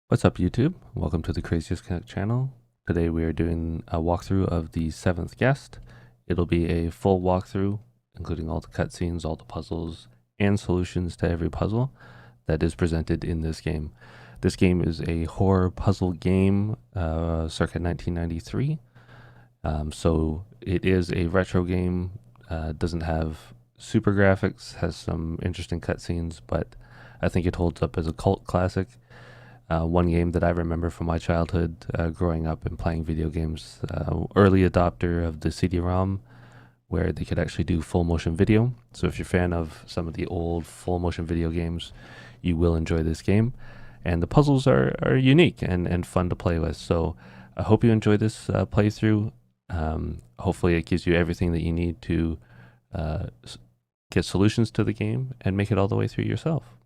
What's up, YouTube? Welcome to the Craziest Connect channel. Today we are doing a walkthrough of the 7th guest. It'll be a full walkthrough, including all the cutscenes, all the puzzles, and solutions to every puzzle that is presented in this game. This game is a horror puzzle game, circa 1993. So it is a retro game, doesn't have super graphics, has some interesting cutscenes, but I think it holds up as a cult classic. One game that I remember from my childhood, growing up and playing video games, early adopter of the CD-ROM, where they could actually do full motion video. So if you're a fan of some of the old full motion video games, you will enjoy this game. And the puzzles are unique and fun to play with. So I hope you enjoy this playthrough. Hopefully it gives you everything that you need to get solutions to the game and make it all the way through yourself.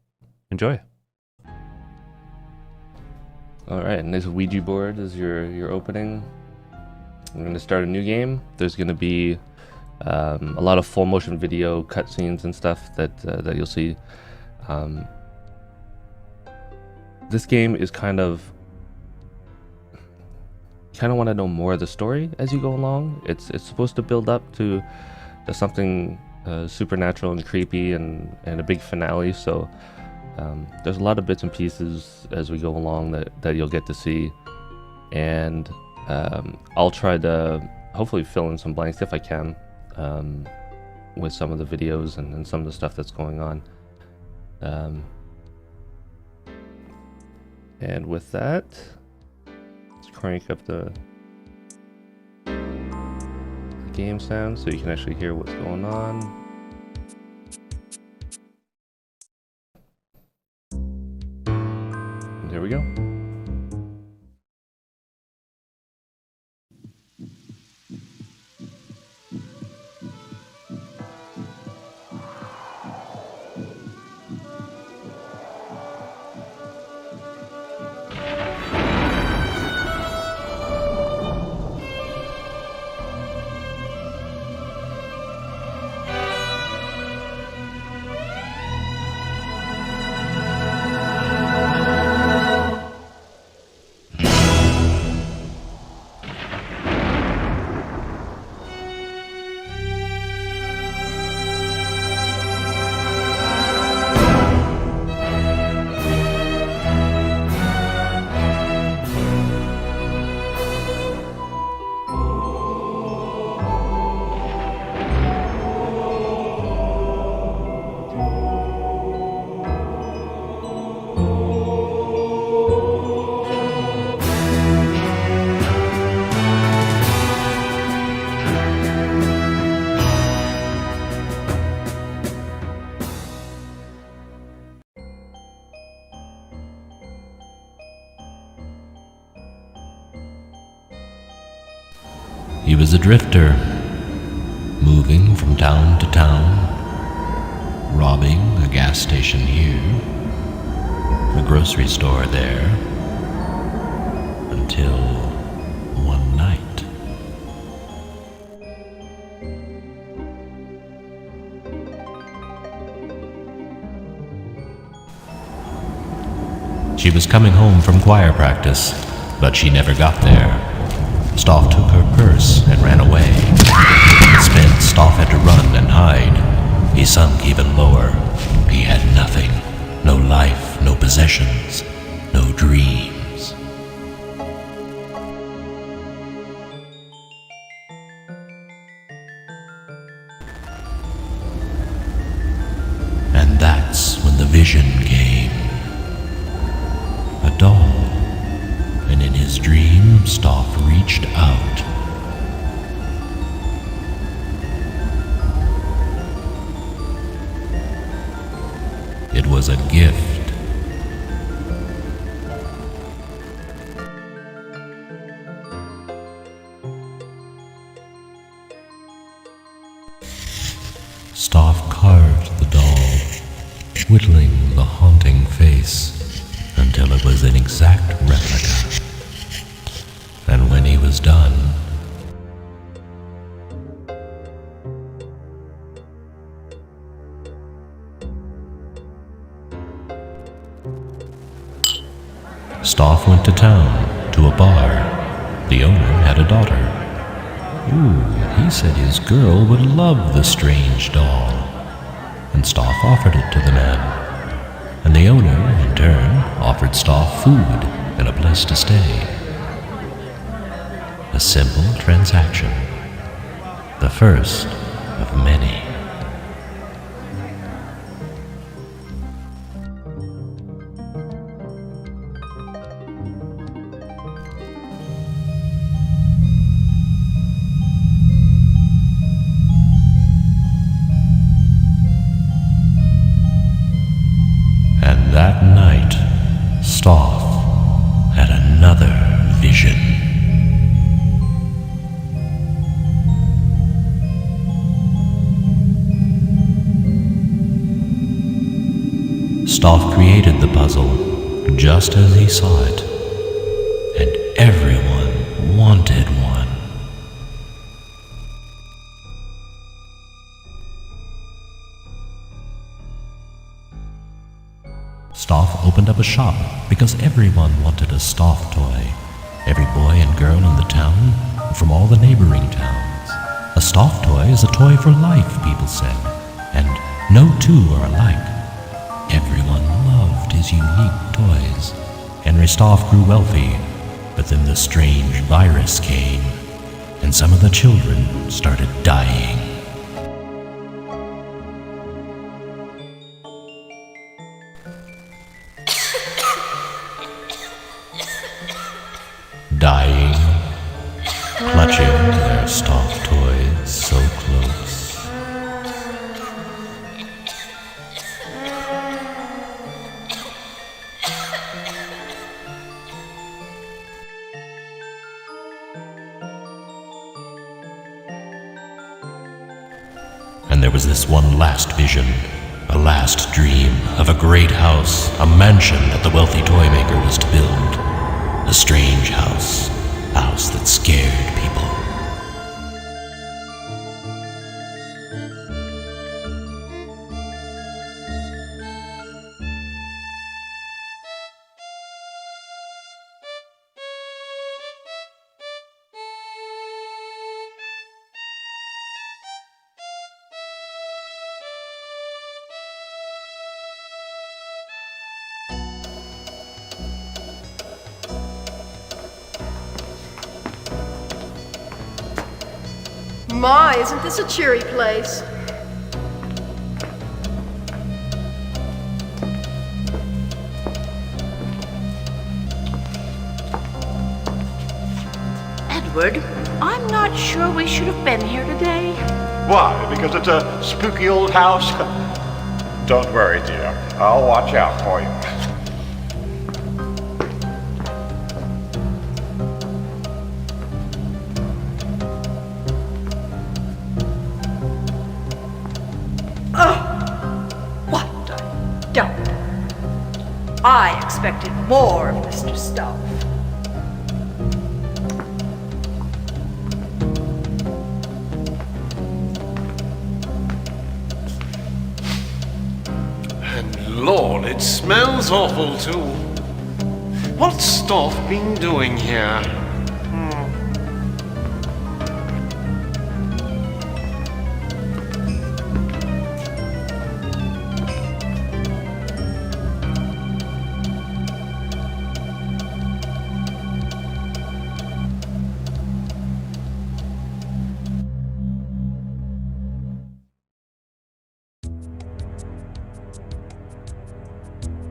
Enjoy. All right, and this Ouija board is your opening. We're going to start a new game. There's going to be a lot of full motion video cutscenes and stuff that you'll see. This game is kind of want to know more of the story as you go along. It's supposed to build up to something supernatural and creepy and a big finale. So. There's a lot of bits and pieces as we go along that you'll get to see, and I'll try to hopefully fill in some blanks if I can with some of the videos and some of the stuff that's going on. And with that, let's crank up the game sound so you can actually hear what's going on. There we go. He was a drifter, moving from town to town, robbing a gas station here, a grocery store there, until one night. She was coming home from choir practice, but she never got there. Stauf took her purse and ran away. Spent, Stauf had to run and hide. He sunk even lower. He had nothing. No life, no possessions, no dreams. And that's when the vision came. A doll. And in his dream, Stauf reached out. It was a gift. Stauf carved the doll, whittling the haunting face until it was an exact replica. And when he was done, Stauf went to town, to a bar. The owner had a daughter. Ooh, he said his girl would love the strange doll. And Stauf offered it to the man. And the owner, in turn, offered Stauf food and a place to stay. A simple transaction. The first of many. And that night, Stauf had another vision. Stauf created the puzzle just as he saw it, and everyone wanted one. Stauf opened up a shop because everyone wanted a Stauf toy. Every boy and girl in the town, and from all the neighboring towns. A Stauf toy is a toy for life, people said, and no two are alike. Everyone loved his unique toys. Henry Stauf grew wealthy, but then the strange virus came, and some of the children started dying. Dying, clutching their Stauf toys so close. And there was this one last vision, a last dream of a great house, a mansion that the wealthy toy maker was to build. A strange house, a house that scared people. My, isn't this a cheery place? Edward, I'm not sure we should have been here today. Why? Because it's a spooky old house? Don't worry, dear. I'll watch out for you. I expected more of Mr. Stauf. And Lord, it smells awful too. What's Stauf been doing here?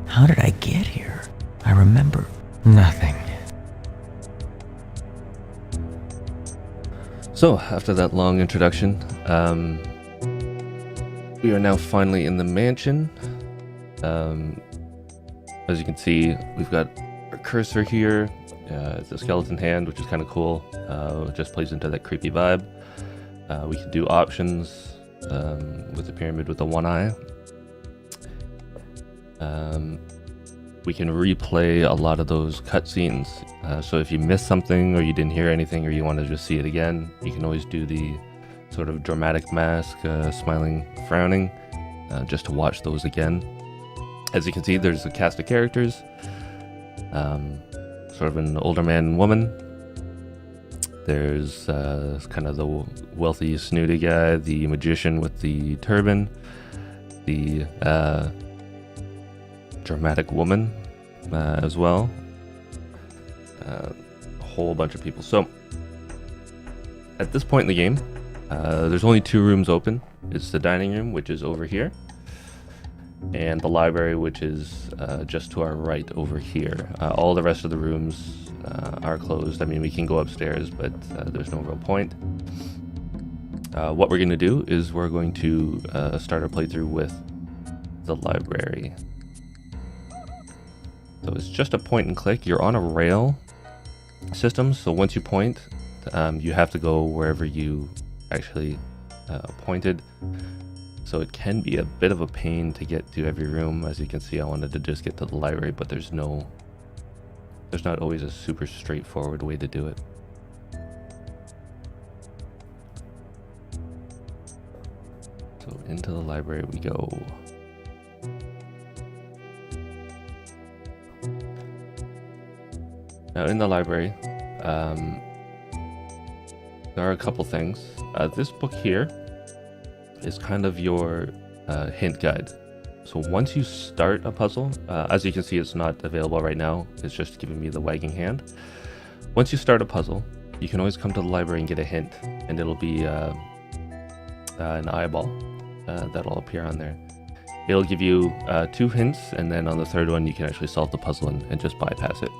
How did I get here? I remember nothing. So, after that long introduction, we are now finally in the mansion. As you can see, we've got our cursor here. It's a skeleton hand, which is kind of cool. It just plays into that creepy vibe. We can do options with the pyramid with the one eye. We can replay a lot of those cutscenes. So if you missed something or you didn't hear anything or you want to just see it again, you can always do the sort of dramatic mask, smiling, frowning, just to watch those again. As you can see, there's a cast of characters. sort of an older man and woman. There's kind of the wealthy, snooty guy, the magician with the turban, the dramatic woman as well. A whole bunch of people. So, at this point in the game, there's only 2 rooms open. It's the dining room, which is over here, and the library, which is just to our right over here. All the rest of the rooms are closed. I mean, we can go upstairs, but there's no real point. What we're going to do is we're going to start our playthrough with the library. So it's just a point and click. You're on a rail system, so once you point, you have to go wherever you actually pointed. So it can be a bit of a pain to get to every room. As you can see, I wanted to just get to the library, but there's not always a super straightforward way to do it. So into the library we go. Now in the library, there are a couple things. This book here is kind of your hint guide. So once you start a puzzle, as you can see, it's not available right now. It's just giving me the wagging hand. Once you start a puzzle, you can always come to the library and get a hint, and it'll be an eyeball that'll appear on there. It'll give you 2 hints, and then on the third one, you can actually solve the puzzle and just bypass it.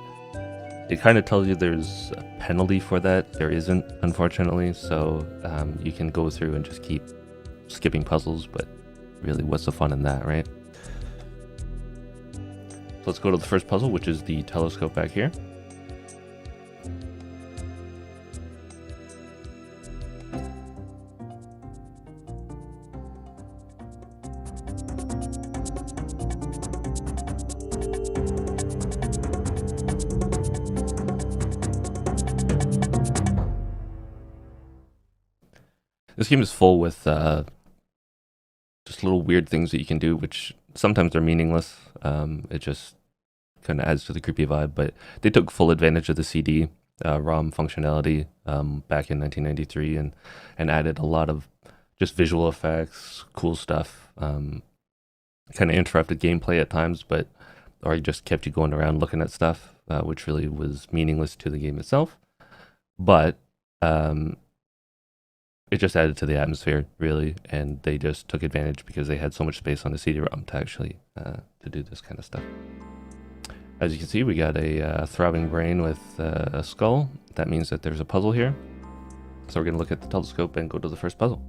It kind of tells you there's a penalty for that. There isn't, unfortunately, so you can go through and just keep skipping puzzles, but really, what's the fun in that, right? So let's go to the first puzzle, which is the telescope back here. This game is full with just little weird things that you can do, which sometimes are meaningless. It just kind of adds to the creepy vibe, but they took full advantage of the CD-ROM functionality back in 1993 and added a lot of just visual effects, cool stuff. Kind of interrupted gameplay at times, or just kept you going around looking at stuff, which really was meaningless to the game itself. But it just added to the atmosphere, really, and they just took advantage because they had so much space on the CD-ROM to actually to do this kind of stuff. As you can see, we got a throbbing brain with a skull. That means that there's a puzzle here. So we're going to look at the telescope and go to the first puzzle.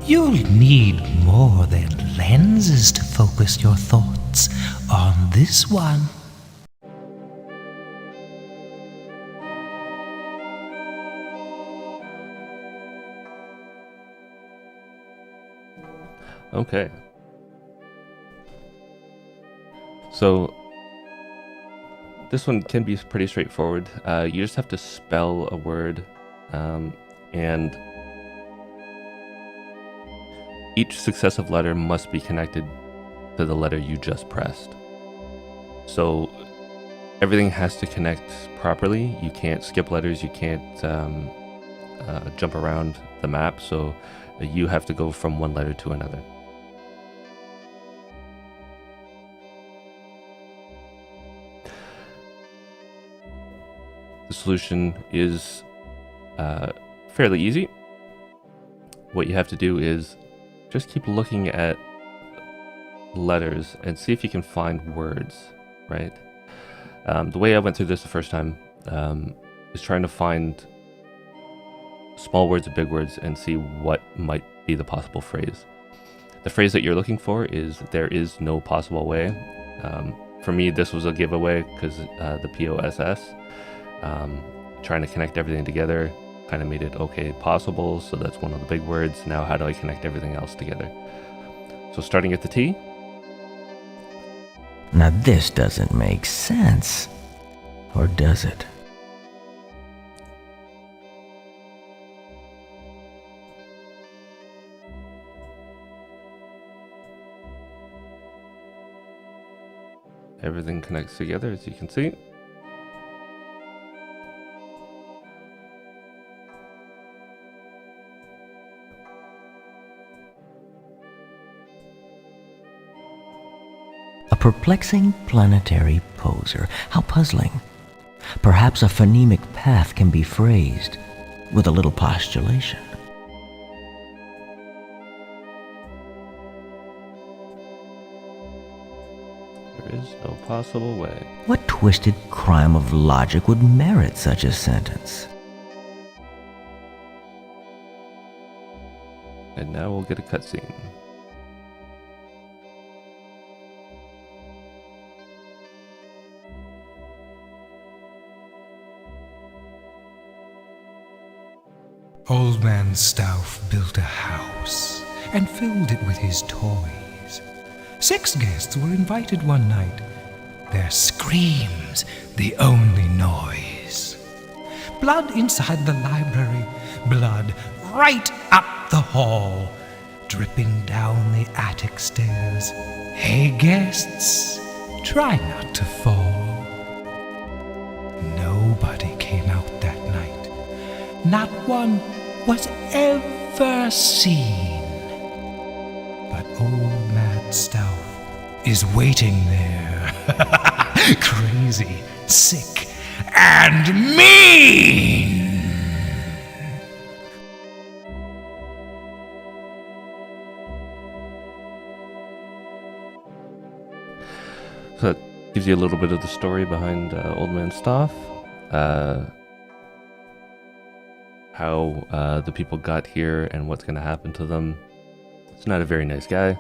You'll need more than lenses to focus your thoughts on this one. Okay. So this one can be pretty straightforward. You just have to spell a word, and each successive letter must be connected to the letter you just pressed. So everything has to connect properly. You can't skip letters. You can't jump around the map. So you have to go from one letter to another. The solution is fairly easy. What you have to do is just keep looking at letters and see if you can find words, right? The way I went through this the first time is trying to find small words and big words and see what might be the possible phrase. The phrase that you're looking for is "there is no possible way." For me, this was a giveaway because the POSS, trying to connect everything together, kind of made it okay, possible. So that's one of the big words. Now how do I connect everything else together? So starting at the T. Now this doesn't make sense. Or does it? everything connects together, as you can see. A perplexing planetary poser. How puzzling. Perhaps a phonemic path can be phrased with a little postulation. There is no possible way. What twisted crime of logic would merit such a sentence? And now we'll get a cutscene. Old Man Stauf built a house and filled it with his toys. 6 guests were invited one night. Their screams the only noise. Blood inside the library, blood right up the hall, dripping down the attic stairs. Hey guests, try not to fall. Nobody came out that night. Not one was ever seen. But Old Man Stauf is waiting there, crazy, sick, and mean. So that gives you a little bit of the story behind Old Man Stauf. How the people got here and what's going to happen to them. He's not a very nice guy.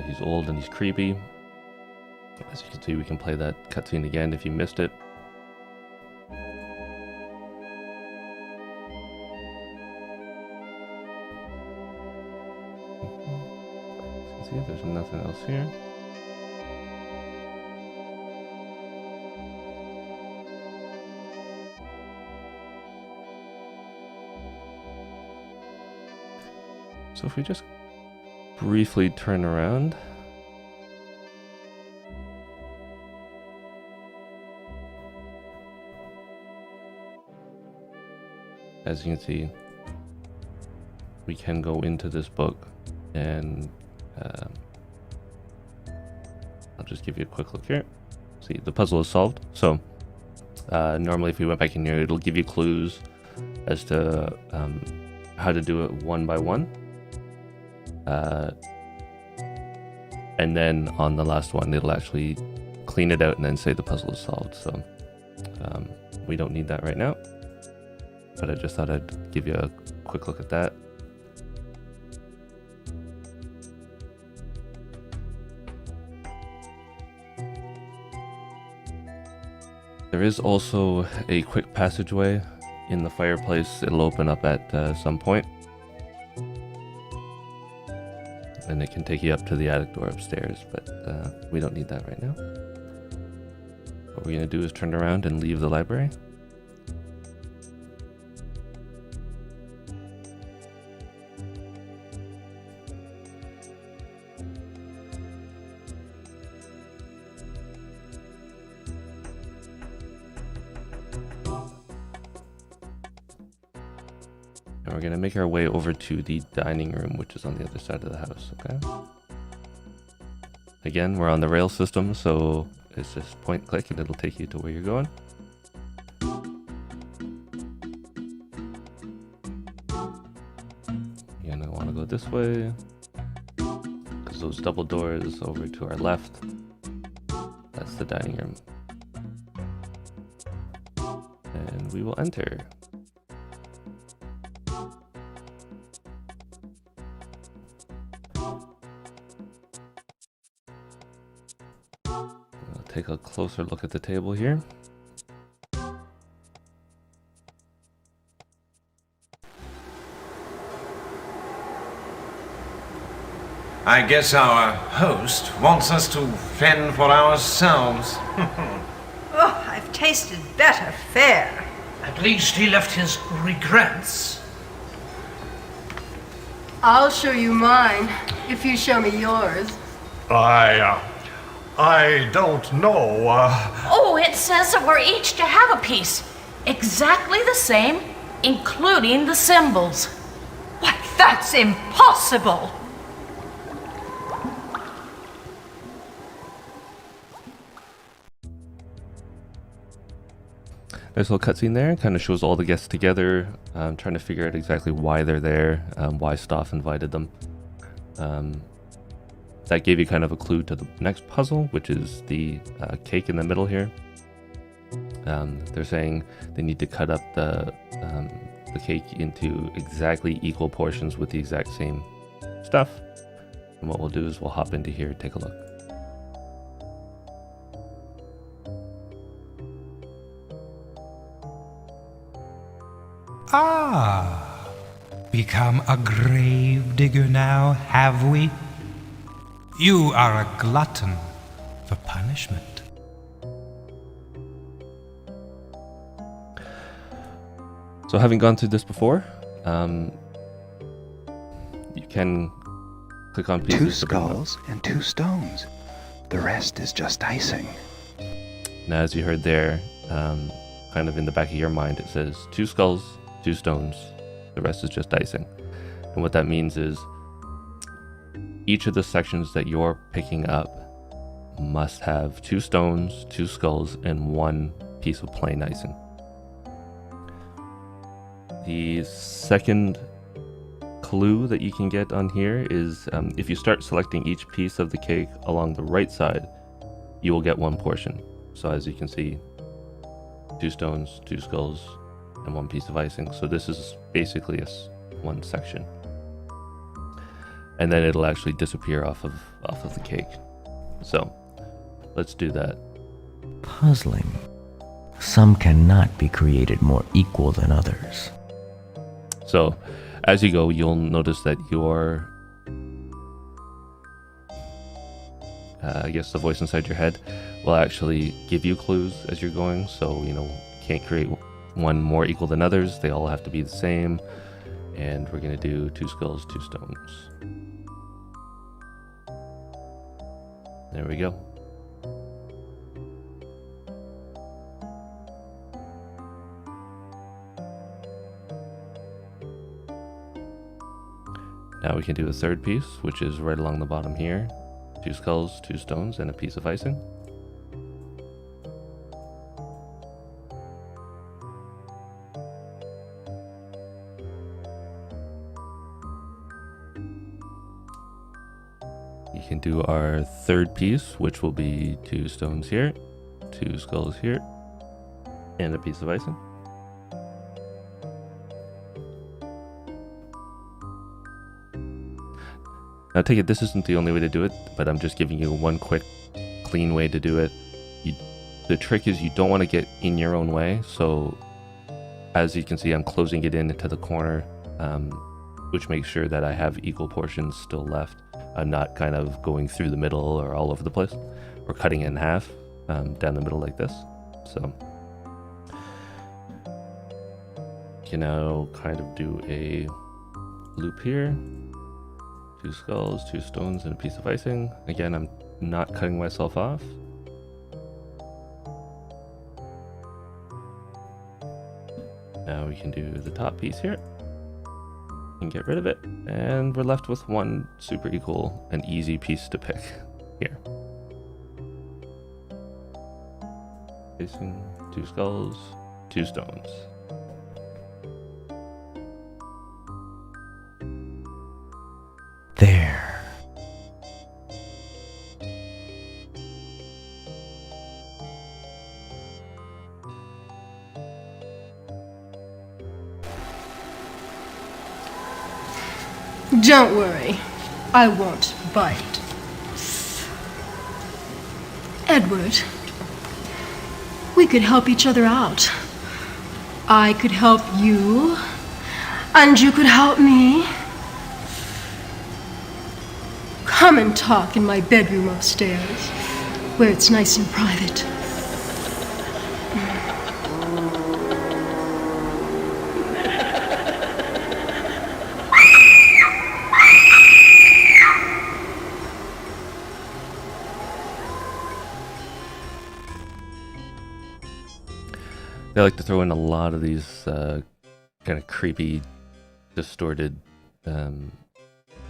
He's old and he's creepy. As you can see, we can play that cutscene again if you missed it. As you can see, there's nothing else here. So if we just briefly turn around, as you can see, we can go into this book and I'll just give you a quick look here. See, the puzzle is solved. So normally if we went back in here, it'll give you clues as to how to do it one by one. And then on the last one, it'll actually clean it out and then say the puzzle is solved. So we don't need that right now, but I just thought I'd give you a quick look at that. There is also a quick passageway in the fireplace. It'll open up at some point. And it can take you up to the attic door upstairs, but we don't need that right now. What we're going to do is turn around and leave the library. And we're going to make our way over to the dining room, which is on the other side of the house, okay? Again, we're on the rail system, so it's just point click and it'll take you to where you're going. You're going to want to go this way, because those double doors over to our left, that's the dining room. And we will enter. Take a closer look at the table here. I guess our host wants us to fend for ourselves. Oh, I've tasted better fare. At least he left his regrets. I'll show you mine, if you show me yours. I don't know. Oh, it says that we're each to have a piece. Exactly the same, including the symbols. Why, that's impossible! Nice little cutscene there. Kind of shows all the guests together, trying to figure out exactly why they're there, why Stauf invited them. That gave you kind of a clue to the next puzzle, which is the cake in the middle here. They're saying they need to cut up the cake into exactly equal portions with the exact same stuff. And what we'll do is we'll hop into here and take a look. Ah, become a grave digger now, have we? You are a glutton for punishment. So having gone through this before, you can click on pieces. 2 skulls and 2 stones. The rest is just icing. Now, as you heard there, kind of in the back of your mind, it says 2 skulls, 2 stones. The rest is just icing. And what that means is each of the sections that you're picking up must have 2 stones, 2 skulls, and 1 piece of plain icing. The second clue that you can get on here is if you start selecting each piece of the cake along the right side, you will get 1 portion. So as you can see, 2 stones, 2 skulls, and 1 piece of icing. So this is basically one section. And then it'll actually disappear off of the cake. So let's do that. Puzzling. Some cannot be created more equal than others. So as you go, you'll notice that your I guess the voice inside your head will actually give you clues as you're going. So, you can't create one more equal than others. They all have to be the same. And we're going to do 2 skulls, 2 stones. There we go. Now we can do a third piece, which is right along the bottom here. 2 skulls, 2 stones, and a piece of icing. You can do our third piece, which will be 2 stones here, 2 skulls here, and a piece of icing. Now take it, this isn't the only way to do it, but I'm just giving you one quick, clean way to do it. The trick is you don't want to get in your own way, so as you can see, I'm closing it in into the corner, which makes sure that I have equal portions still left. I'm not kind of going through the middle or all over the place, or cutting it in half down the middle like this. So you can now kind of do a loop here. 2 skulls, 2 stones, and a piece of icing. Again, I'm not cutting myself off. Now we can do the top piece here and get rid of it, and we're left with one super equal and easy piece to pick here. Icing, 2 skulls, 2 stones. There. Don't worry, I won't bite. Edward, we could help each other out. I could help you, and you could help me. Come and talk in my bedroom upstairs, where it's nice and private. They like to throw in a lot of these kind of creepy, distorted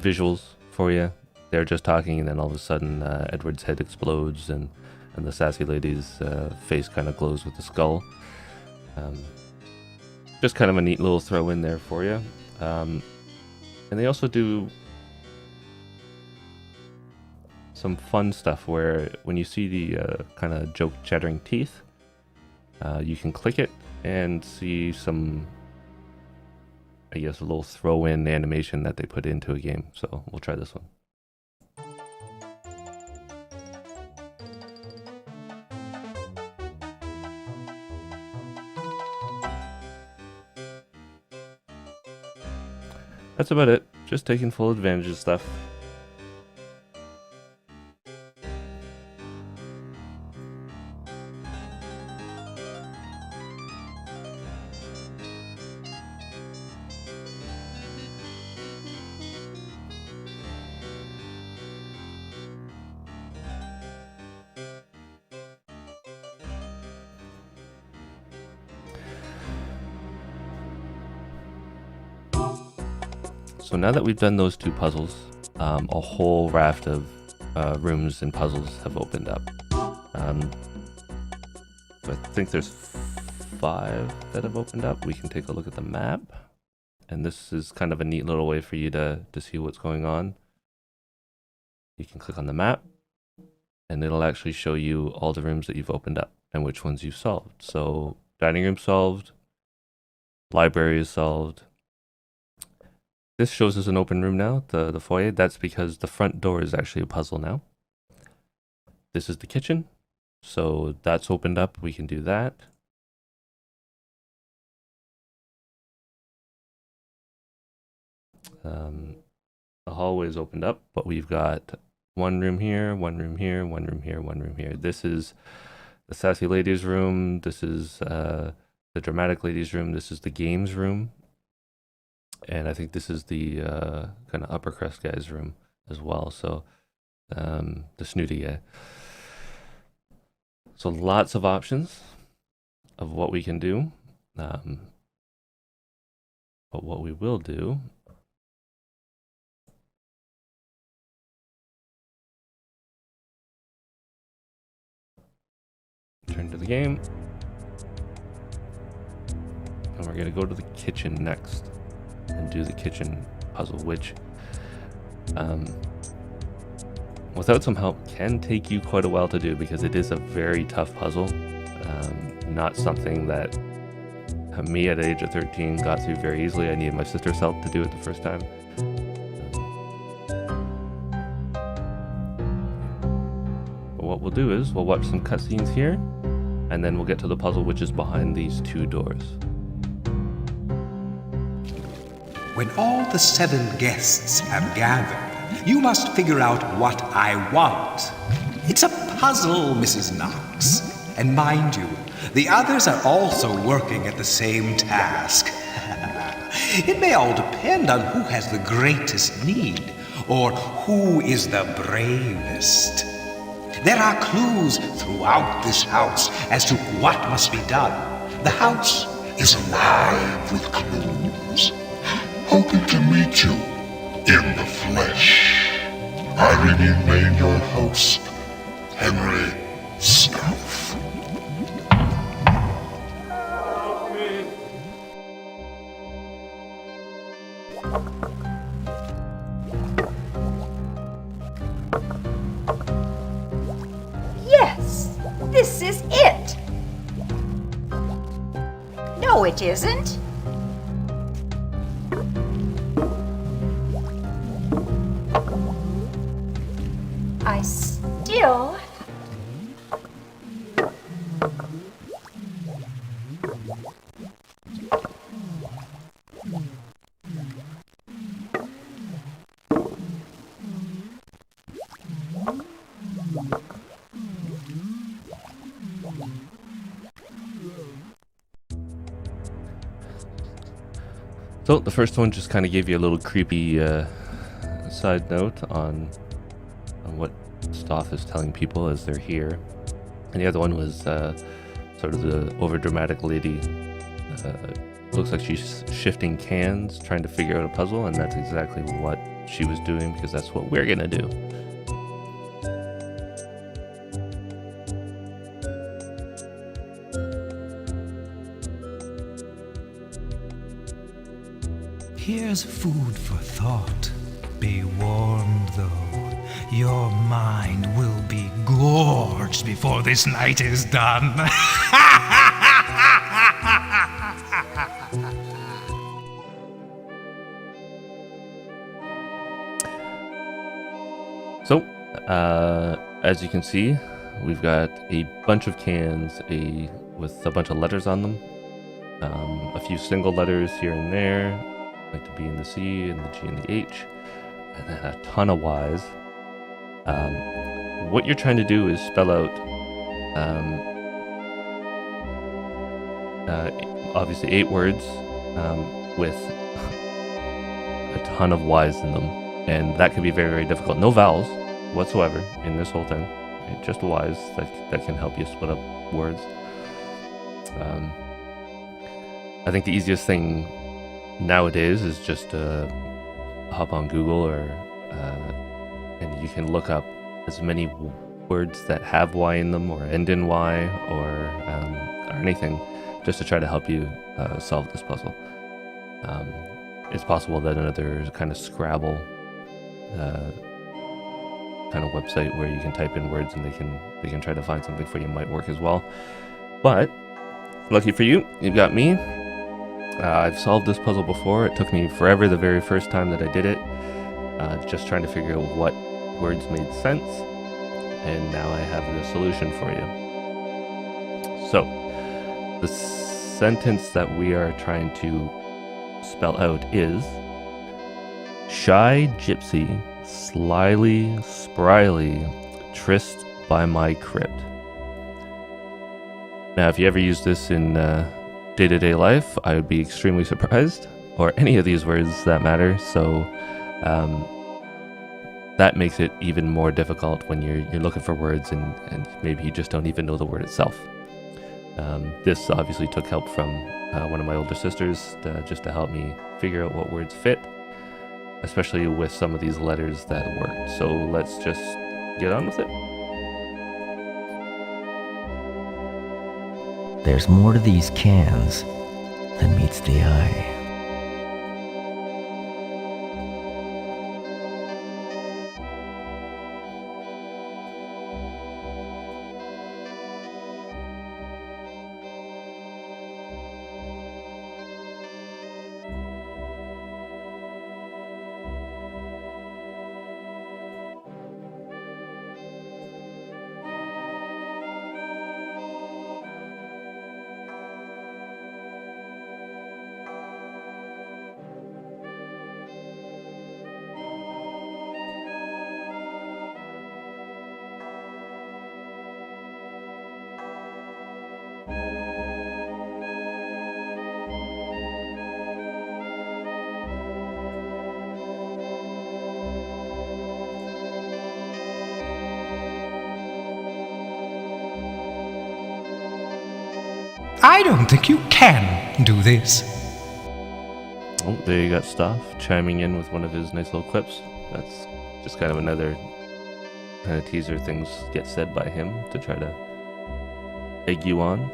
visuals for you. They're just talking, and then all of a sudden Edward's head explodes, and the sassy lady's face kind of glows with the skull. Just kind of a neat little throw in there for you. And they also do some fun stuff where when you see the kind of joke chattering teeth, you can click it and see some, I guess, a little throw-in animation that they put into a game. So we'll try this one. That's about it. Just taking full advantage of stuff. So now that we've done those two puzzles, a whole raft of rooms and puzzles have opened up. I think there's 5 that have opened up. We can take a look at the map, and this is kind of a neat little way for you to see what's going on. You can click on the map, and it'll actually show you all the rooms that you've opened up and which ones you've solved. So dining room solved, library is solved. This shows us an open room now, the foyer. That's because the front door is actually a puzzle now. This is the kitchen. So that's opened up. We can do that. The hallway is opened up, but we've got one room here, one room here, one room here, one room here. This is the sassy lady's room. This is the dramatic lady's room. This is the games room. And I think this is the kind of upper crust guy's room as well. So the snooty guy. So lots of options of what we can do. But what we will do turn to the game. And we're going to go to the kitchen next and do the kitchen puzzle, which without some help can take you quite a while to do, because it is a very tough puzzle. Not something that me at the age of 13 got through very easily. I needed my sister's help to do it the first time. But what we'll do is we'll watch some cutscenes here, and then we'll get to the puzzle, which is behind these 2 doors. When all the 7 guests have gathered, you must figure out what I want. It's a puzzle, Mrs. Knox. And mind you, the others are also working at the same task. It may all depend on who has the greatest need, or who is the bravest. There are clues throughout this house as to what must be done. The house is alive with clues. Hoping to meet you in the flesh. I remain your host, Henry Stauf. Yes, this is it. No, it isn't. I still... So the first one just kind of gave you a little creepy side note on what Stauf is telling people as they're here, and the other one was sort of the overdramatic lady. Looks like she's shifting cans, trying to figure out a puzzle, and that's exactly what she was doing, because that's what we're gonna do. Here's food for thought. Be warned, though. Your mind will be gorged before this night is done. So, as you can see, we've got a bunch of cans with a bunch of letters on them. A few single letters here and there, like the B and the C and the G and the H, and then a ton of Y's. What you're trying to do is spell out, obviously 8 words with a ton of Y's in them, and that can be very, very difficult. No vowels whatsoever in this whole thing, right? Just Y's that can help you split up words. I think the easiest thing nowadays is just hop on Google and you can look up as many words that have Y in them or end in Y or anything, just to try to help you solve this puzzle. It's possible that another kind of Scrabble kind of website where you can type in words and they can try to find something for you might work as well. But lucky for you, you've got me. I've solved this puzzle before. It took me forever the very first time that I did it, just trying to figure out what words made sense, and now I have the solution for you. So, the sentence that we are trying to spell out is: shy gypsy, slyly, spryly, tryst by my crypt. Now, if you ever use this in day-to-day life, I would be extremely surprised, or any of these words that matter. So that makes it even more difficult when you're looking for words and maybe you just don't even know the word itself. This obviously took help from one of my older sisters just to help me figure out what words fit, especially with some of these letters that worked. So let's just get on with it. There's more to these cans than meets the eye. I don't think you can do this. Oh, there you got Stauf chiming in with one of his nice little clips. That's just kind of another kind of teaser things get said by him to try to egg you on.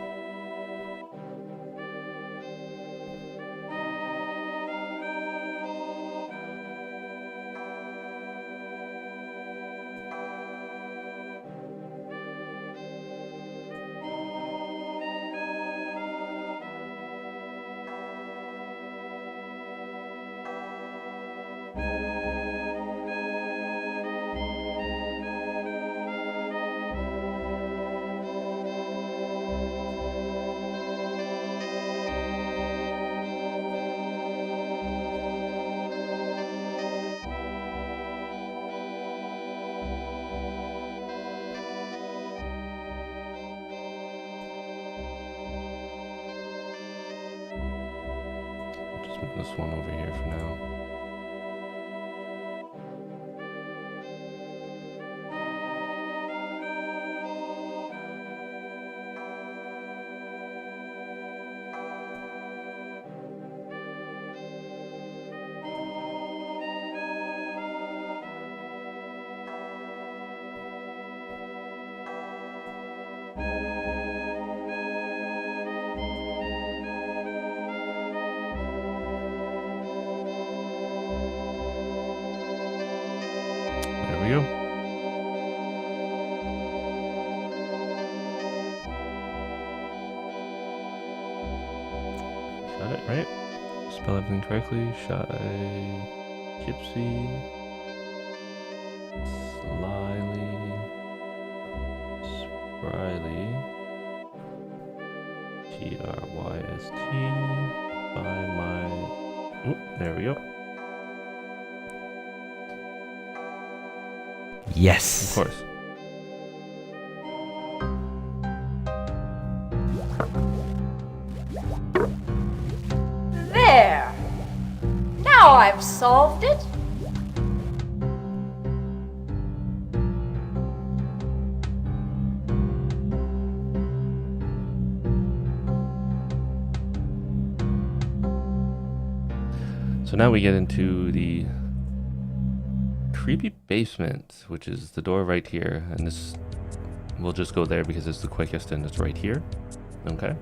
This one over here for now. we go. Got it, right? Spell everything correctly. Shy, gypsy, slyly, spryly, T-R-Y-S-T, by my... Oh, there we go. Yes. Of course. There! Now I've solved it. So now we get into the creepy basement, which is the door right here, and this we'll just go there because it's the quickest and it's right here. Okay.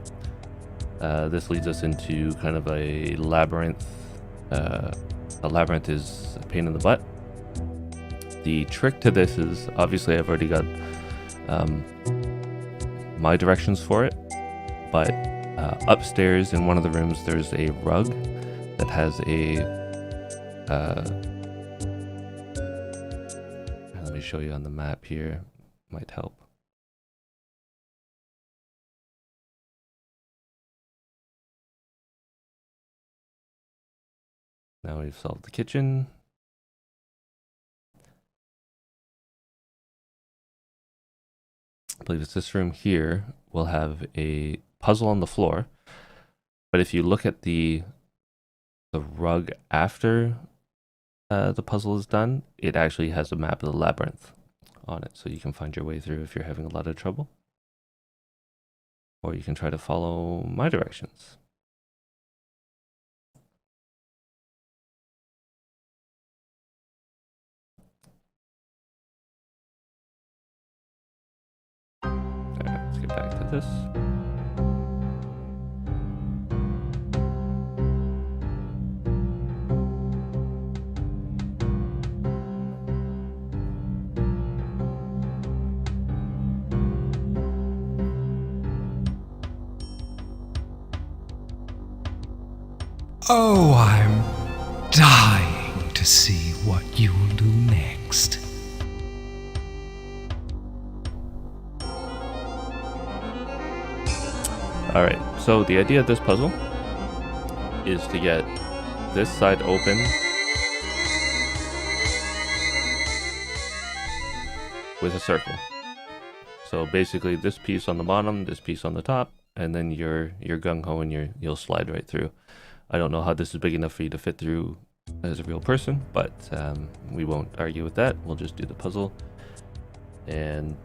This leads us into kind of a labyrinth. A labyrinth is a pain in the butt. The trick to this is, obviously I've already got my directions for it, but upstairs in one of the rooms there's a rug that has a let me show you on the map here, might help. Now we've solved the kitchen. I believe it's this room here. We'll have a puzzle on the floor, but if you look at the rug after the puzzle is done, it actually has a map of the labyrinth on it, so you can find your way through if you're having a lot of trouble. Or you can try to follow my directions. Alright, let's get back to this. Oh, I'm dying to see what you'll do next. Alright, so the idea of this puzzle is to get this side open with a circle. So basically this piece on the bottom, this piece on the top, and then you're gung-ho and you'll slide right through. I don't know how this is big enough for you to fit through as a real person, but we won't argue with that. We'll just do the puzzle and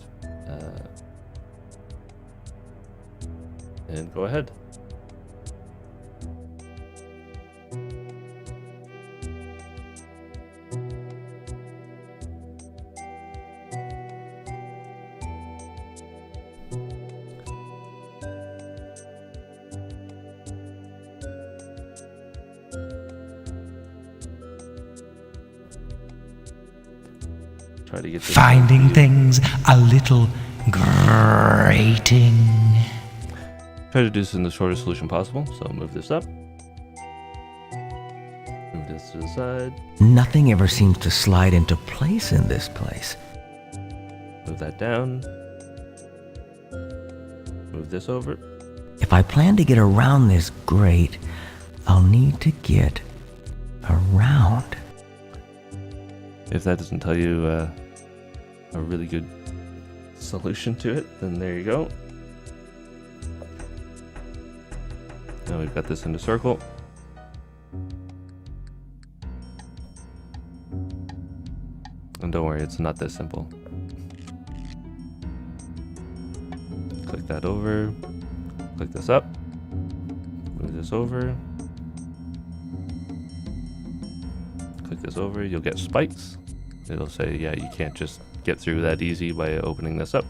go ahead. Try to get this Finding things a little grating. Try to do this in the shortest solution possible. So move this up. Move this to the side. Nothing ever seems to slide into place in this place. Move that down. Move this over. If I plan to get around this grate, I'll need to get around. If that doesn't tell you a really good solution to it, then there you go. Now we've got this in a circle. And don't worry, it's not that simple. Click that over. Click this up. Move this over. Click this over, you'll get spikes. It'll say, yeah, you can't just get through that easy by opening this up.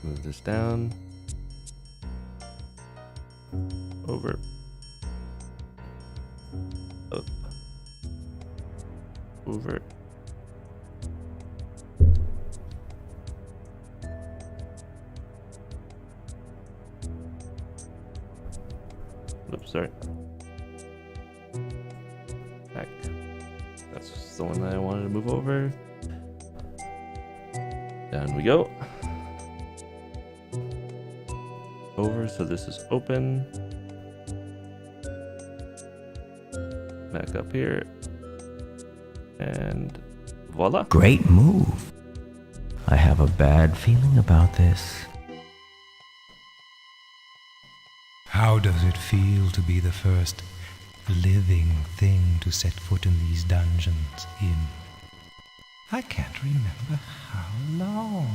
Move this down. Over. Up. over. Oops, sorry. Back. That's the one that I wanted to move over. Down we go. Over, so this is open. Back up here. And voila. Great move. I have a bad feeling about this. How does it feel to be the first living thing to set foot in these dungeons in I can't remember how long?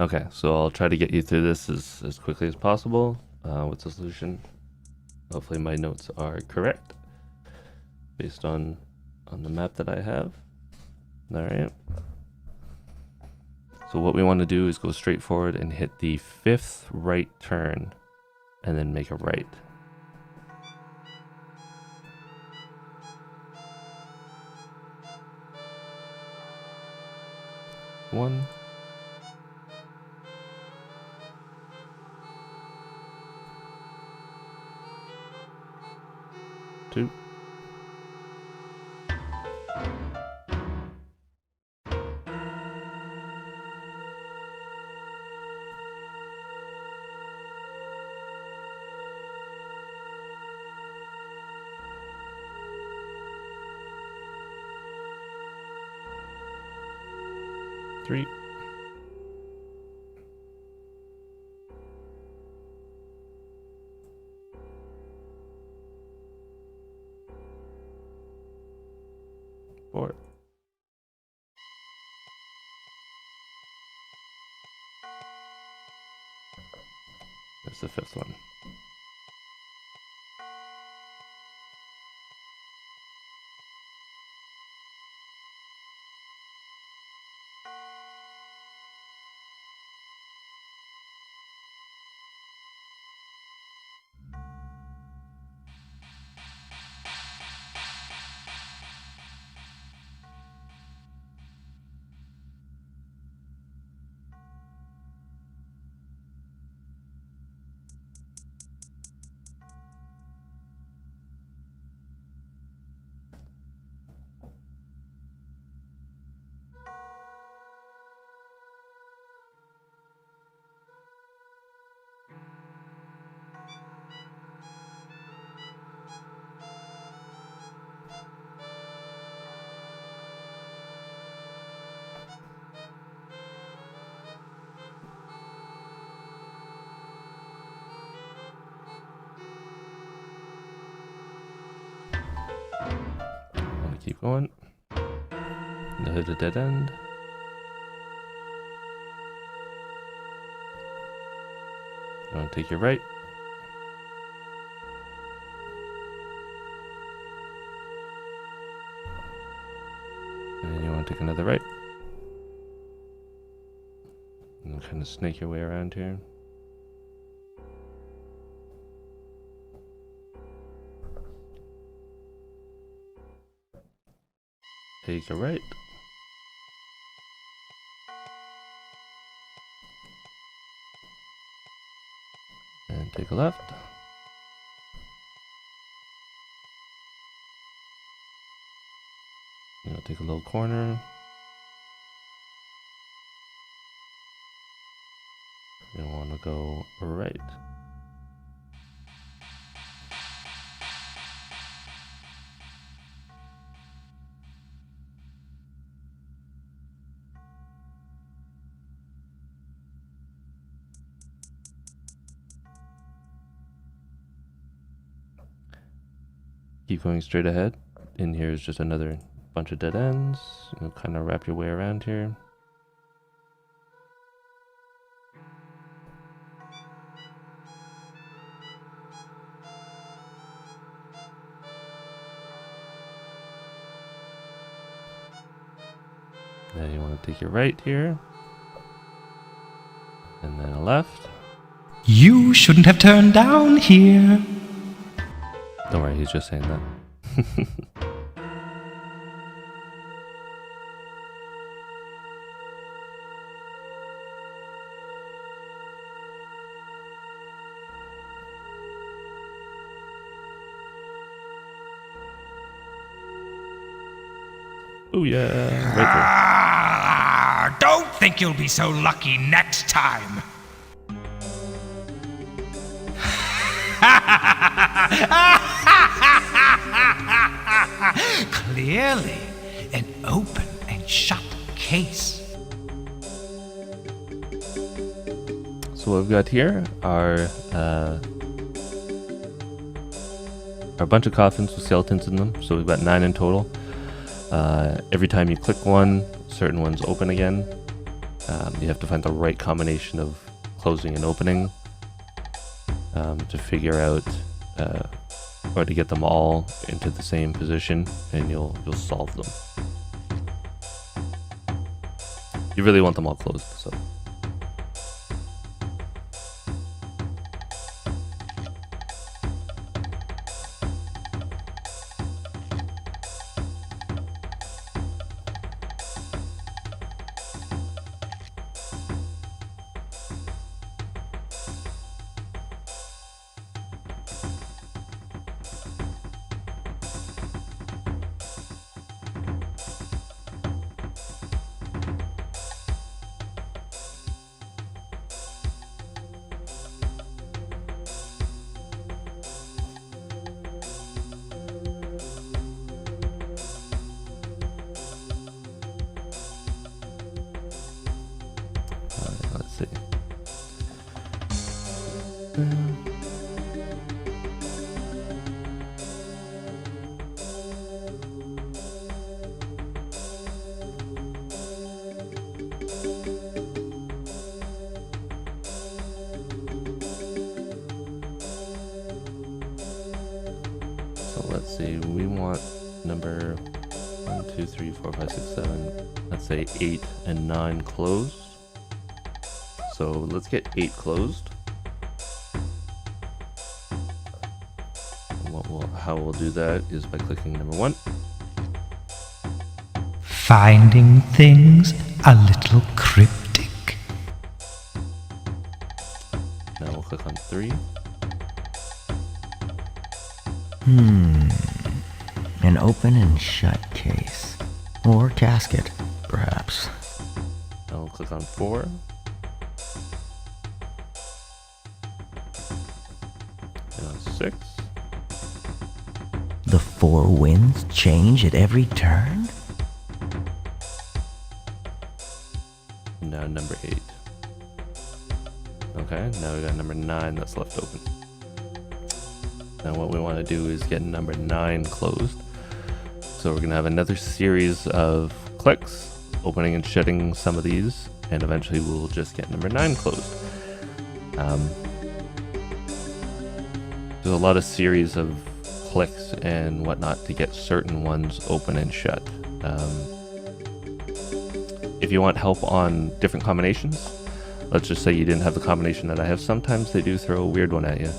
Okay, so I'll try to get you through this as quickly as possible with the solution. Hopefully my notes are correct based on the map that I have. All right. So what we want to do is go straight forward and hit the 5th right turn and then make a right. One. Two. Three. Four. That's the 5th one. Keep going. Now hit a dead end. You want to take your right. And then you want to take another right. And kind of snake your way around here. Take a right. And take a left. You know, take a little corner. You want to go right. Keep going straight ahead. In here is just another bunch of dead ends. You'll kind of wrap your way around here. Then you want to take your right here. And then a left. You shouldn't have turned down here. Don't worry, he's just saying that. Oh yeah, right there. Don't think you'll be so lucky next time. Clearly, an open and shut case. So what we've got here are a bunch of coffins with skeletons in them. So we've got 9 in total. Every time you click one, certain ones open again. You have to find the right combination of closing and opening to figure out or to get them all into the same position, and you'll solve them. You really want them all closed, so. Let's see. So let's see, we want number 1, 2, 3, 4, 5, 6, 7, let's say 8 and 9 closed. So let's get 8 closed. And how we'll do that is by clicking number 1. Finding things a little cryptic. Now we'll click on 3. An open and shut case. Or casket, perhaps. Now we'll click on 4. And on 6. The 4 winds change at every turn? Now number 8. Okay, now we got number 9 that's left open. Now what we want to do is get number 9 closed. So we're going to have another series of clicks, opening and shutting some of these, and eventually we'll just get number 9 closed. There's a lot of series of clicks and whatnot to get certain ones open and shut. If you want help on different combinations, let's just say you didn't have the combination that I have, sometimes they do throw a weird one at you.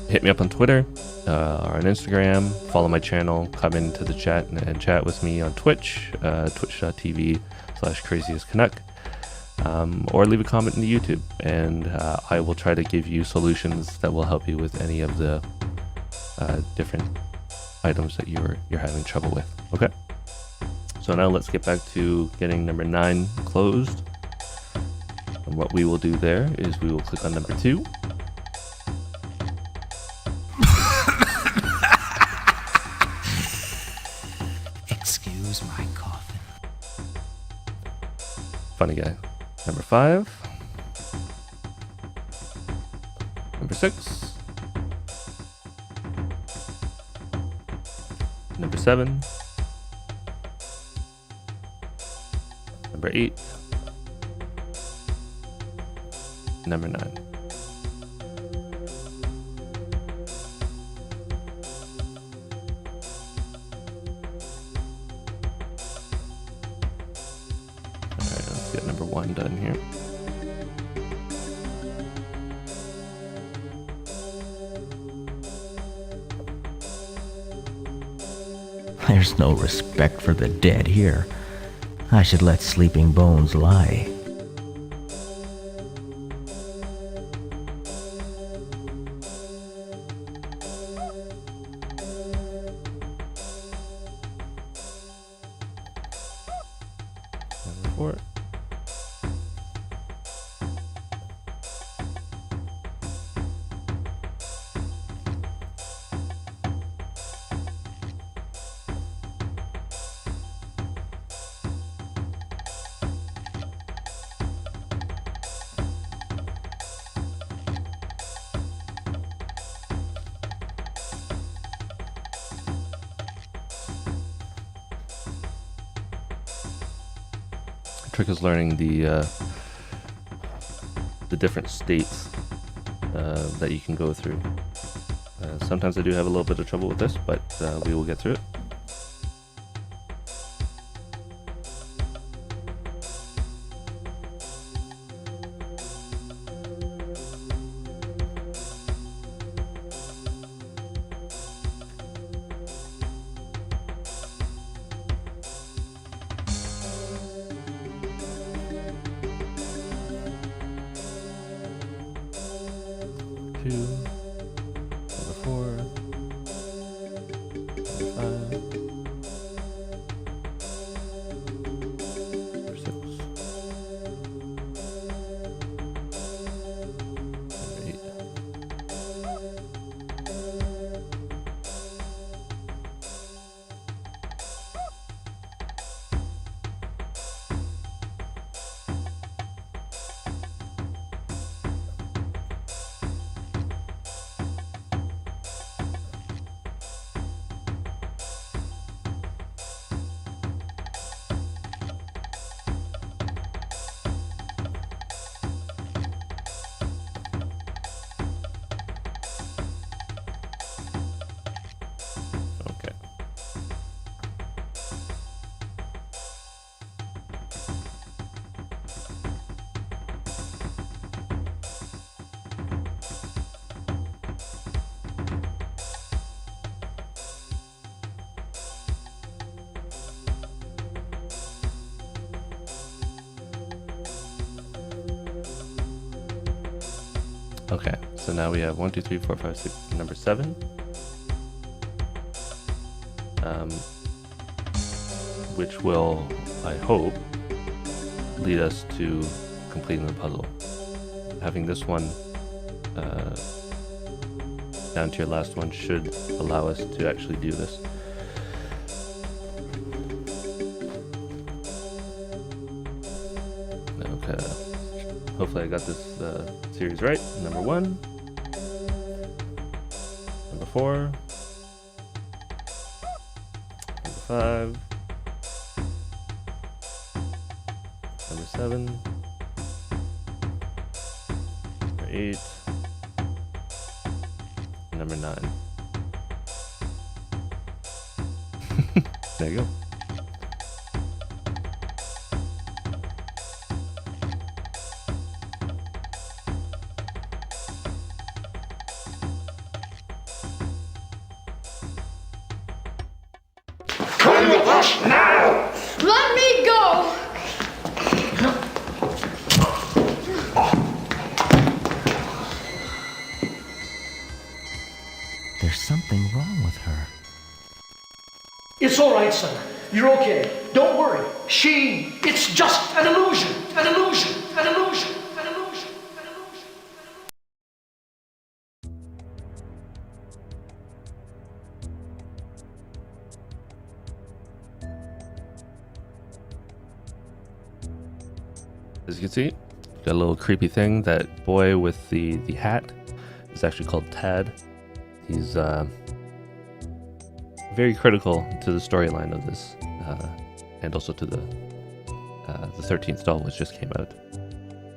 Hit me up on Twitter or on Instagram, follow my channel, come into the chat and chat with me on Twitch, twitch.tv/craziestcanuck, or leave a comment in the YouTube, and I will try to give you solutions that will help you with any of the different items that you're having trouble with. Okay, so now let's get back to getting number 9 closed. And what we will do there is we will click on number 2. Excuse my coffin. Funny guy. Number 5. Number 6. Number 7. Number 8. Number 9. one done here. There's no respect for the dead here. I should let sleeping bones lie. Number 4. Trick is learning the different states that you can go through. Sometimes I do have a little bit of trouble with this, but we will get through it. Number 4, number 5, number 6, number 8. Okay, so now we have 1, 2, 3, 4, 5, 6, number 7. Which will, I hope, lead us to completing the puzzle. Having this one down to your last one should allow us to actually do this. Okay, hopefully I got this series right. Number 1, number 4, number 5, number 7, number 8, and number 9. There you go. Come with us now! Let me go! There's something wrong with her. It's all right, son. You're okay. Don't worry. It's just an illusion. An illusion. An illusion. An illusion. An illusion. As you can see, got a little creepy thing. That boy with the hat is actually called Tad. He's very critical to the storyline of this, and also to the 13th doll, which just came out.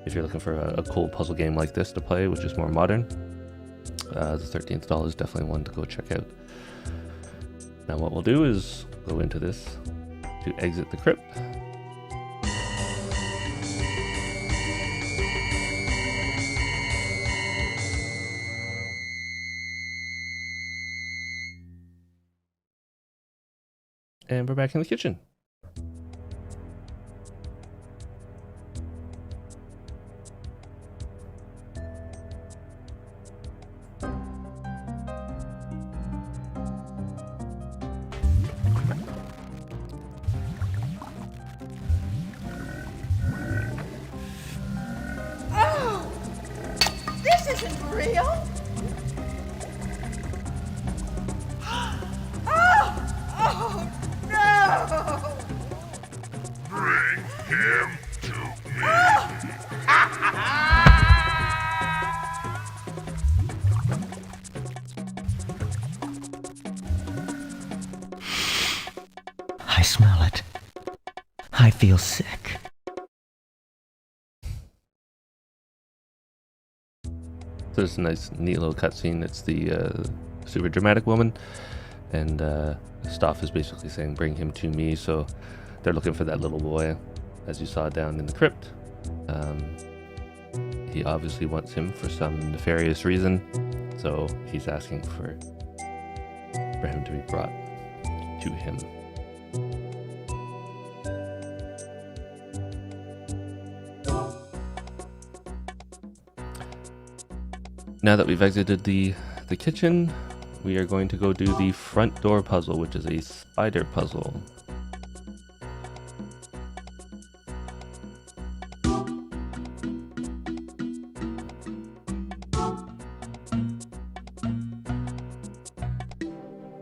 If you're looking for a cool puzzle game like this to play, which is more modern, the 13th doll is definitely one to go check out. Now what we'll do is go into this to exit the crypt. And we're back in the kitchen. Oh! This isn't real! Oh no! Bring him to me. I smell it. I feel sick. So it's a nice, neat little cutscene. It's the super dramatic woman, and Stauf is basically saying, "Bring him to me." So they're looking for that little boy, as you saw down in the crypt. He obviously wants him for some nefarious reason, so he's asking for him to be brought to him. Now that we've exited the kitchen, we are going to go do the front door puzzle, which is a spider puzzle.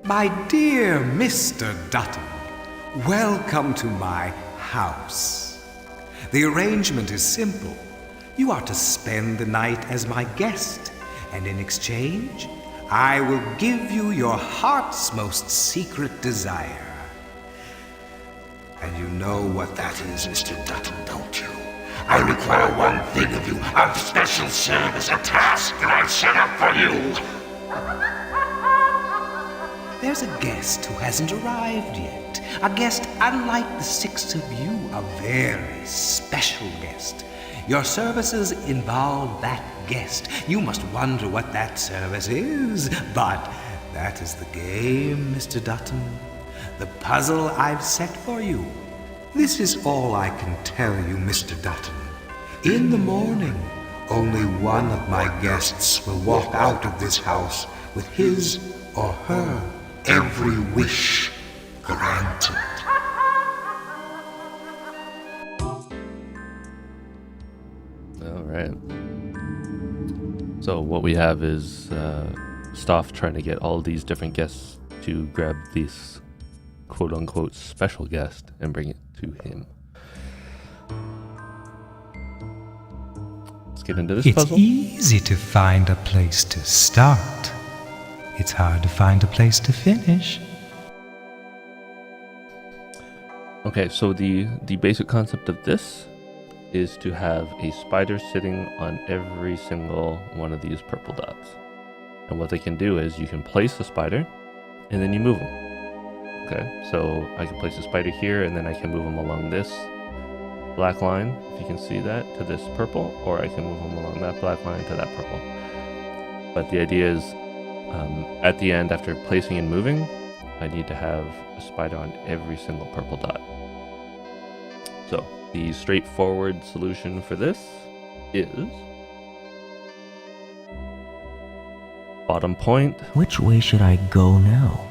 My dear Mr. Dutton, welcome to my house. The arrangement is simple. You are to spend the night as my guest, and in exchange, I will give you your heart's most secret desire. And you know what that is, Mr. Dutton, don't you? I require one thing of you, a special service, a task that I've set up for you. There's a guest who hasn't arrived yet. A guest unlike the six of you, a very special guest. Your services involve that guest. You must wonder what that service is, but that is the game, Mr. Dutton. The puzzle I've set for you. This is all I can tell you, Mr. Dutton. In the morning, only one of my guests will walk out of this house with his or her every wish granted. Alright. So what we have is Stauf trying to get all these different guests to grab this quote-unquote special guest and bring it to him. Let's get into this puzzle. It's easy to find a place to start. It's hard to find a place to finish. Okay, so the basic concept of this is to have a spider sitting on every single one of these purple dots. And what they can do is you can place the spider and then you move them. Okay, so I can place a spider here and then I can move them along this black line, if you can see that, to this purple, or I can move them along that black line to that purple. But the idea is at the end, after placing and moving, I need to have a spider on every single purple dot. So the straightforward solution for this is bottom point. Which way should I go now?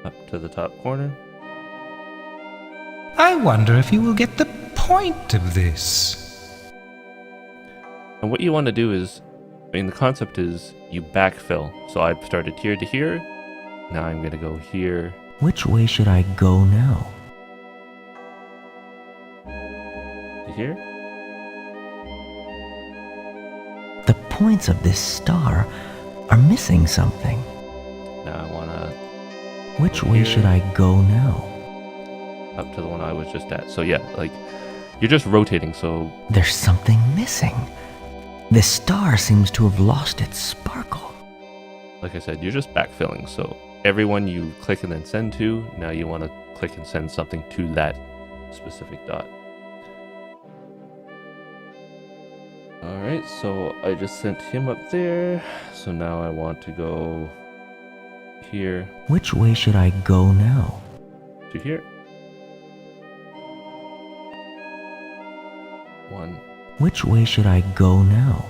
Up to the top corner. I wonder if you will get the point of this. And what you want to do is, I mean, the concept is you backfill. So I've started here to here. Now I'm going to go here. Which way should I go now? To here. The points of this star are missing something. Now I want to... Which way should I go now? Up to the one I was just at. So yeah, like, you're just rotating, so... There's something missing. This star seems to have lost its sparkle. Like I said, you're just backfilling. So everyone you click and then send to, now you want to click and send something to that specific dot. Alright, so I just sent him up there. So now I want to go here. Which way should I go now? To here. 1. Which way should I go now?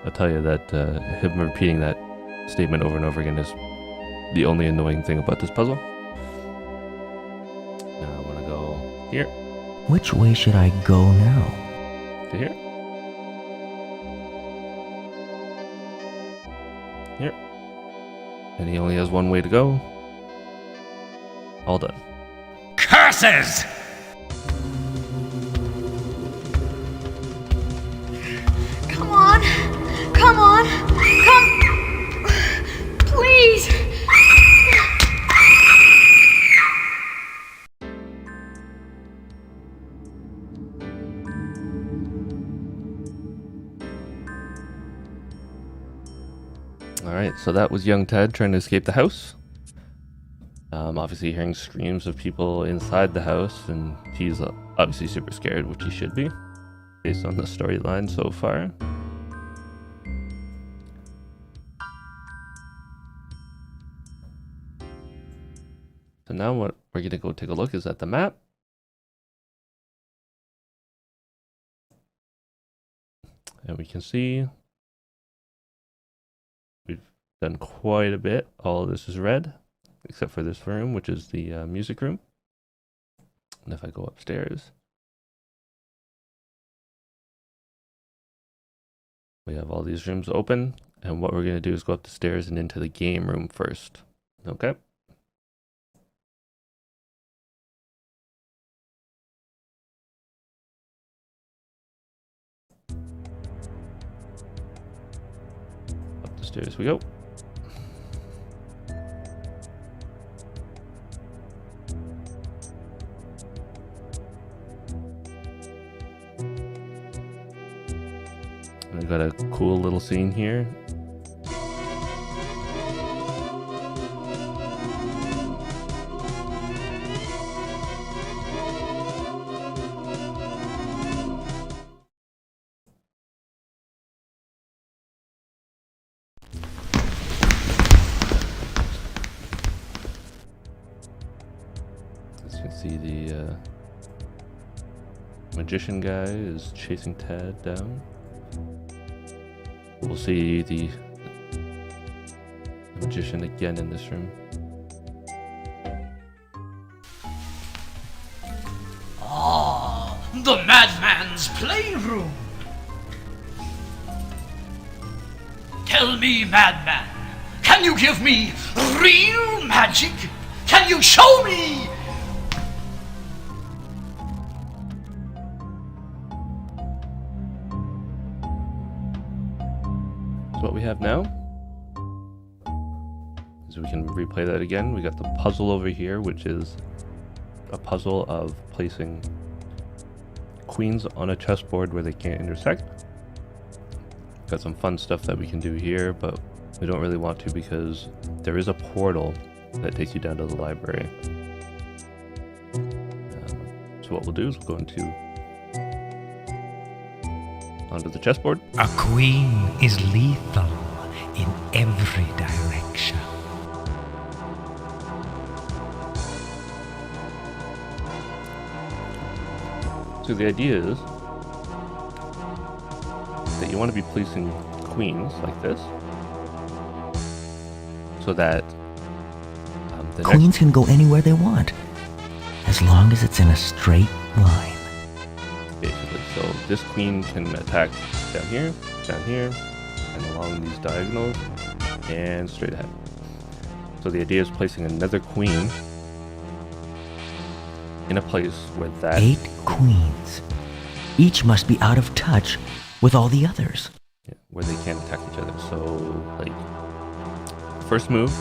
I'll tell you that him repeating that statement over and over again is the only annoying thing about this puzzle. Now I want to go here. Which way should I go now? To here. Here. And he only has one way to go. All done. Curses! Come on! Come on! Come! Please! Alright, so that was young Ted trying to escape the house. Obviously hearing screams of people inside the house, and he's obviously super scared, which he should be, based on the storyline so far. So now what we're going to go take a look is at the map. And we can see we've done quite a bit. All of this is red, except for this room, which is the music room. And if I go upstairs, we have all these rooms open. And what we're going to do is go up the stairs and into the game room first. Okay. Up the stairs we go. We got a cool little scene here. As you can see, the magician guy is chasing Ted down. We'll see the magician again in this room. Ah, the madman's playroom. Tell me, madman, can you give me real magic? Can you show me? What we have now is we can replay that again. We got the puzzle over here, which is a puzzle of placing queens on a chessboard where they can't intersect. Got some fun stuff that we can do here, but we don't really want to because there is a portal that takes you down to the library. So what we'll do is we'll go onto the chessboard. A queen is lethal in every direction. So the idea is that you want to be placing queens like this, so that the Queens can go anywhere they want, as long as it's in a straight line. Basically, so this queen can attack down here, and along these diagonals, and straight ahead. So the idea is placing another queen in a place where that 8 queens. Each must be out of touch with all the others. Yeah, where they can't attack each other. So, like, first move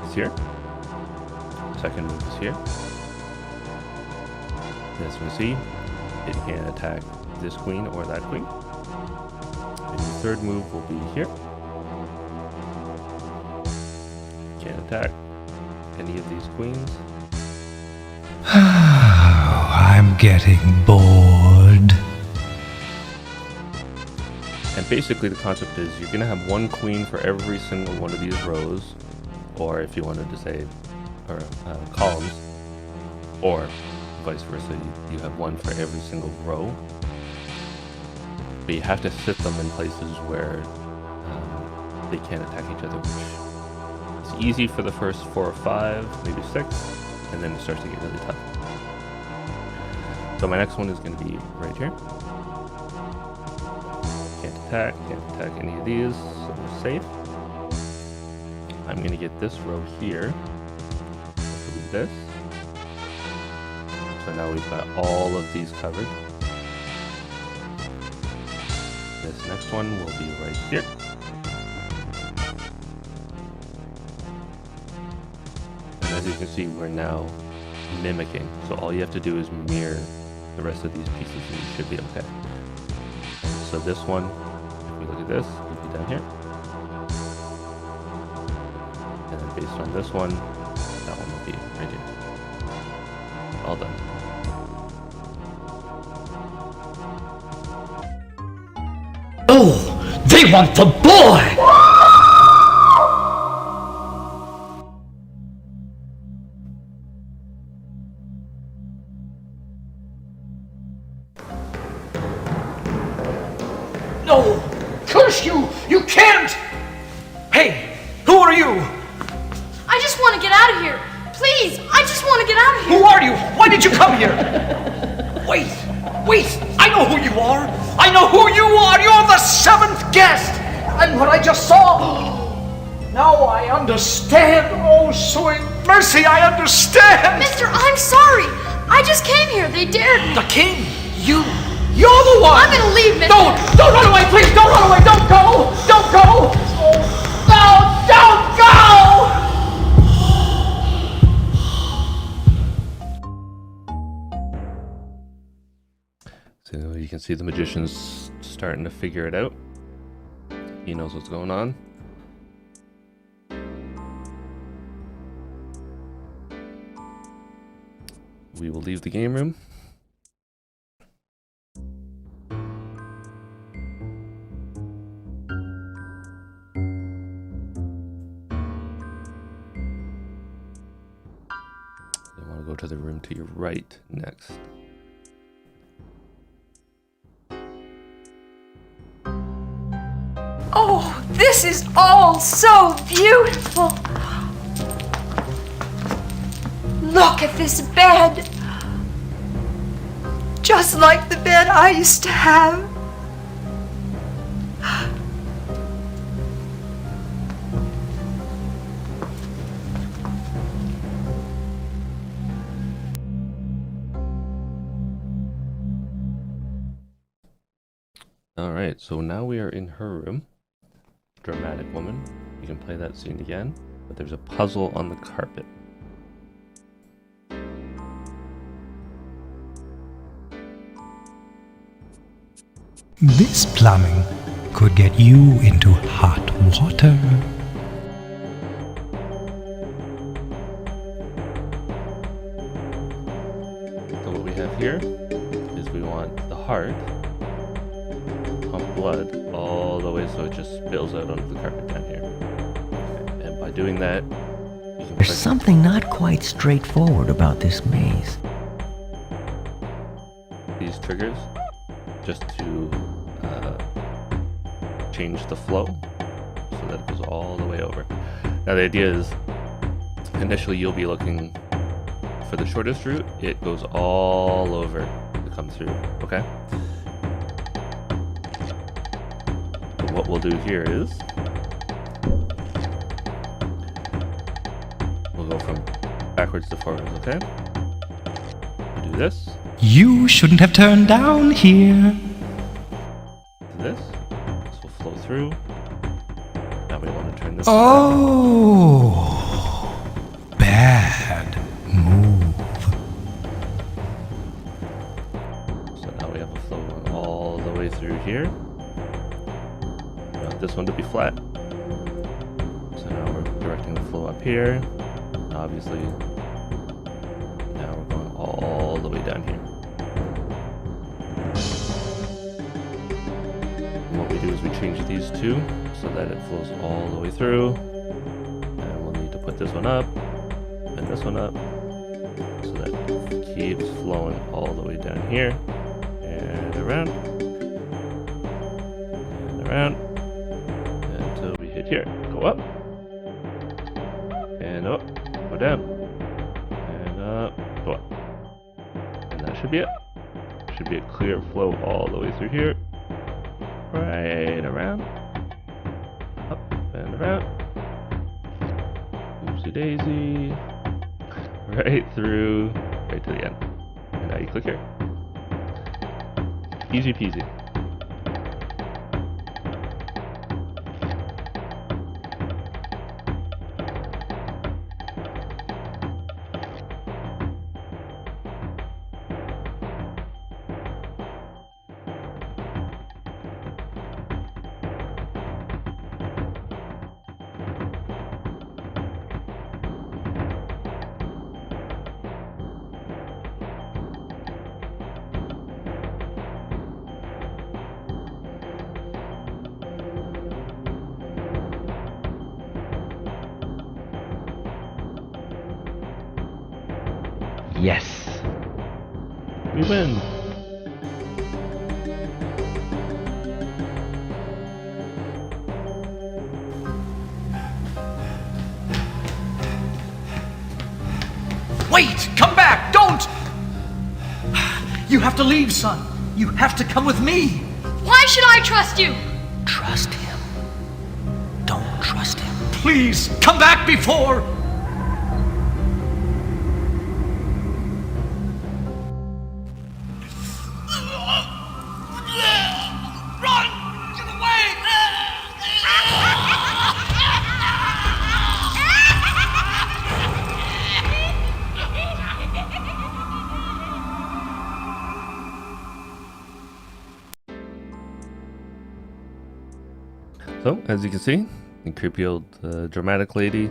is here. Second move is here. As we see, it can attack this queen or that queen. And the third move will be here. Can't attack any of these queens. I'm getting bored. And And basically the concept is you're going to have one queen for every single one of these rows, or if you wanted to say, or columns, or vice versa, you have one for every single row. But you have to sit them in places where they can't attack each other, which is easy for the first 4 or 5, maybe 6, and then it starts to get really tough. So my next one is going to be right here. Can't attack any of these, so we're safe. I'm going to get this row here. Do this. So now we've got all of these covered. This next one will be right here. And as you can see, we're now mimicking. So all you have to do is mirror the rest of these pieces and you should be okay. So this one, if we look at this, will be down here. And then based on this one, that one will be right here. All done. Oh, they want the boy! No! Curse you! You can't! Hey, who are you? I just want to get out of here. Please, I just want to get out of here. Who are you? Why did you come here? Wait, I know who you are. I know who you are. You're the 7th guest. And what I just saw, now I understand. Oh, sweet mercy, I understand. Mister, I'm sorry. I just came here. They dared me. The king? You're the one! I'm gonna leave, mister. Don't run away, please! Don't run away! Don't go! Don't go! No, don't go! So you can see the magician's starting to figure it out. He knows what's going on. We will leave the game room. Go to the room to your right next. Oh, this is all so beautiful. Look at this bed. Just like the bed I used to have. Alright, so now we are in her room. Dramatic woman. You can play that scene again, but there's a puzzle on the carpet. This plumbing could get you into hot water. So what we have here is we want the heart, pump blood all the way so it just spills out onto the carpet down here. Okay. And by doing that, you can There's something not quite straightforward about this maze. these triggers just to change the flow so that it goes all the way over. Now the idea is initially you'll be looking for the shortest route. It goes all over to come through, okay? So what we'll do here is we'll go from backwards to forwards, okay? We'll do this. You shouldn't have turned down here. This will flow through. Now we want to turn this. Oh, bad move. So now we have a flow going all the way through here. We want this one to be flat. So now we're directing the flow up here. And obviously, now we're going all the way down here. And what we do is we change these two so that it flows all the way through. And we'll need to put this one up and this one up so that it keeps flowing all the way down here and around and around until we hit here. Go up and up, go down and up, go up. And that should be it. Should be a clear flow all the way through here. Right around, up and around, oopsie daisy, right through, right to the end. And now you click here. Easy peasy. Yes. We win. Wait! Come back! Don't! You have to leave, son. You have to come with me. Why should I trust you? Trust him. Don't trust him. Please, come back before... So, as you can see, the creepy old dramatic lady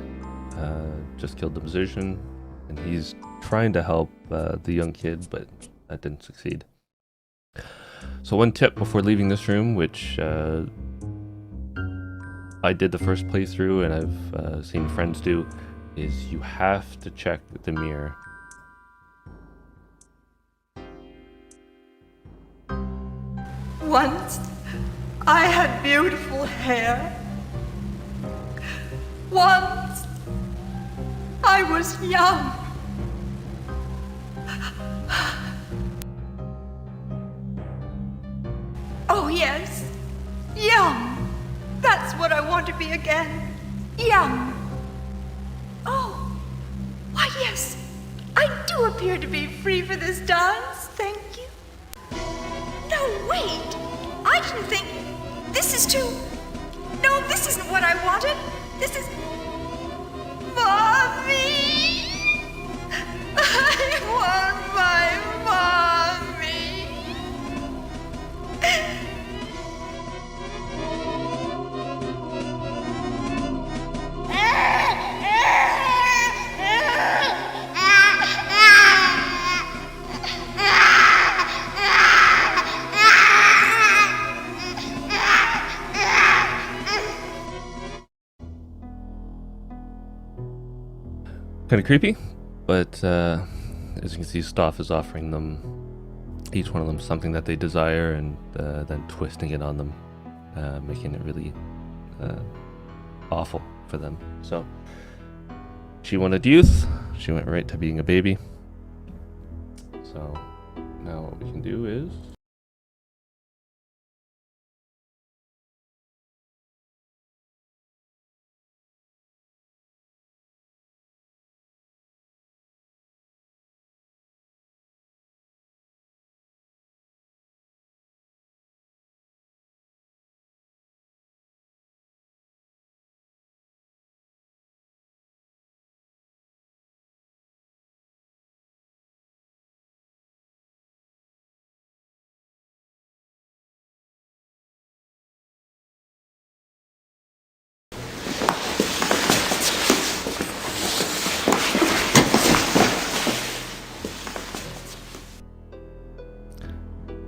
just killed the musician, and he's trying to help the young kid, but that didn't succeed. So one tip before leaving this room, which I did the first playthrough and I've seen friends do, is you have to check the mirror. Once, I had beautiful hair. Once, I was young. Oh yes, young. That's what I want to be again. Young. Oh, why yes, I do appear to be free for this dance, thank you. No, wait, I didn't think, this is too, no, this isn't what I wanted. This is, Mommy. I want my mommy. Kind of creepy, but as you can see, Stauf is offering them, each one of them, something that they desire, and then twisting it on them, making it really awful for them. So she wanted youth, she went right to being a baby. So now what we can do is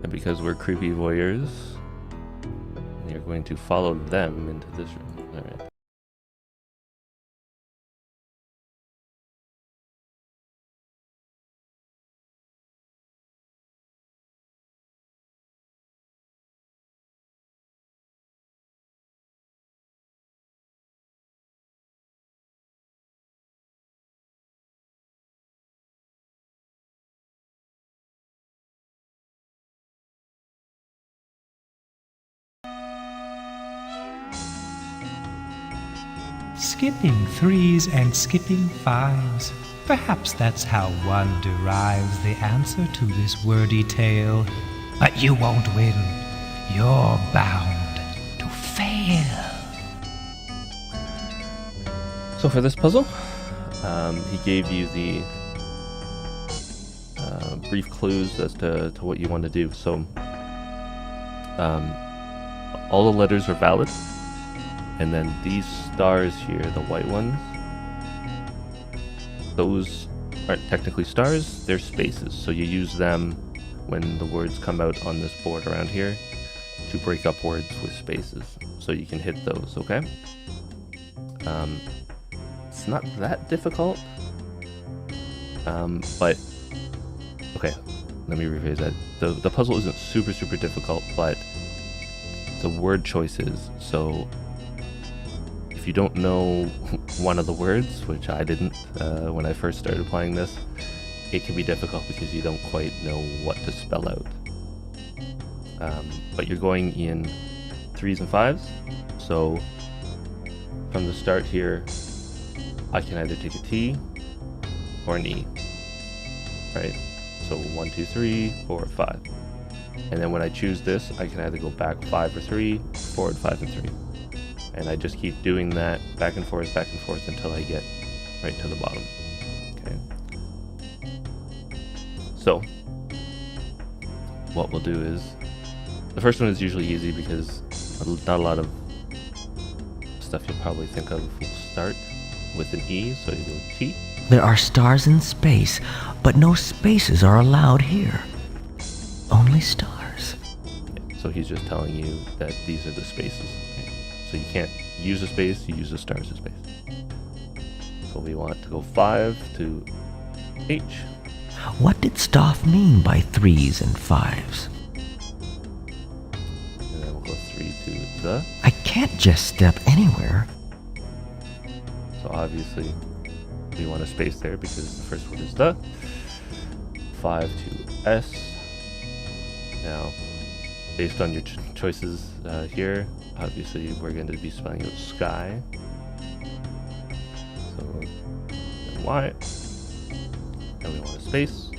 because we're creepy voyeurs, you're going to follow them into this room. All right. Skipping 3s and skipping 5s. Perhaps that's how one derives the answer to this wordy tale. But you won't win. You're bound to fail. So for this puzzle, he gave you the brief clues as to what you want to do. So all the letters are valid. And then these stars here, the white ones, those aren't technically stars, they're spaces. So you use them when the words come out on this board around here to break up words with spaces. So you can hit those, okay? It's not that difficult, but, okay, let me rephrase that. The puzzle isn't super difficult, but the word choices. So if you don't know one of the words, which I didn't when I first started playing this, it can be difficult because you don't quite know what to spell out. But you're going in 3s and 5s, so from the start here, I can either take a T or an E, right? So 1, 2, 3, 4, 5. And then when I choose this, I can either go back 5 or 3, forward 5 and 3. And I just keep doing that back and forth until I get right to the bottom. Okay. So what we'll do is, the first one is usually easy because not a lot of stuff you'll probably think of will start with an E, so you go T. There are stars in space, but no spaces are allowed here. Only stars. Yeah, so he's just telling you that these are the spaces. Okay. So you can't use a space, you use the stars as space. So we want to go 5 to H. What did Stauf mean by 3s and 5s? And then we'll go 3 to the. I can't just step anywhere. So obviously we want a space there because the first one is the. 5 to S. Now, based on your choices here, obviously we're going to be spelling out sky. So Y. And we want a space.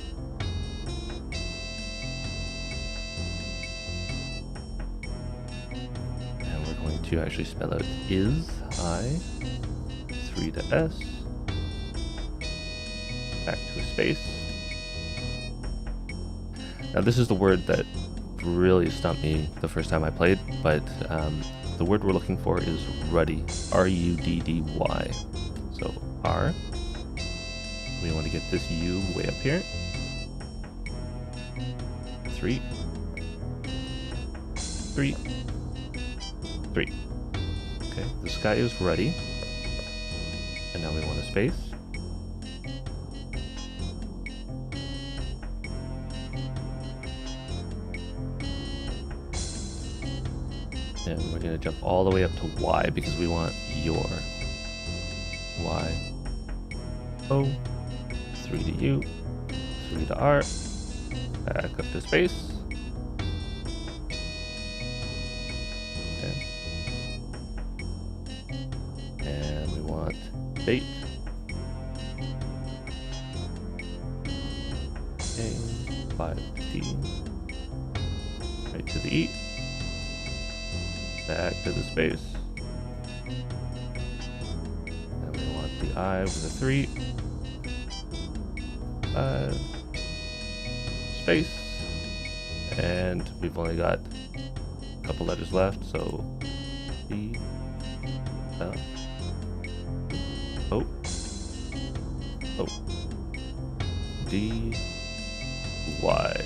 And we're going to actually spell out is, I, 3 to S, back to a space. Now this is the word that really stumped me the first time I played, but the word we're looking for is ruddy, R-U-D-D-Y. So R, we want to get this U way up here. 3, 3, 3. Okay, the sky is ruddy, and now we want a space. And we're going to jump all the way up to Y because we want your. Y, O, 3 to U, 3 to R, back up to space. Okay. And we want bait. Okay, 5 to T, right to the E. Back to the space. And we want the I with a 3. Space. And we've only got a couple letters left, so B, L, O, O, D, Y.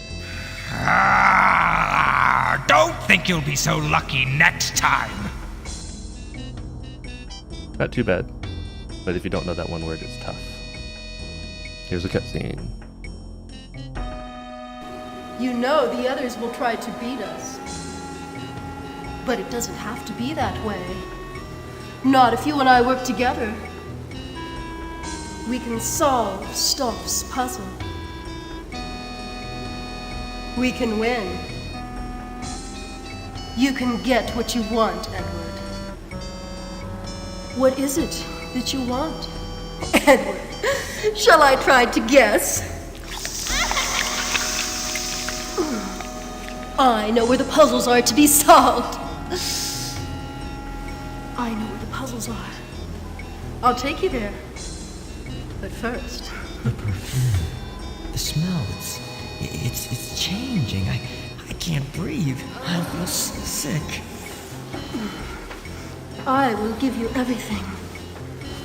Don't think think you'll be so lucky next time. Not too bad. But if you don't know that one word, it's tough. Here's a cutscene. You know the others will try to beat us. But it doesn't have to be that way. Not if you and I work together. We can solve Stauf's puzzle. We can win. You can get what you want, Edward. What is it that you want? Edward, shall I try to guess? I know where the puzzles are to be solved. I know where the puzzles are. I'll take you there. But first... The perfume. The smell, it's changing. I can't breathe. I feel sick. I will give you everything.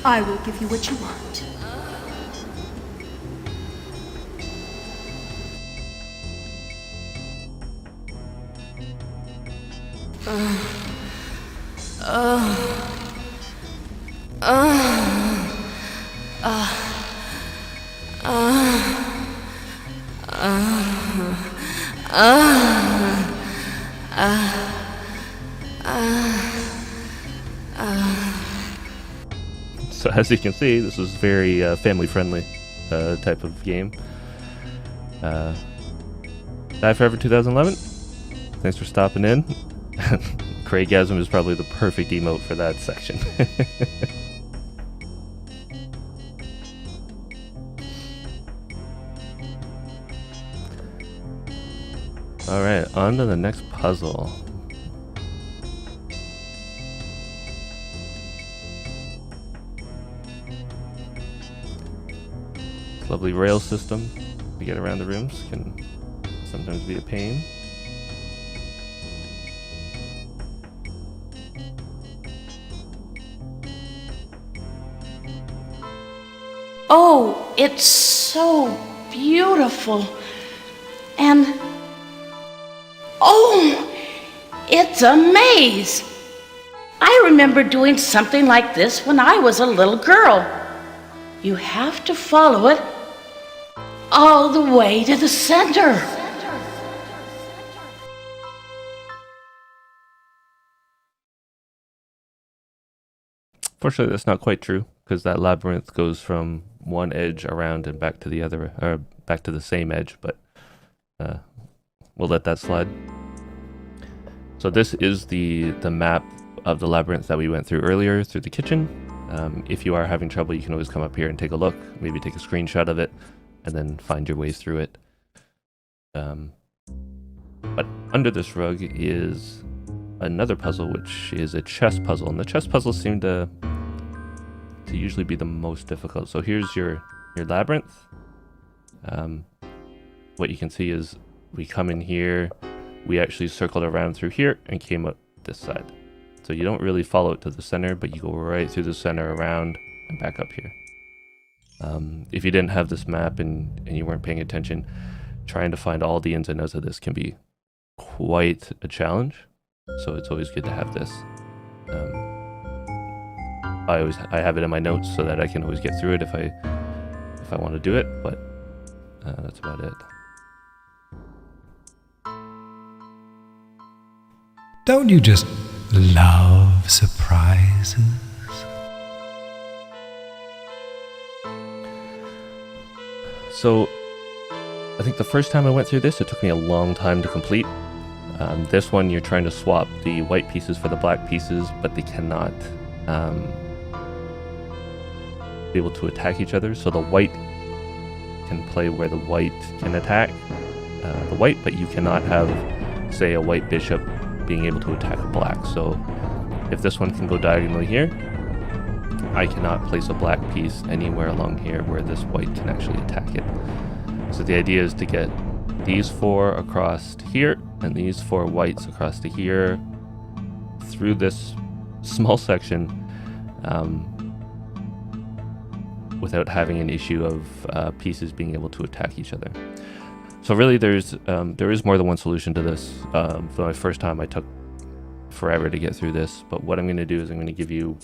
I will give you what you want. So as you can see, this is very family-friendly type of game. Die Forever 2011. Thanks for stopping in. Craigasm is probably the perfect emote for that section. Alright, on to the next puzzle. Lovely rail system to get around the rooms can sometimes be a pain. Oh, it's so beautiful. And oh, it's a maze. I remember doing something like this when I was a little girl. You have to follow it all the way to the center. Fortunately, that's not quite true, because that labyrinth goes from one edge around and back to the other, or back to the same edge, but we'll let that slide. So this is the map of the labyrinth that we went through earlier through the kitchen. If you are having trouble, you can always come up here and take a look, maybe take a screenshot of it, and then find your way through it. But under this rug is another puzzle, which is a chess puzzle, and the chess puzzles seem to usually be the most difficult. So here's your labyrinth. What you can see is we come in here, we actually circled around through here and came up this side. So you don't really follow it to the center, but you go right through the center, around, and back up here. If you didn't have this map and you weren't paying attention, trying to find all the ins and outs of this can be quite a challenge. So it's always good to have this. I have it in my notes so that I can always get through it if I want to do it, but that's about it. Don't you just love surprises? So I think the first time I went through this, it took me a long time to complete. This one, you're trying to swap the white pieces for the black pieces, but they cannot be able to attack each other. So the white can play where the white can attack the white, but you cannot have, say, a white bishop being able to attack a black. So if this one can go diagonally here, I cannot place a black piece anywhere along here where this white can actually attack it. So the idea is to get these four across to here and these four whites across to here through this small section without having an issue of pieces being able to attack each other. So really, there is more than one solution to this. For my first time, I took forever to get through this. But what I'm going to do is I'm going to give you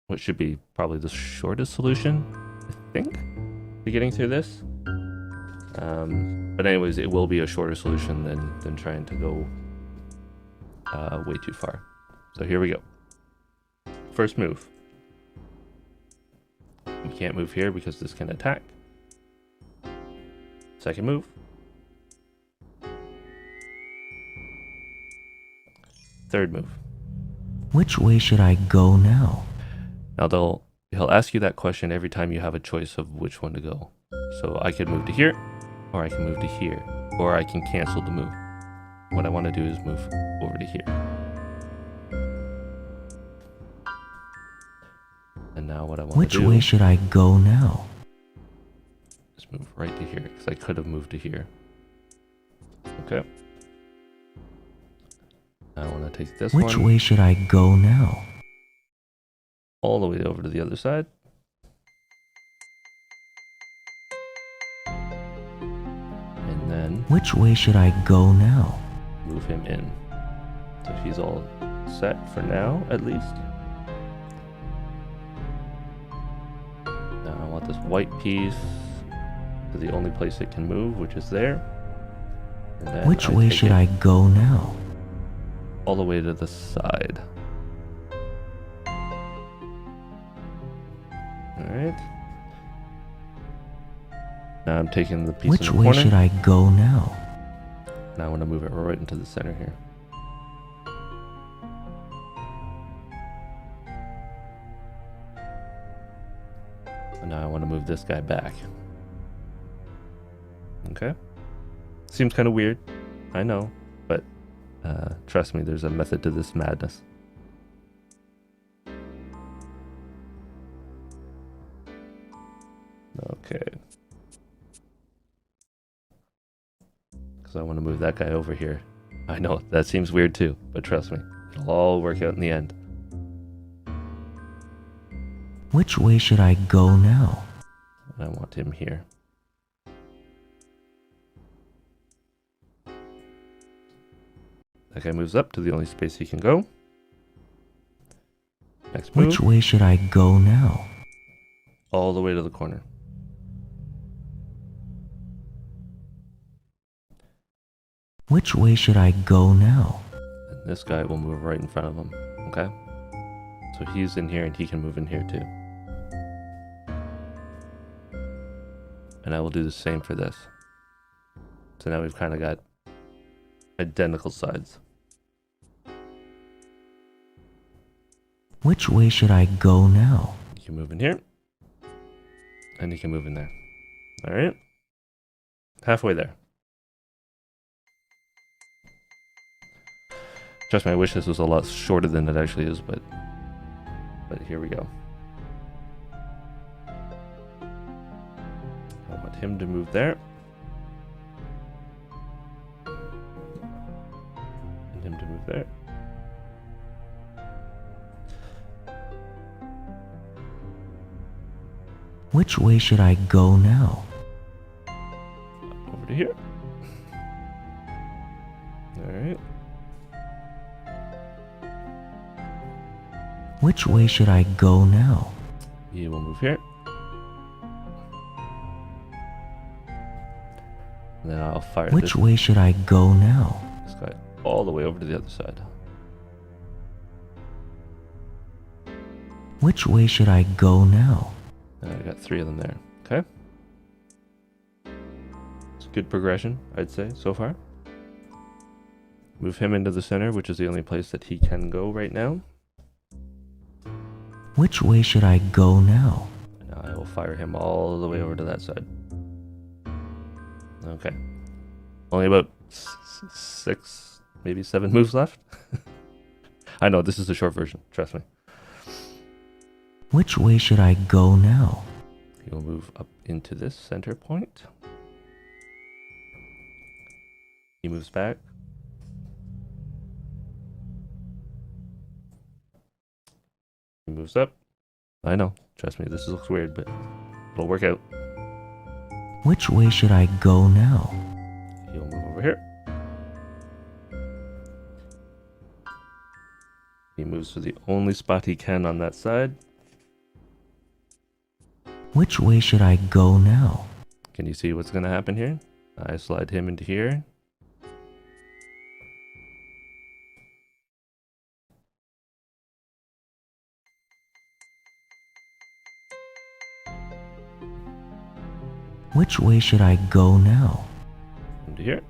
what should be probably the shortest solution, I think, to getting through this. But anyways, it will be a shorter solution than trying to go way too far. So here we go. First move. You can't move here because this can attack. Second move. Third move. Which way should I go now? Now he'll ask you that question every time you have a choice of which one to go. So I could move to here, or I can move to here, or I can cancel the move. What I want to do is move over to here. And now what I want Which to do... way should I go now? Just move right to here, because I could have moved to here. Okay. Now I want to take this one. Which way should I go now? All the way over to the other side. And then... Which way should I go now? Move him in. So he's all set for now, at least. Now I want this white piece to the only place it can move, which is there. And then Which way should I go now? All the way to the side. Alright. Now I'm taking the piece Which in the way corner. should I go now? Now I want to move it right into the center here. And now I want to move this guy back. Okay. Seems kind of weird. I know. But trust me, there's a method to this madness. Okay. Because I want to move that guy over here. I know, that seems weird too, but trust me, it'll all work out in the end. Which way should I go now? I want him here. That guy moves up to the only space he can go. Next move. Which way should I go now? All the way to the corner. Which way should I go now? And this guy will move right in front of him. Okay? So he's in here and he can move in here too. And I will do the same for this. So now we've kind of got identical sides. Which way should I go now? You can move in here. And you can move in there. Alright? Halfway there. Trust me, I wish this was a lot shorter than it actually is, but here we go. I want him to move there. And him to move there. Which way should I go now? Over to here. Alright. Which way should I go now? You will move here. And then I'll fire Which way should I go now? This guy all the way over to the other side. Which way should I go now? And I got 3 of them there. Okay. It's a good progression, I'd say, so far. Move him into the center, which is the only place that he can go right now. Which way should I go now? And now I will fire him all the way over to that side. Okay. Only about 6, maybe 7 moves left. I know, this is the short version, trust me. Which way should I go now? He will move up into this center point. He moves back. He moves up. I know, trust me, this looks weird, but it'll work out. Which way should I go now? He'll move over here. He moves to the only spot he can on that side. Which way should I go now? Can you see what's going to happen here? I slide him into here. Which way should I go now? Into here.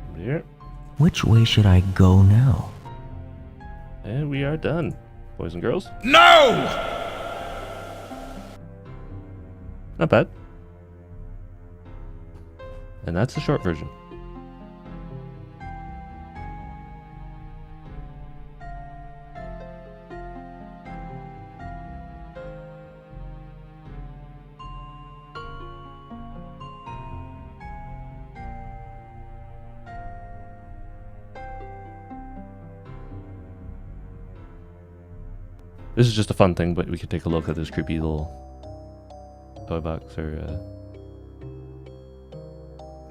Into here. Which way should I go now? And we are done, boys and girls. No! Not bad. And that's the short version. This is just a fun thing, but we could take a look at this creepy little toy box, or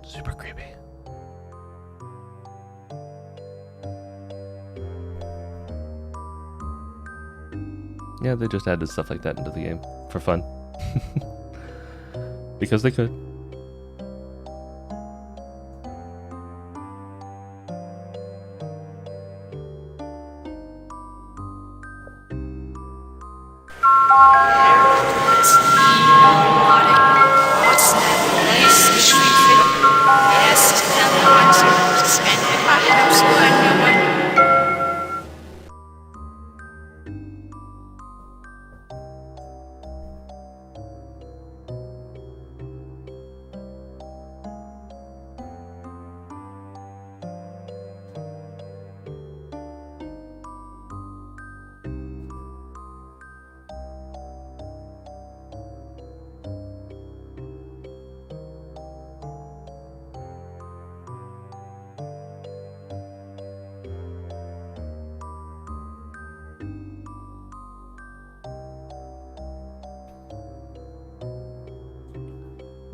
super creepy. Yeah, they just added stuff like that into the game for fun. Because they could.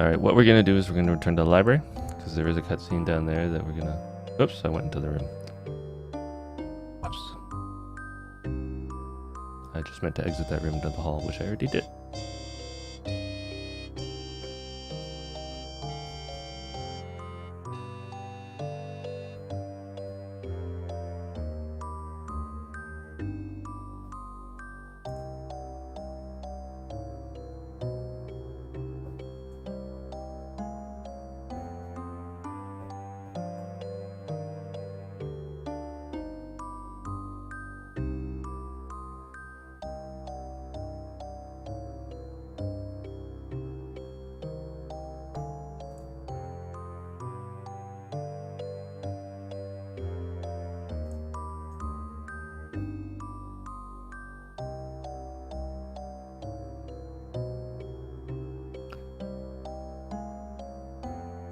Alright, what we're going to do is we're going to return to the library, because there is a cutscene down there that we're going to... Oops, I went into the room. Whoops. I just meant to exit that room to the hall, which I already did.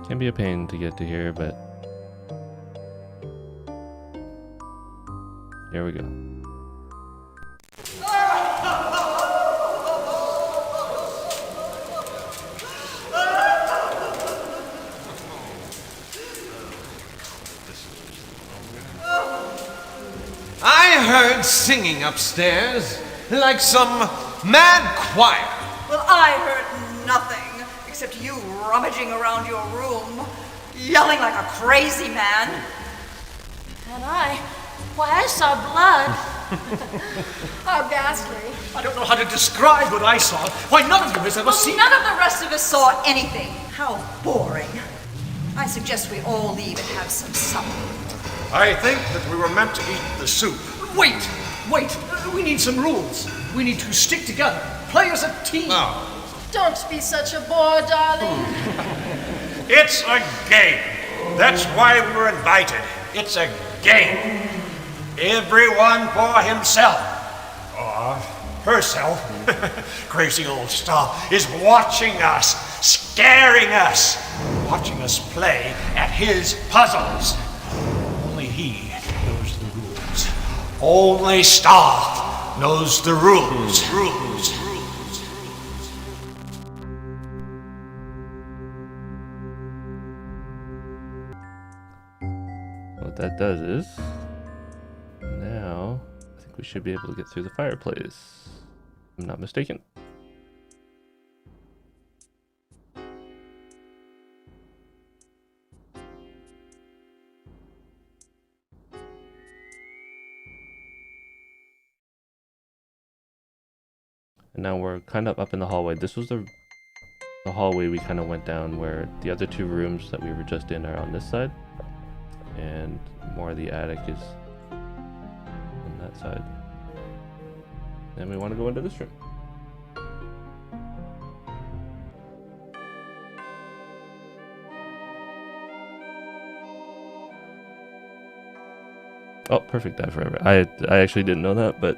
Can be a pain to get to here, but here we go. I heard singing upstairs, like some mad choir. Well, I heard nothing except you rummaging around your room, yelling like a crazy man. And I saw blood. How ghastly. I don't know how to describe what I saw. Why, none of you has ever seen... None of the rest of us saw anything. How boring. I suggest we all leave and have some supper. I think that we were meant to eat the soup. Wait! We need some rules. We need to stick together, play as a team. No. Don't be such a bore, darling. It's a game. That's why we were invited. It's a game. Everyone for himself. Or herself. Crazy old Stauf is watching us, scaring us, watching us play at his puzzles. Only he knows the rules. Only Stauf knows the rules. What that does is, now I think we should be able to get through the fireplace. If I'm not mistaken. And now we're kind of up in the hallway. This was the hallway we kind of went down, where the other two rooms that we were just in are on this side. And more of the attic is on that side. And we want to go into this room. Oh, perfect, die forever. I actually didn't know that, but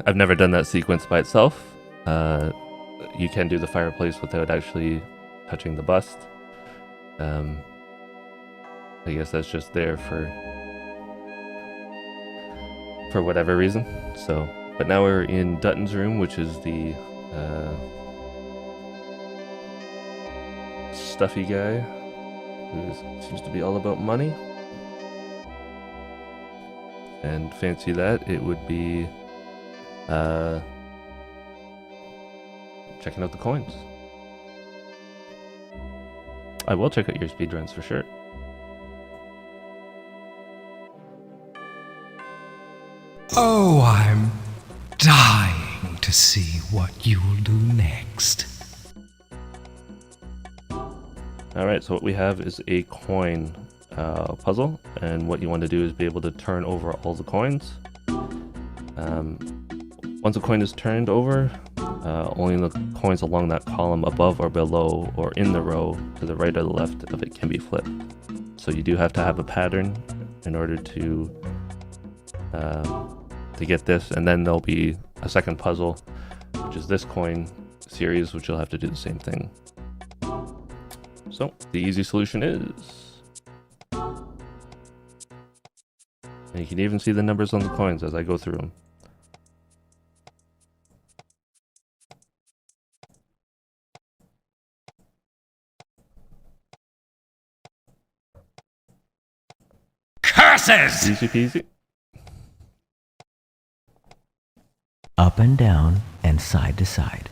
I've never done that sequence by itself. You can do the fireplace without actually touching the bust. I guess that's just there for whatever reason. So, but now we're in Dutton's room, which is the stuffy guy who seems to be all about money. And fancy that, it would be checking out the coins. I will check out your speedruns for sure. Oh, I'm dying to see what you'll do next. Alright, so what we have is a coin puzzle, and what you want to do is be able to turn over all the coins. Once a coin is turned over, only the coins along that column above or below or in the row to the right or the left of it can be flipped. So you do have to have a pattern in order to get this, and then there'll be a second puzzle, which is this coin series, which you'll have to do the same thing. So the easy solution is, and you can even see the numbers on the coins as I go through them. Curses! Easy peasy. Up and down and side to side.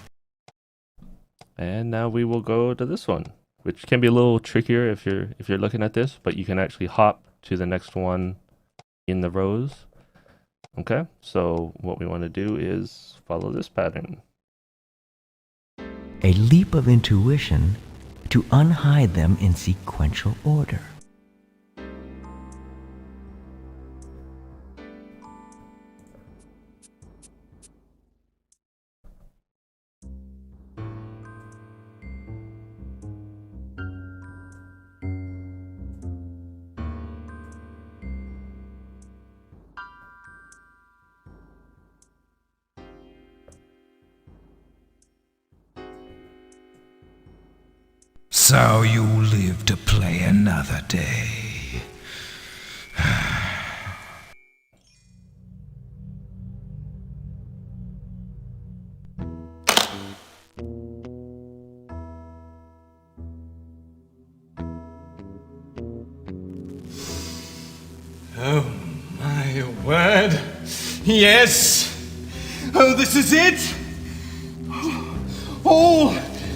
And now we will go to this one, which can be a little trickier if you're looking at this, but you can actually hop to the next one in the rows. Okay, so what we want to do is follow this pattern. A leap of intuition to unhide them in sequential order. So you live to play another day. Oh my word. Yes. Oh, this is it. All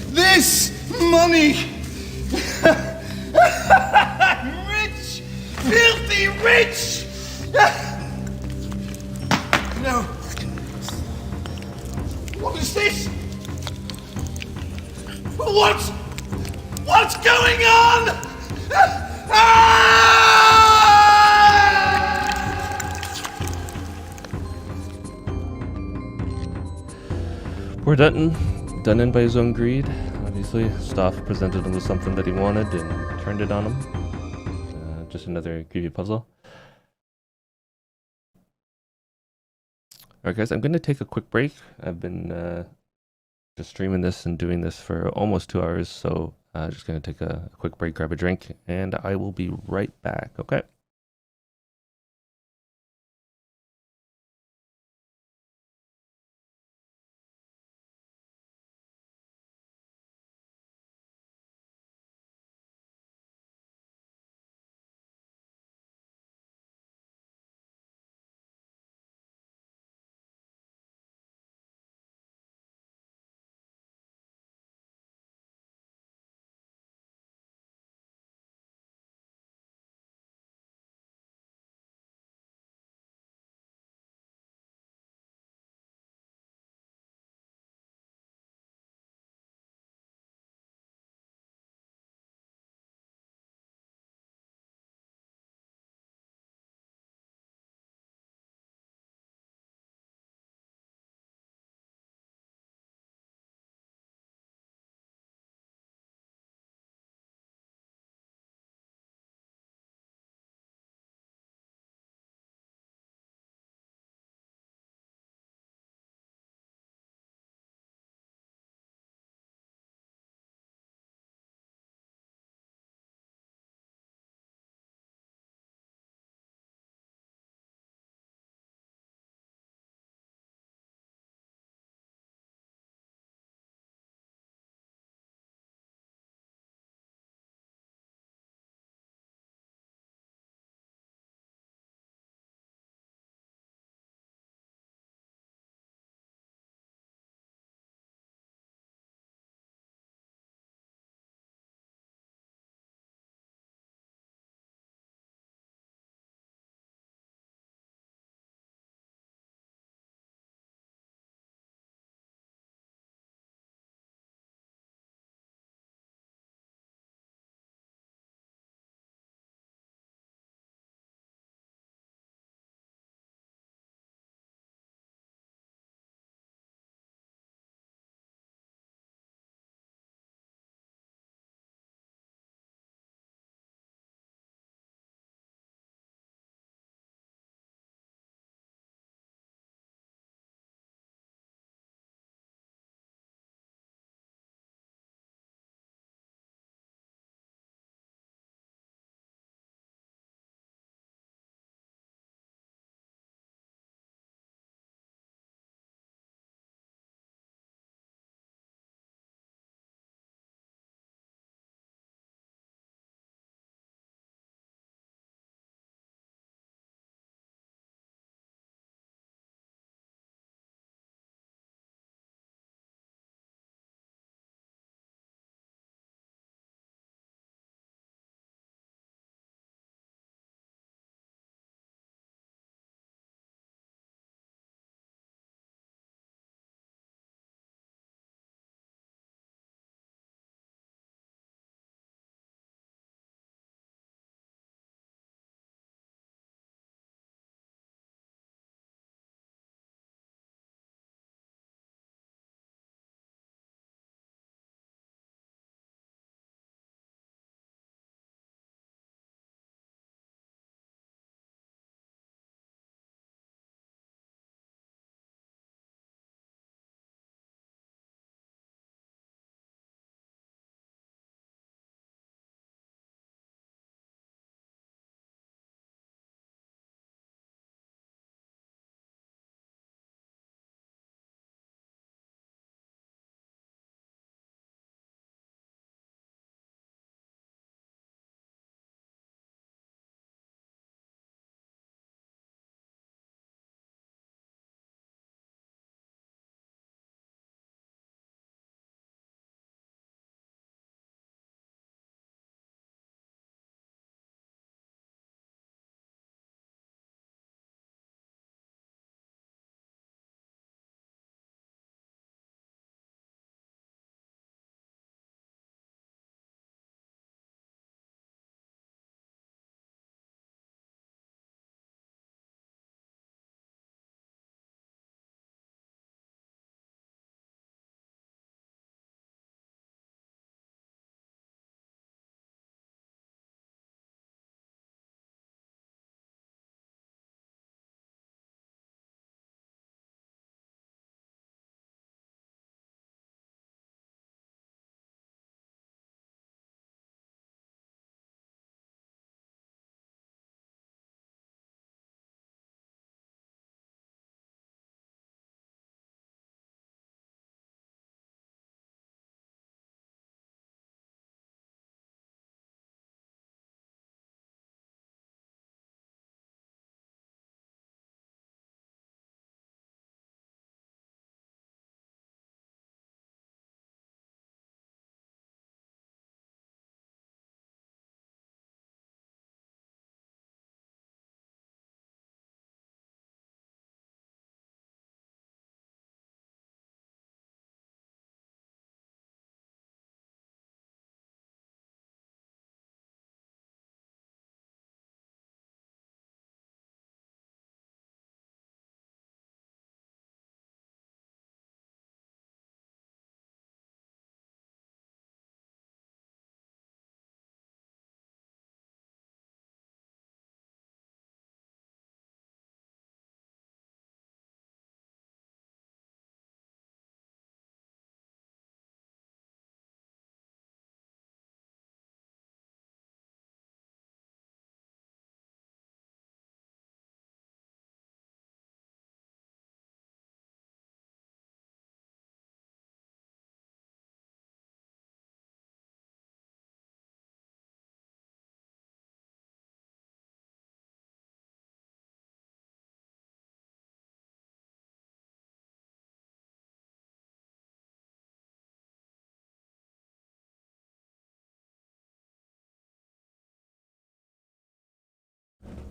this money. Rich. Filthy rich. No. What is this? What's going on? Poor Dutton, done in by his own greed. Obviously, Stauf presented him with something that he wanted and turned it on him. Just another greedy puzzle. Alright guys, I'm going to take a quick break. I've been just streaming this and doing this for almost 2 hours, so just going to take a quick break, grab a drink, and I will be right back, okay?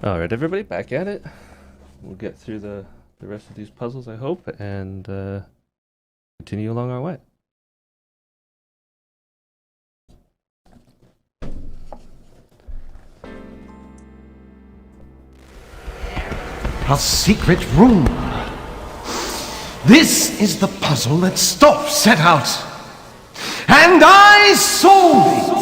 Alright, everybody, back at it. We'll get through the rest of these puzzles, I hope, and continue along our way. A secret room. This is the puzzle that Stauf set out. And I solved it.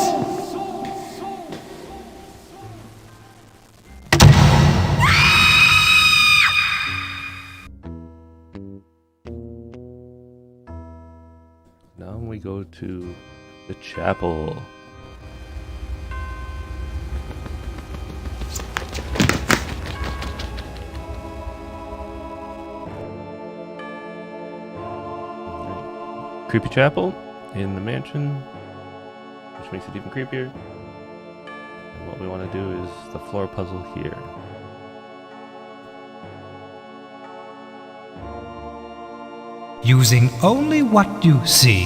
Now we go to the chapel. Creepy chapel in the mansion, which makes it even creepier. And what we want to do is the floor puzzle here. Using only what you see,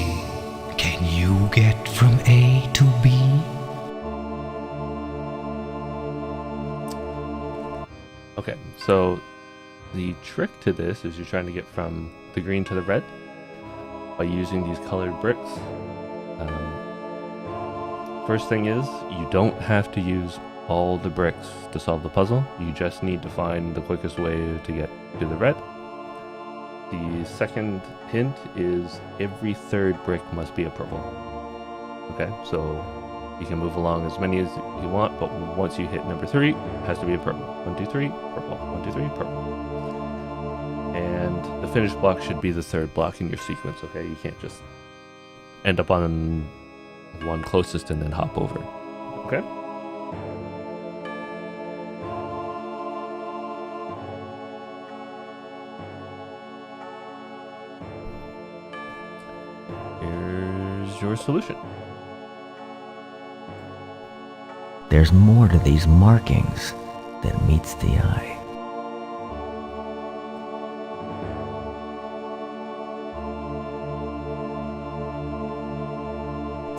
can you get from A to B? Okay, so the trick to this is you're trying to get from the green to the red by using these colored bricks. First thing is, you don't have to use all the bricks to solve the puzzle. You just need to find the quickest way to get to the red. The second hint is every third brick must be a purple. Okay, so you can move along as many as you want, but once you hit number 3, it has to be a purple. 1, 2, 3, purple. 1, 2, 3, purple. And the finished block should be the third block in your sequence, okay? You can't just end up on one closest and then hop over, okay? Here's your solution. There's more to these markings than meets the eye.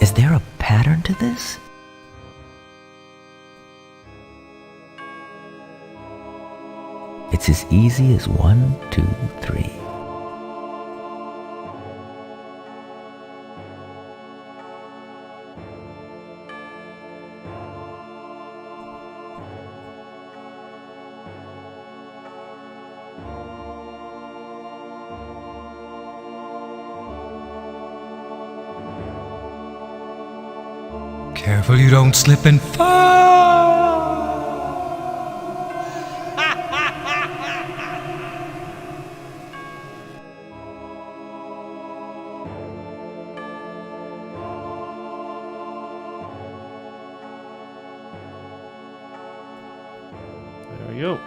Is there a pattern to this? It's as easy as 1, 2, 3. Careful you don't slip and fall! There we go.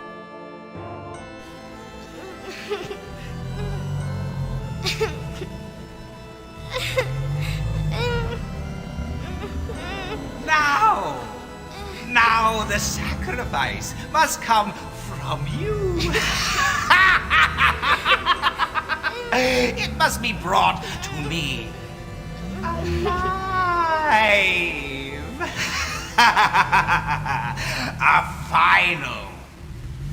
Now the sacrifice must come from you. It must be brought to me alive. A final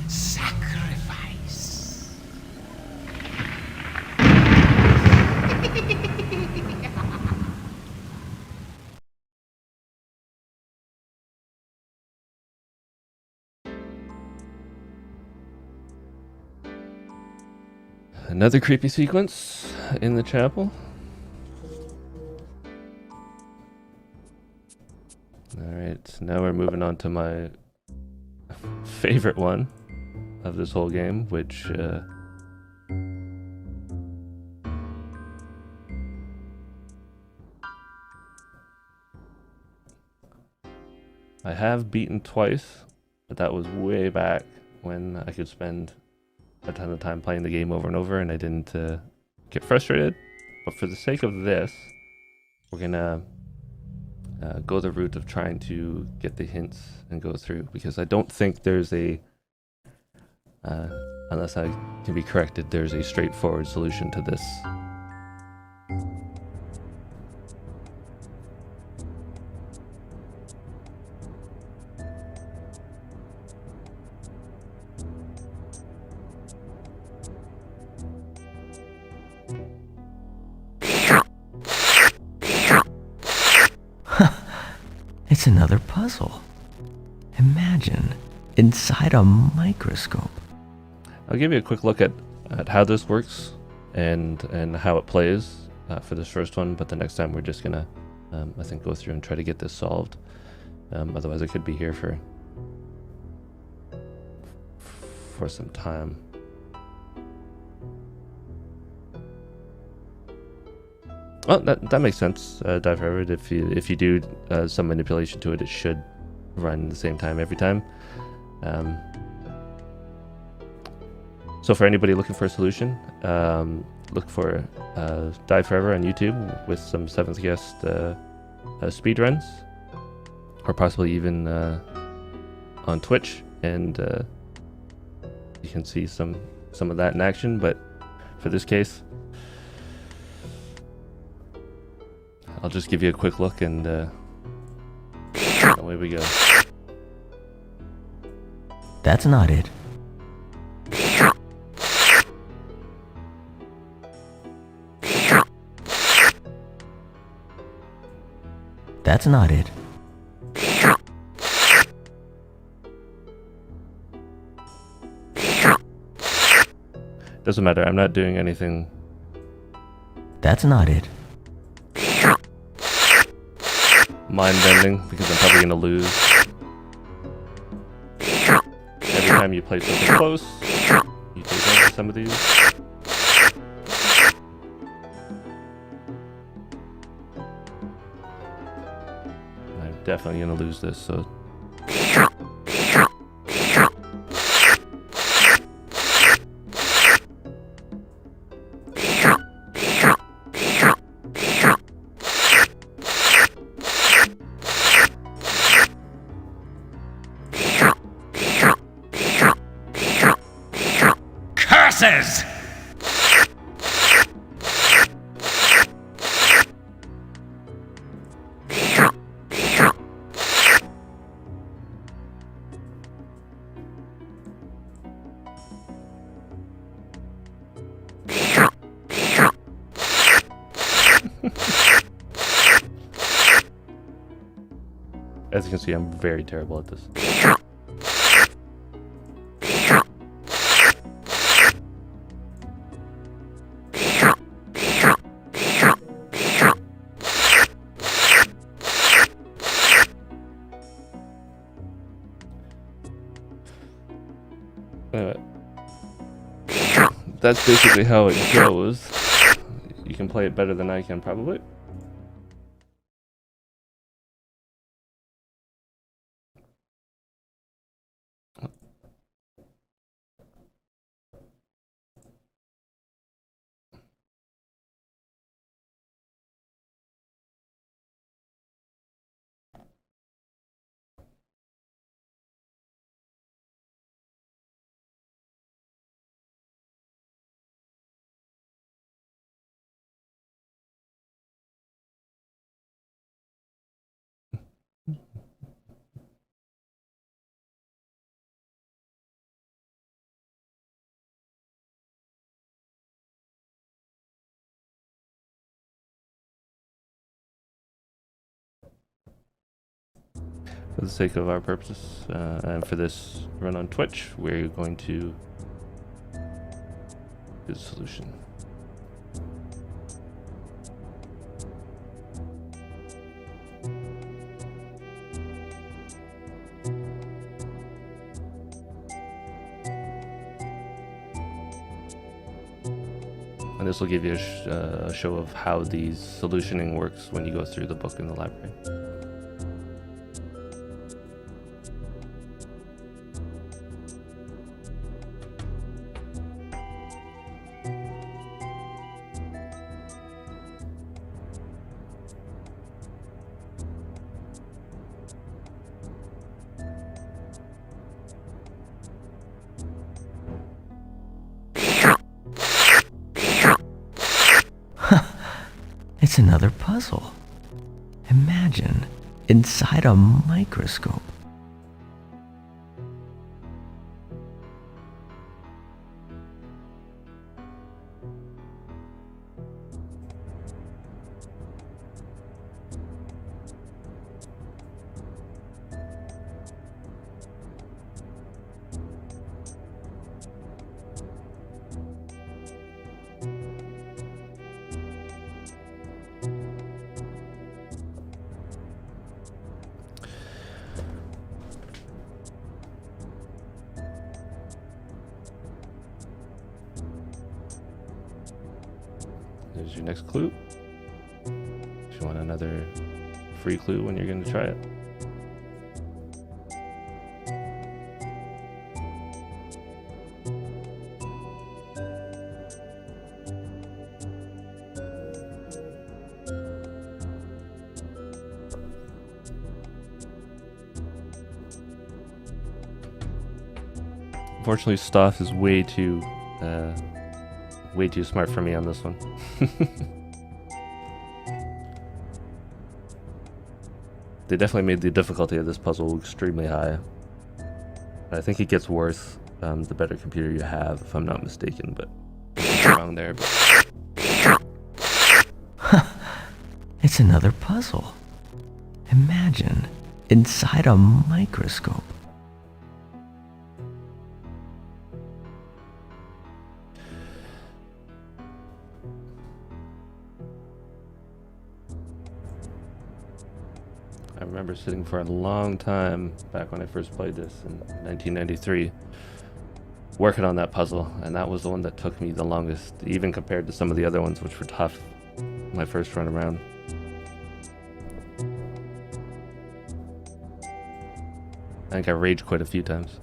sacrifice. Another creepy sequence in the chapel. Alright, now we're moving on to my favorite one of this whole game, which I have beaten twice, but that was way back when I could spend a ton of time playing the game over and over and I didn't get frustrated. But for the sake of this, we're gonna go the route of trying to get the hints and go through, because I don't think there's a unless I can be corrected, there's a straightforward solution to this. It's another puzzle. Imagine inside a microscope. I'll give you a quick look at how this works and how it plays for this first one, but the next time we're just gonna I think go through and try to get this solved. Otherwise I could be here for some time. Oh, that makes sense, Dive Forward. If you do some manipulation to it, it should run the same time every time. So for anybody looking for a solution, look for Dive Forever on YouTube with some 7th Guest speed runs, or possibly even on Twitch, and you can see some of that in action. But for this case, I'll just give you a quick look, and away we go. That's not it. That's not it. Doesn't matter, I'm not doing anything. That's not it. Mind-bending, because I'm probably gonna lose. Every time you play something close, you take out some of these. I'm definitely gonna lose this, so. Curses! As you can see, I'm very terrible at this. That's basically how it goes. You can play it better than I can, probably. For the sake of our purposes, and for this run on Twitch, we're going to do the solution. And this will give you a show of how the solutioning works when you go through the book in the library. It's another puzzle. Imagine inside a microscope. There's your next clue. If you want another free clue when you're going to try it. Unfortunately, Stauf is way too smart for me on this one. They definitely made the difficulty of this puzzle extremely high. I think it gets worse the better computer you have, if I'm not mistaken, but I'm wrong there. It's another puzzle. Imagine, inside a microscope. I remember sitting for a long time back when I first played this in 1993, working on that puzzle, and that was the one that took me the longest, even compared to some of the other ones which were tough my first run around. I think I raged quite a few times.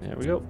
There we go.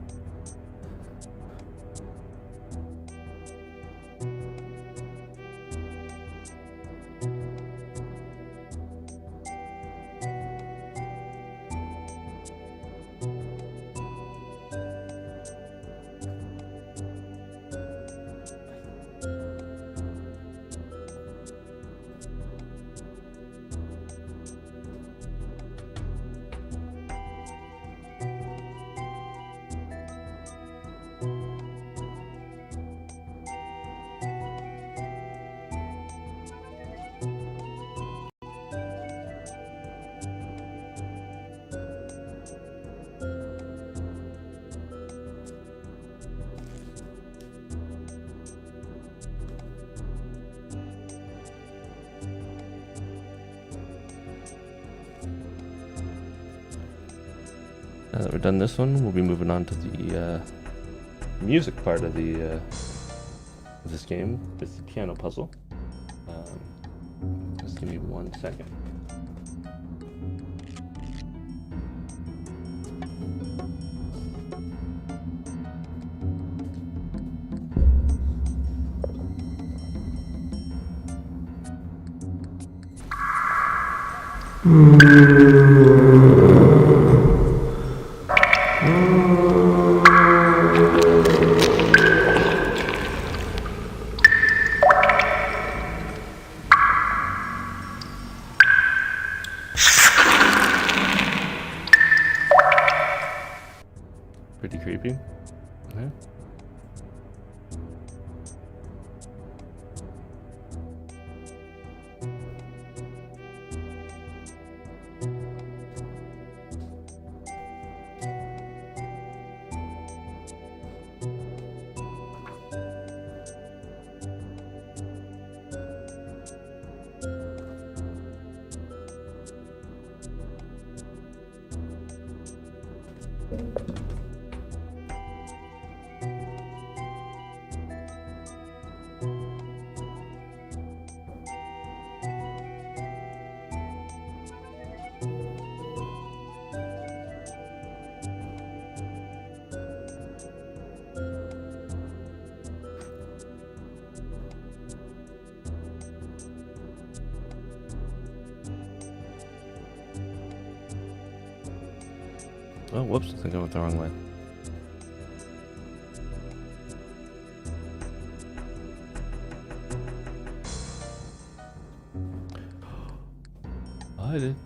Now that we're done this one, we'll be moving on to the music part of this game. It's the piano puzzle. Just give me 1 second. Pretty creepy. Yeah. Oh, whoops, I think I went the wrong way. I did.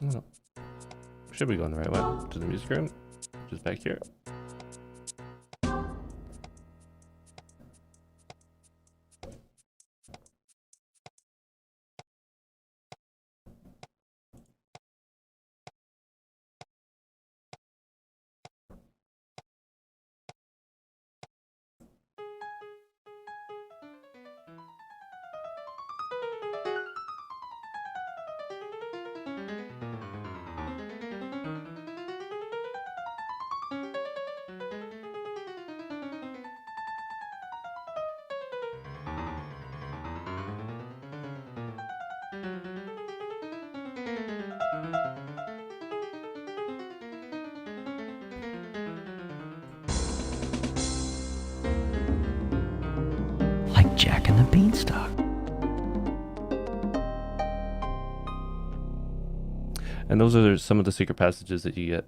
Oh, should be going the right way to the music room, which is back here. Like Jack and the Beanstalk. And those are some of the secret passages that you get,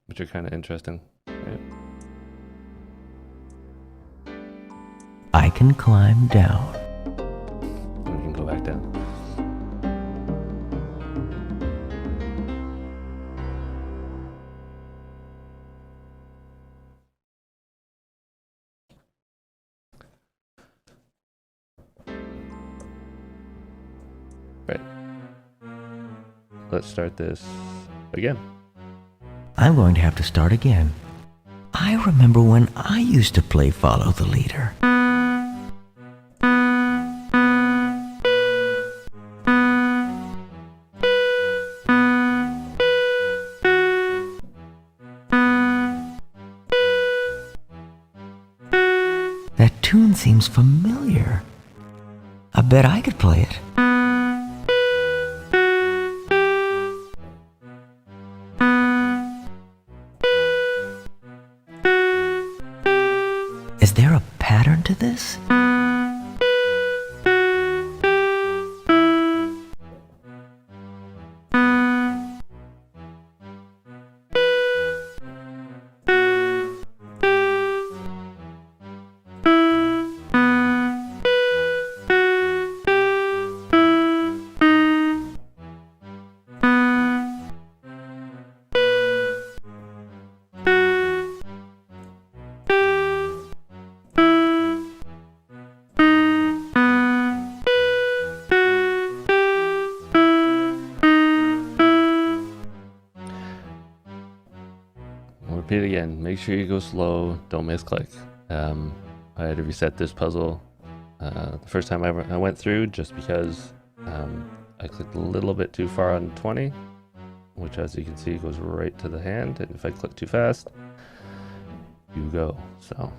which are kind of interesting, right? I can climb down. And we can go back down. Right. Let's start this again. I'm going to have to start again. I remember when I used to play Follow the Leader. That tune seems familiar. I bet I could play it. Is there a pattern to this? We'll repeat again. Make sure you go slow. Don't misclick. I had to reset this puzzle the first time I went through just because I clicked a little bit too far on 20, which, as you can see, goes right to the hand. And if I click too fast, you go. So.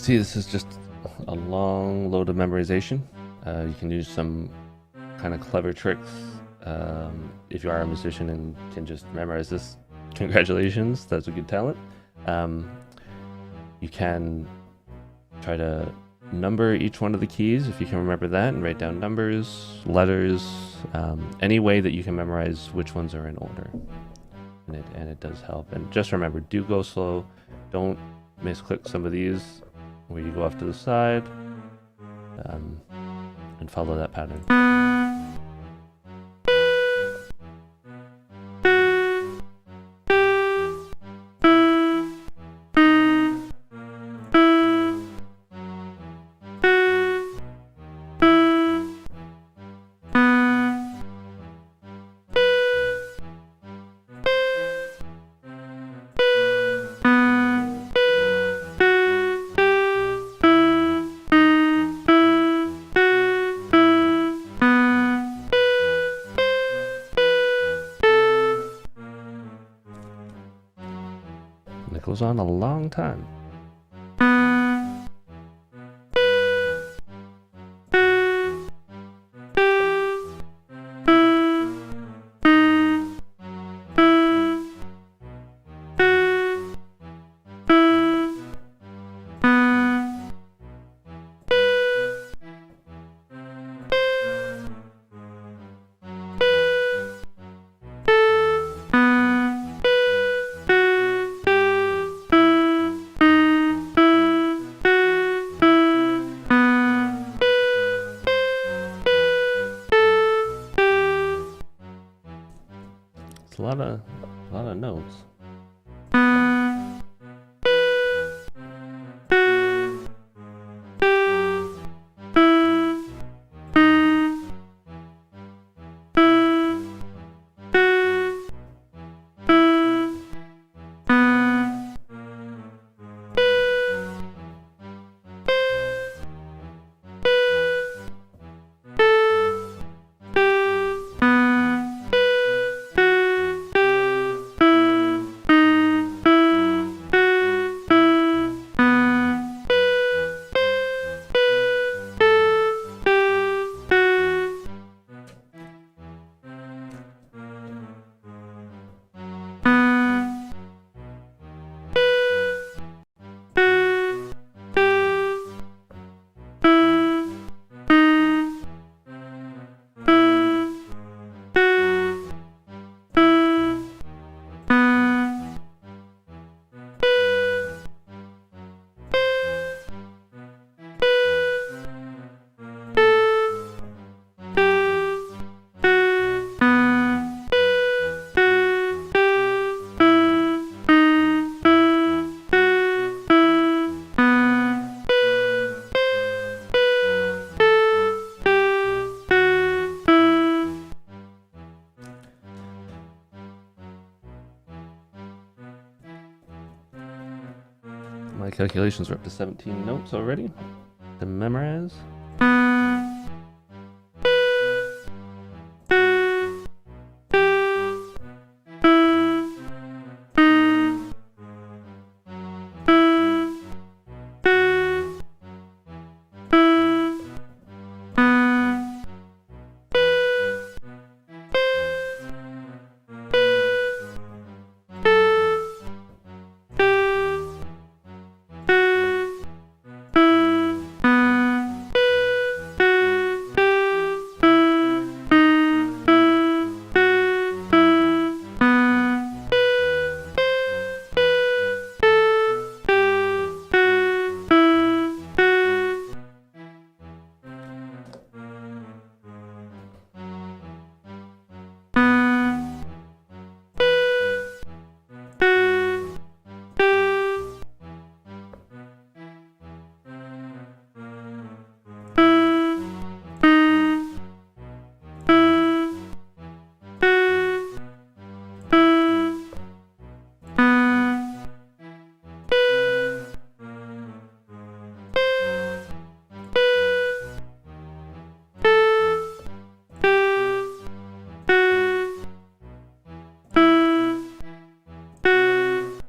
see, this is just a long load of memorization. You can use some kind of clever tricks. If you are a musician and can just memorize this, congratulations, that's a good talent. You can try to number each one of the keys if you can remember that, and write down numbers, letters, any way that you can memorize which ones are in order. And it does help. And just remember, do go slow. Don't misclick some of these where you go off to the side, and follow that pattern. And it goes on a long time. It's a lot of notes. My calculations are up to 17 notes already to memorize.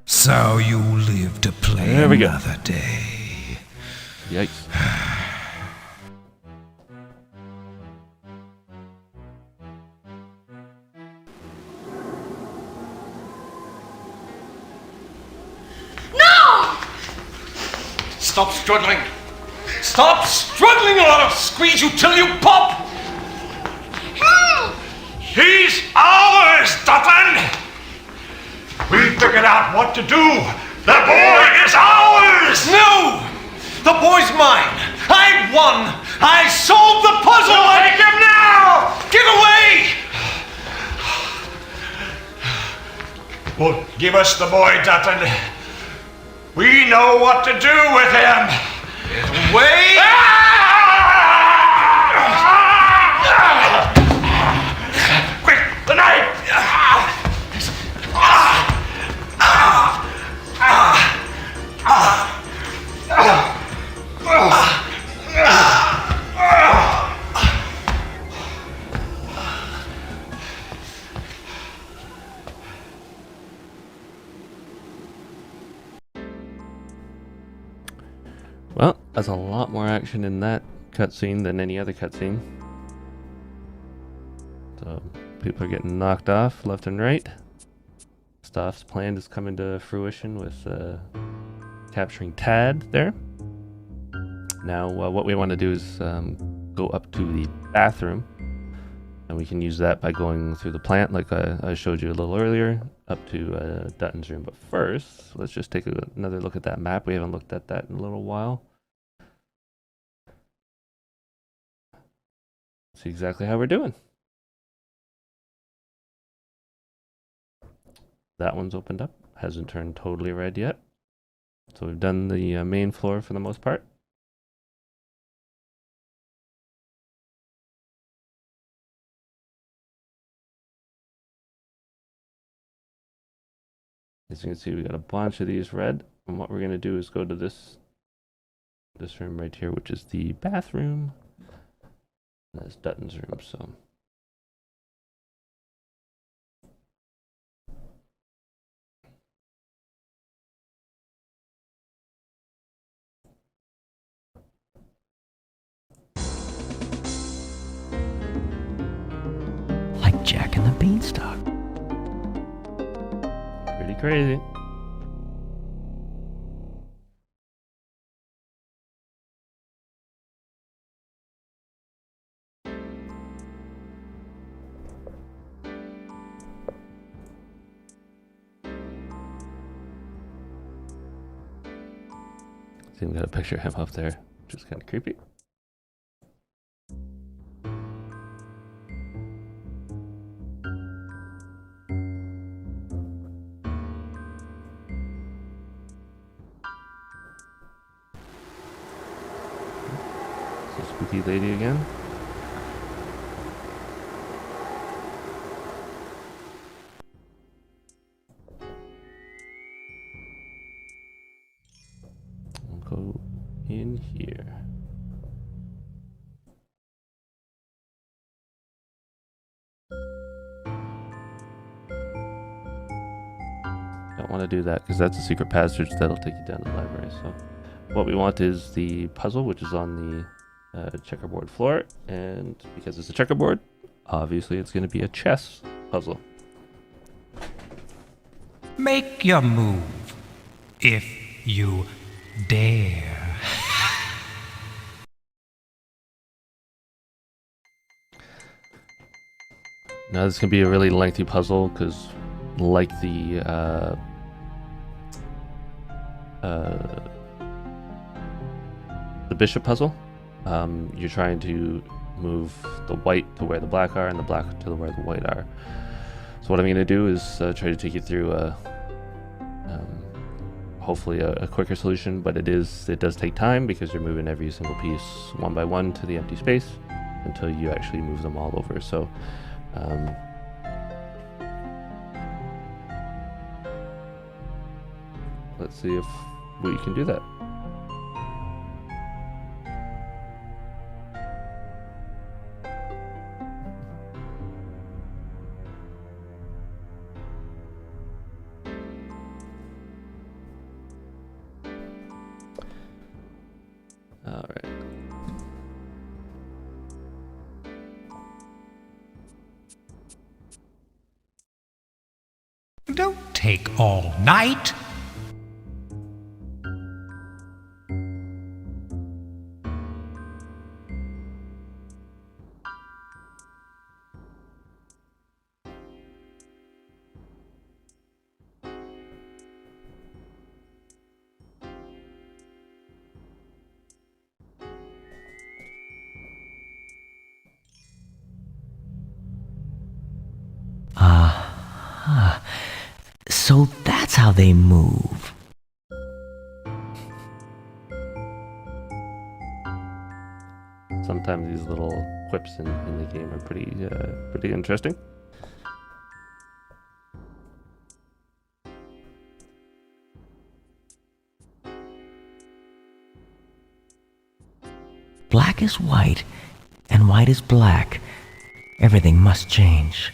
So you live to play There we go. another day. Yikes. No! Stop struggling! Stop struggling, or I'll squeeze you till you pop! He's ours, Dutton! We figured out what to do. The boy is ours! No! The boy's mine! I won! I solved the puzzle! Take him now! Give away! Well, give us the boy, Dutton. We know what to do with him. Get away! Quick, the knife! Well, there's a lot more action in that cutscene than any other cutscene. So, people are getting knocked off left and right. Stauf's plan is coming to fruition with capturing Tad there. Now, what we want to do is go up to the bathroom, and we can use that by going through the plant like I showed you a little earlier, up to Dutton's room. But first, let's just take another look at that map. We haven't looked at that in a little while. See exactly how we're doing. That one's opened up. Hasn't turned totally red yet. So we've done the main floor for the most part. As you can see, we got a bunch of these red. And what we're going to do is go to this room right here, which is the bathroom. That's Dutton's room, so. Like Jack and the Beanstalk. Pretty crazy. See, we got a picture of him up there, which is kind of creepy. So spooky lady again. Go in here. Don't want to do that because that's a secret passage that'll take you down to the library. So what we want is the puzzle, which is on the checkerboard floor, and because it's a checkerboard, obviously it's going to be a chess puzzle. Make your move, if you dare. Now this can be a really lengthy puzzle because, like the bishop puzzle, you're trying to move the white to where the black are and the black to where the white are. So what I'm going to do is try to take you through hopefully a quicker solution, but it does take time because you're moving every single piece one by one to the empty space until you actually move them all over. So let's see if we can do that. Don't take all night. So that's how they move. Sometimes these little quips in the game are pretty interesting. Black is white, and white is black. Everything must change.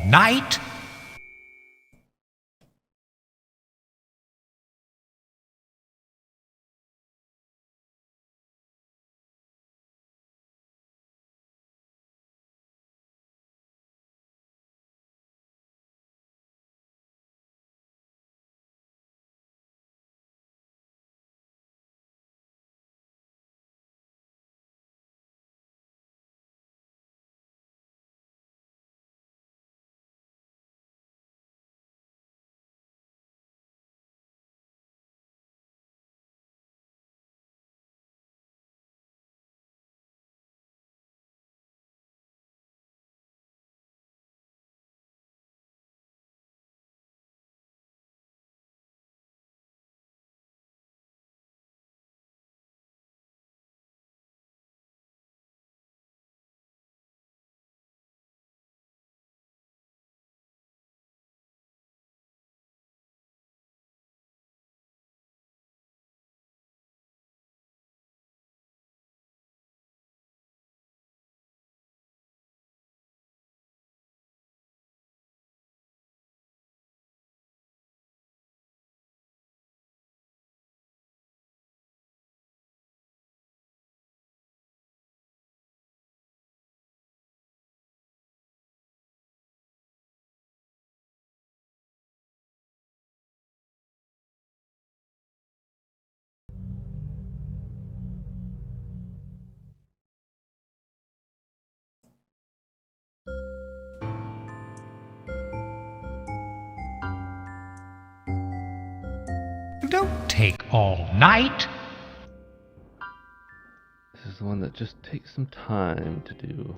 Night. Don't take all night. This is the one that just takes some time to do.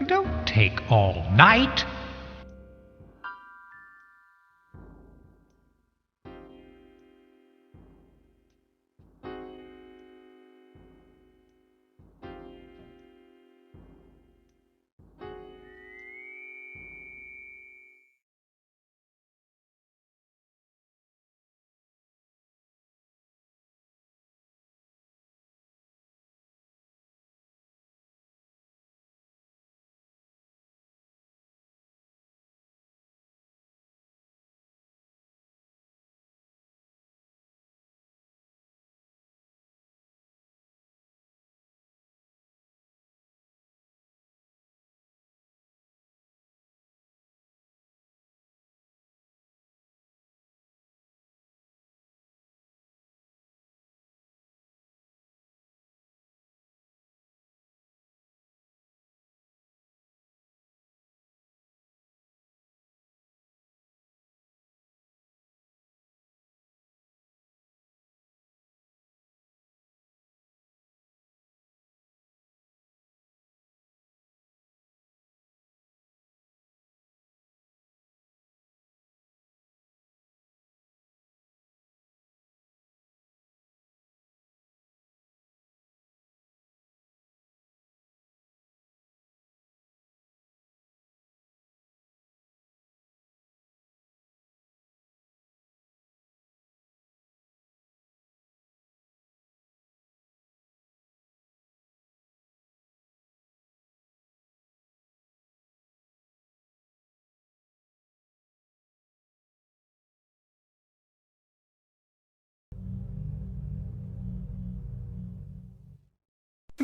Don't take all night.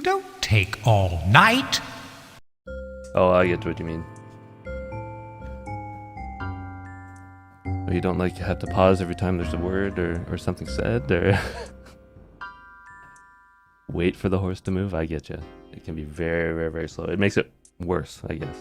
Don't take all night. Oh, I get what you mean. Or you don't like have to pause every time there's a word or something said, or wait for the horse to move. I get you. It can be very, very, very slow. It makes it worse, I guess.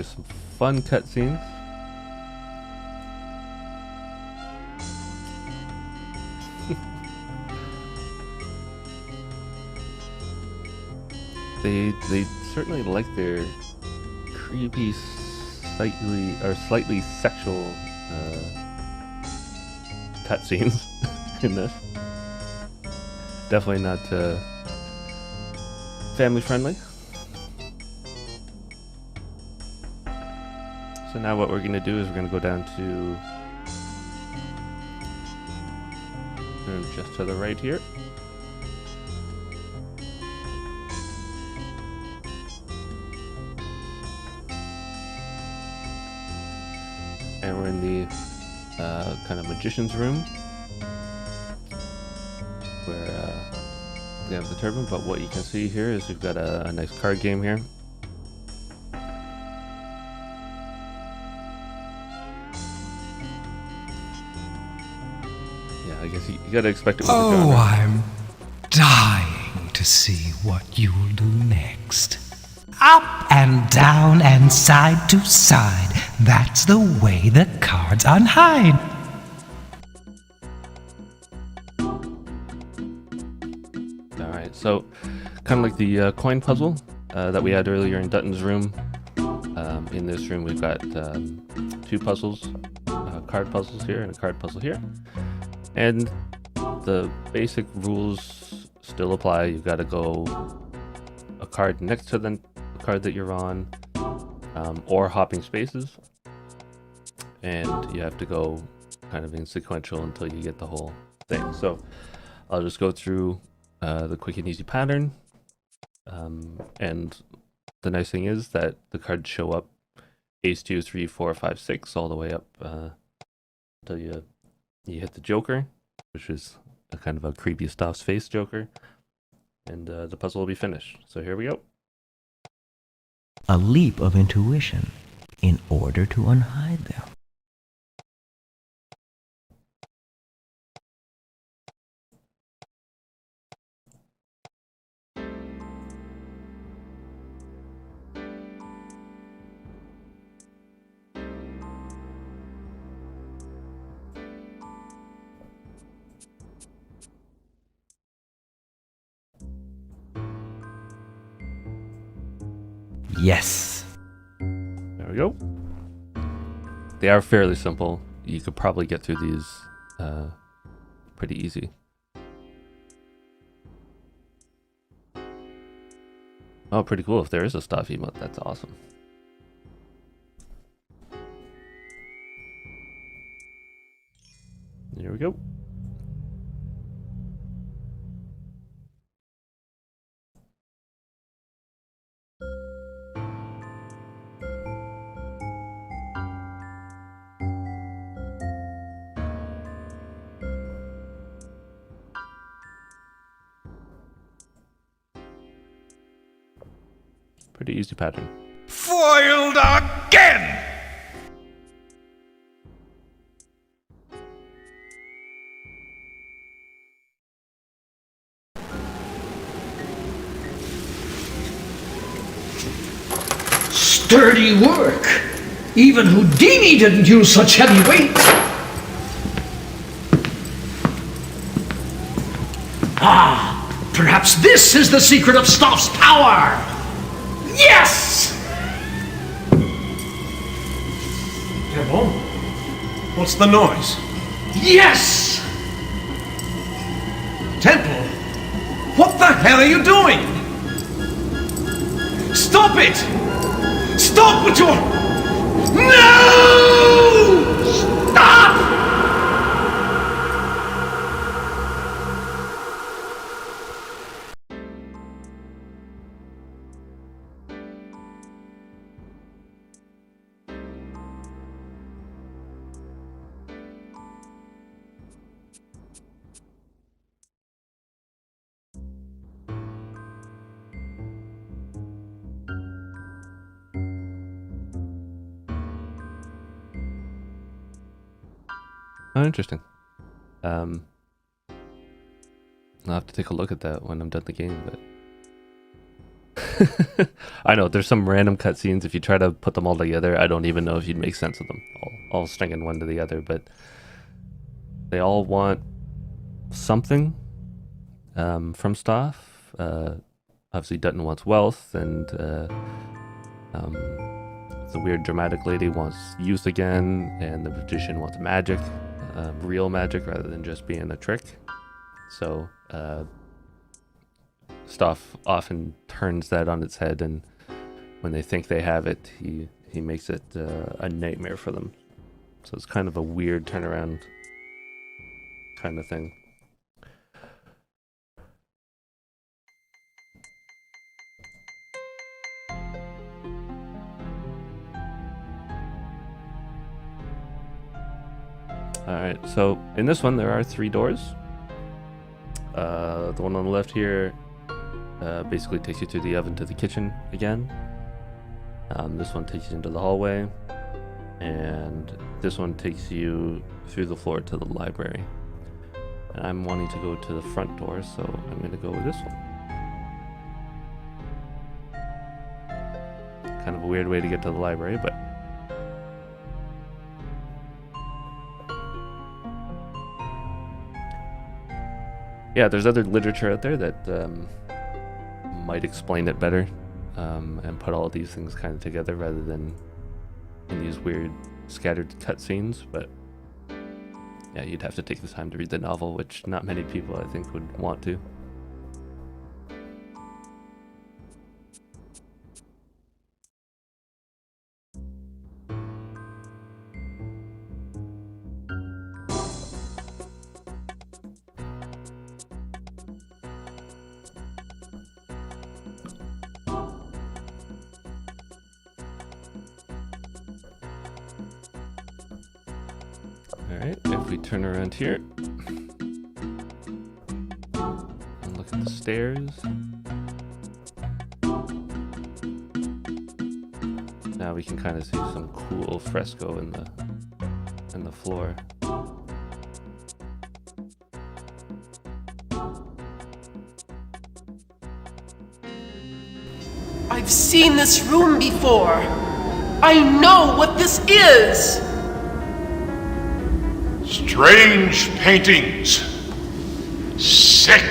enjoy some fun cutscenes. They certainly like their creepy, slightly sexual cutscenes in this. Definitely not family friendly. So now what we're going to do is we're going to go down to just to the right here. And we're in the kind of magician's room where we have the turban, but what you can see here is we've got a nice card game here. Yeah, I guess you gotta expect it with the genre. Oh, I'm dying to see what you'll do next. Up and down and side to side. That's the way the cards unhide. Alright, so kind of like the coin puzzle that we had earlier in Dutton's room. In this room we've got two puzzles, card puzzles here and a card puzzle here. And the basic rules still apply. You've got to go a card next to the card that you're on, or hopping spaces, and you have to go kind of in sequential until you get the whole thing. So I'll just go through the quick and easy pattern, and the nice thing is that the cards show up ace 2 3 4 5 6 all the way up until you hit the Joker, which is a kind of a creepy Stauf's face Joker, and the puzzle will be finished. So here we go. A leap of intuition in order to unhide them. Yes. There we go. They are fairly simple. You could probably get through these pretty easy. Oh, pretty cool. If there is a Stauf emote, that's awesome. Here we go. Pretty easy pattern. Foiled again! Sturdy work. Even Houdini didn't use such heavy weight. Ah, perhaps this is the secret of Stauf's power. Yes! Temple? What's the noise? Yes! Temple? What the hell are you doing? Stop it! Stop with your... No! Stop! Oh, interesting. I'll have to take a look at that when I'm done the game, but I know, there's some random cutscenes. If you try to put them all together, I don't even know if you'd make sense of them, all stringing one to the other, but they all want something from Stauf. Obviously, Dutton wants wealth, and the weird dramatic lady wants youth again, and the magician wants magic, real magic rather than just being a trick. So Stauf often turns that on its head, and when they think they have it, he makes it a nightmare for them. So it's kind of a weird turnaround kind of thing. Alright, so in this one there are 3 doors. The one on the left here basically takes you through the oven to the kitchen again. This one takes you into the hallway, and this one takes you through the floor to the library. And I'm wanting to go to the front door, so I'm going to go with this one. Kind of a weird way to get to the library, but yeah, there's other literature out there that might explain it better and put all these things kind of together rather than in these weird scattered cutscenes. But yeah, you'd have to take the time to read the novel, which not many people, I think, would want to. Alright, if we turn around here and look at the stairs. Now we can kind of see some cool fresco in the floor. I've seen this room before. I know what this is. Strange paintings. Sick.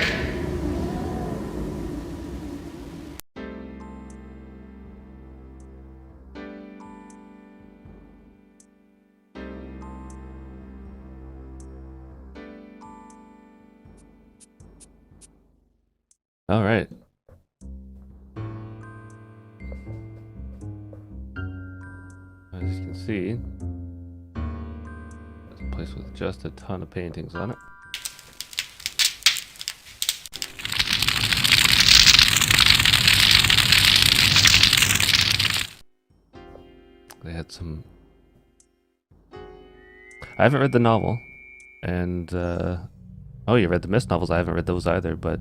All right. As you can see, it's a place with just a ton of paintings on it. They had some... I haven't read the novel, and oh, you read the Mist novels? I haven't read those either, but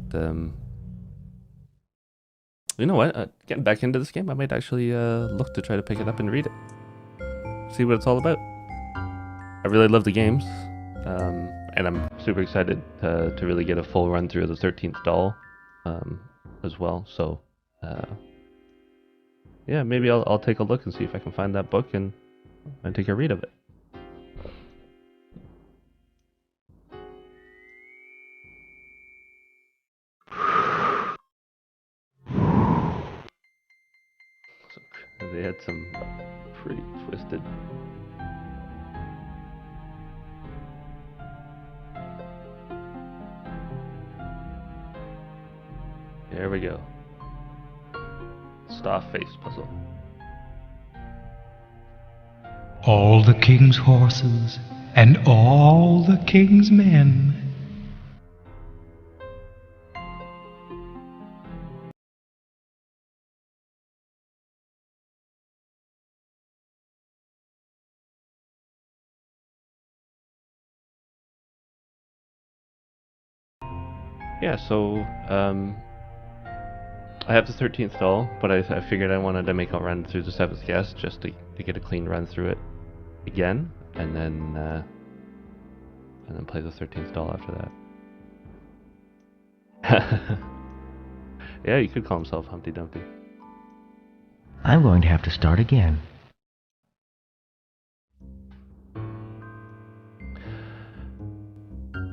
you know what? Getting back into this game, I might actually look to try to pick it up and read it. See what it's all about. I really love the games, and I'm super excited to really get a full run through of the 13th doll as well. So yeah, maybe I'll take a look and see if I can find that book and take a read of it. So they had some pretty twisted. There we go. Stauf face puzzle. All the king's horses and all the king's men. Yeah, so I have the 13th doll, but I figured I wanted to make a run through the 7th guest just to get a clean run through it again, and then play the 13th doll after that. Yeah, you could call himself Humpty Dumpty. I'm going to have to start again.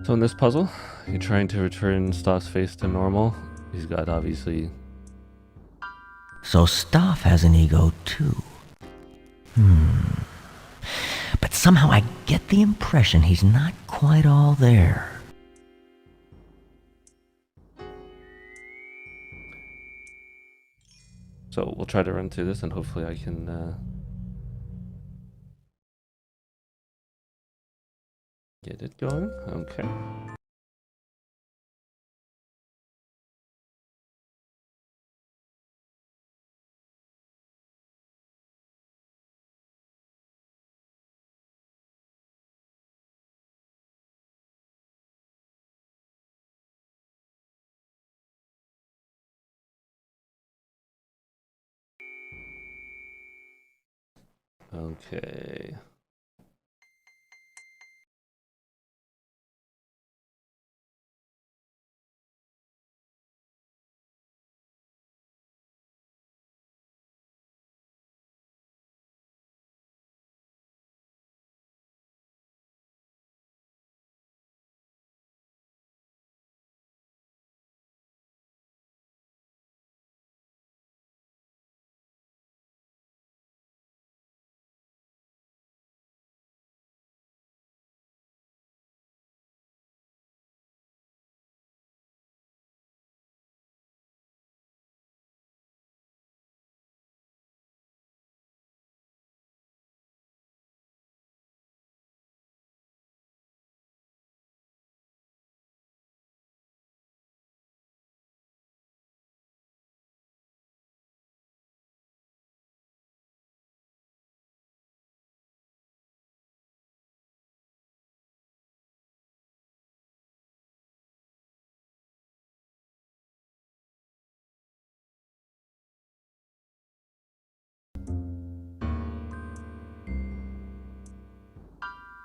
So in this puzzle, you're trying to return Stauf's face to normal. He's got obviously... So Stauf has an ego too. But somehow I get the impression he's not quite all there. So we'll try to run through this and hopefully I can get it going. Okay. Okay.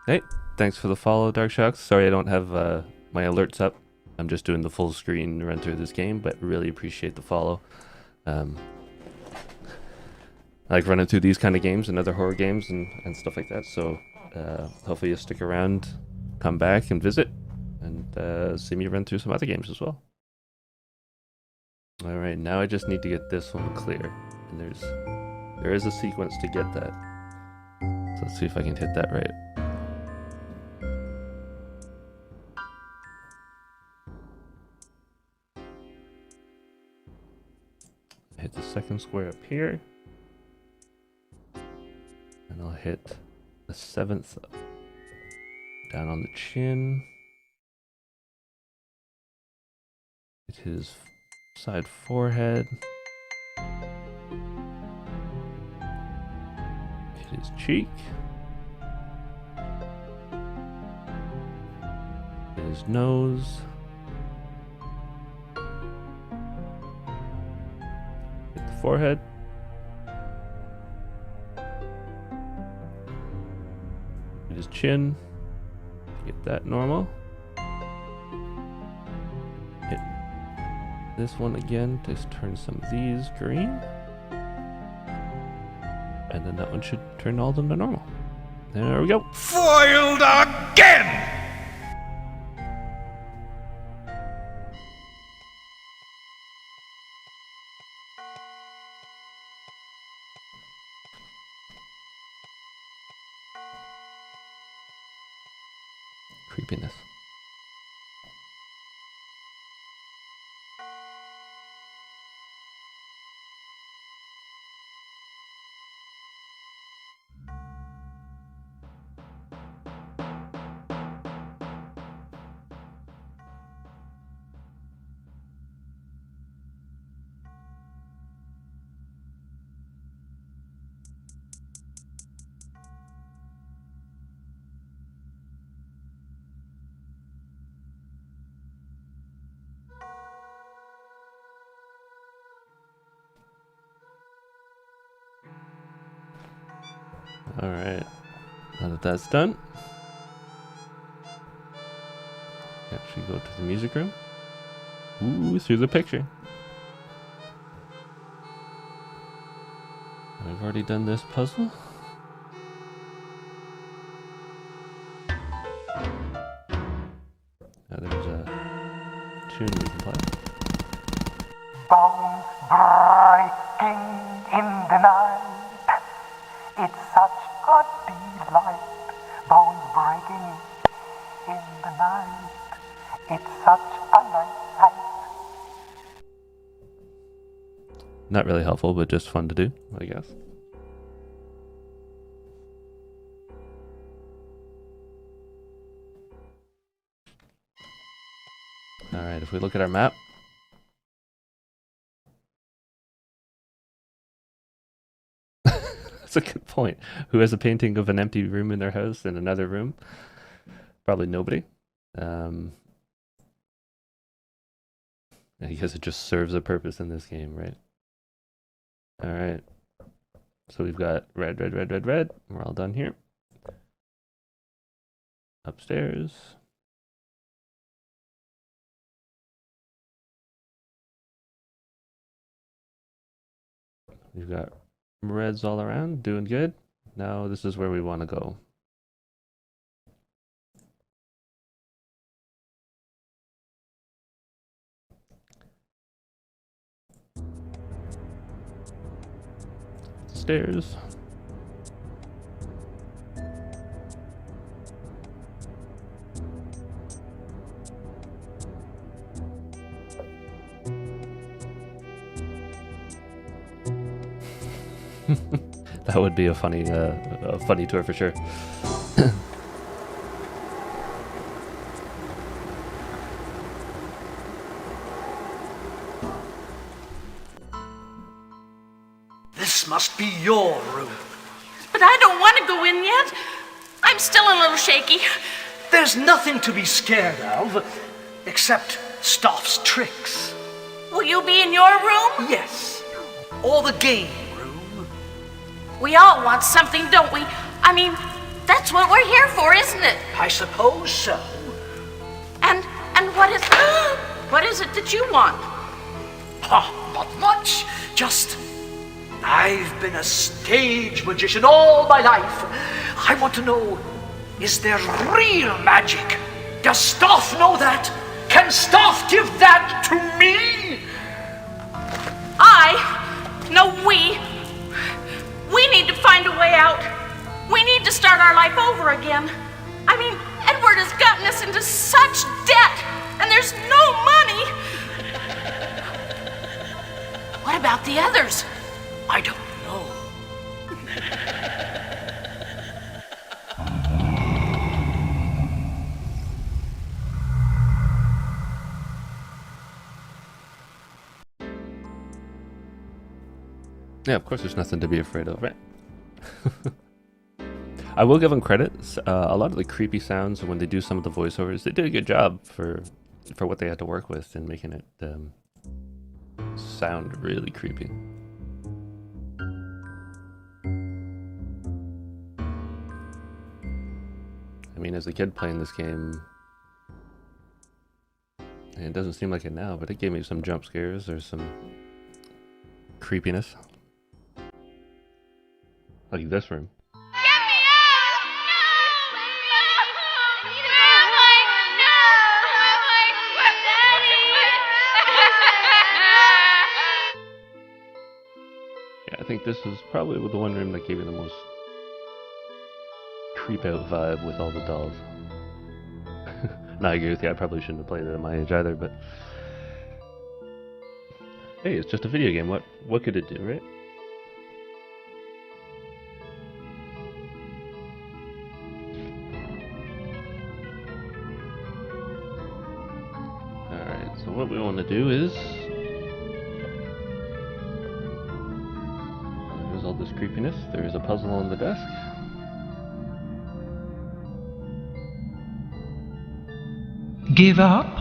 Hey, thanks for the follow, Dark Shocks. Sorry I don't have my alerts up. I'm just doing the full screen run through this game, but really appreciate the follow. I like running through these kind of games and other horror games and stuff like that, so hopefully you'll stick around, come back and visit, and see me run through some other games as well. Alright, now I just need to get this one clear, and there is a sequence to get that. So let's see if I can hit that right. Hit the second square up here, and I'll hit the 7th down on the chin. Hit his side forehead. Hit his cheek. Hit his nose. Forehead. Hit his chin. Get that normal. Hit this one again to turn some of these green. And then that one should turn all of them to normal. There we go. Foiled again! Creepiness. Alright, now that that's done, actually go to the music room. Ooh, through the picture. we've already done this puzzle. Now there's a tune we can play. Bones breaking in the night. It's such a delight. Bones breaking in the night. It's such a nice sight. Not really helpful, but just fun to do, I guess. Alright, if we look at our map. That's a good point. Who has a painting of an empty room in their house in another room? Probably nobody. I guess it just serves a purpose in this game, right? Alright. So we've got red, red, red, red, red. We're all done here. Upstairs. We've got reds all around, doing good. Now this is where we want to go. Stairs. That would be a funny tour for sure. This must be your room. But I don't want to go in yet. I'm still a little shaky. There's nothing to be scared of, except Stauf's tricks. Will you be in your room? Yes. Or the game room. We all want something, don't we? I mean, that's what we're here for, isn't it? I suppose so. And what is what is it that you want? Not much. Just I've been a stage magician all my life. I want to know, is there real magic? Does Stauf know that? Can Stauf give that to me? We need to find a way out. We need to start our life over again. I mean, Edward has gotten us into such debt, and there's no money. What about the others? I don't know. Yeah, of course there's nothing to be afraid of, right? I will give them credit. A lot of the creepy sounds, and when they do some of the voiceovers, they did a good job for what they had to work with in making it sound really creepy. I mean, as a kid playing this game, and it doesn't seem like it now, but it gave me some jump scares or some creepiness. Like this room. Yeah, I think this is probably the one room that gave me the most creep out vibe with all the dolls. No, I agree with you, I probably shouldn't have played it at my age either, but hey, it's just a video game. What could it do, right? Alright, so what we want to do is there's all this creepiness. There is a puzzle on the desk. Give up?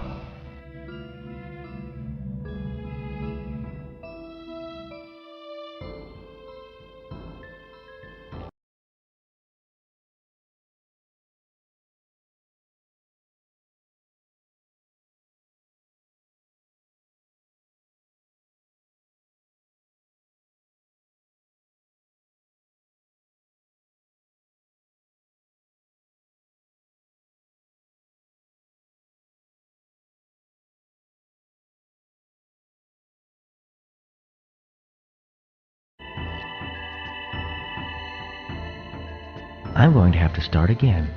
I'm going to have to start again.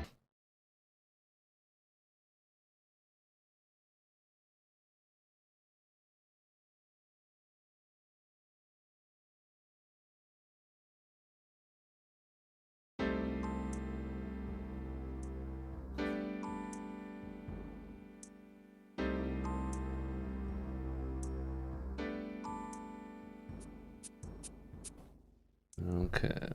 Okay.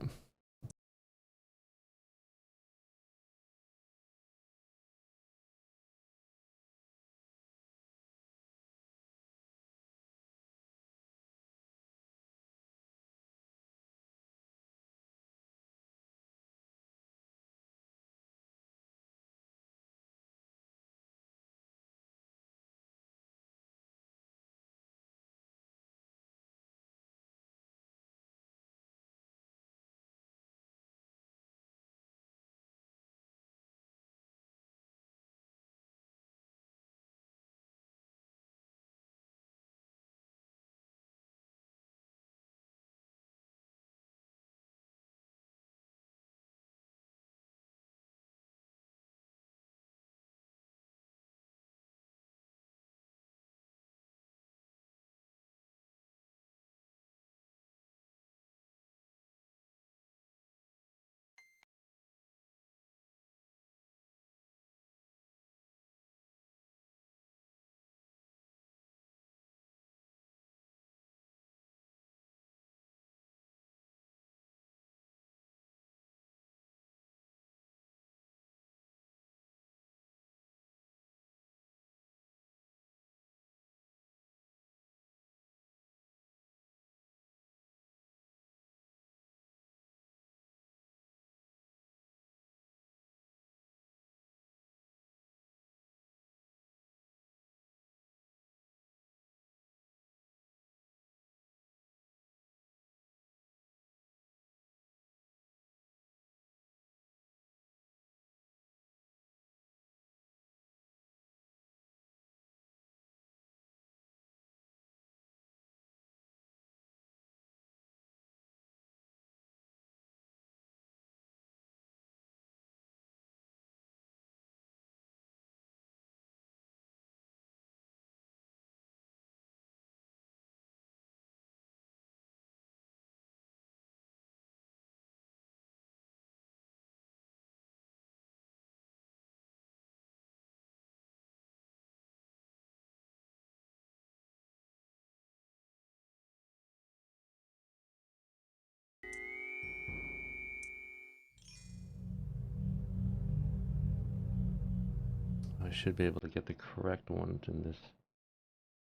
I should be able to get the correct ones in this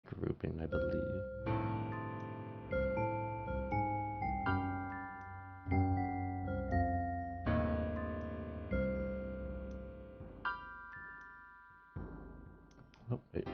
grouping, I believe. Oh, wait.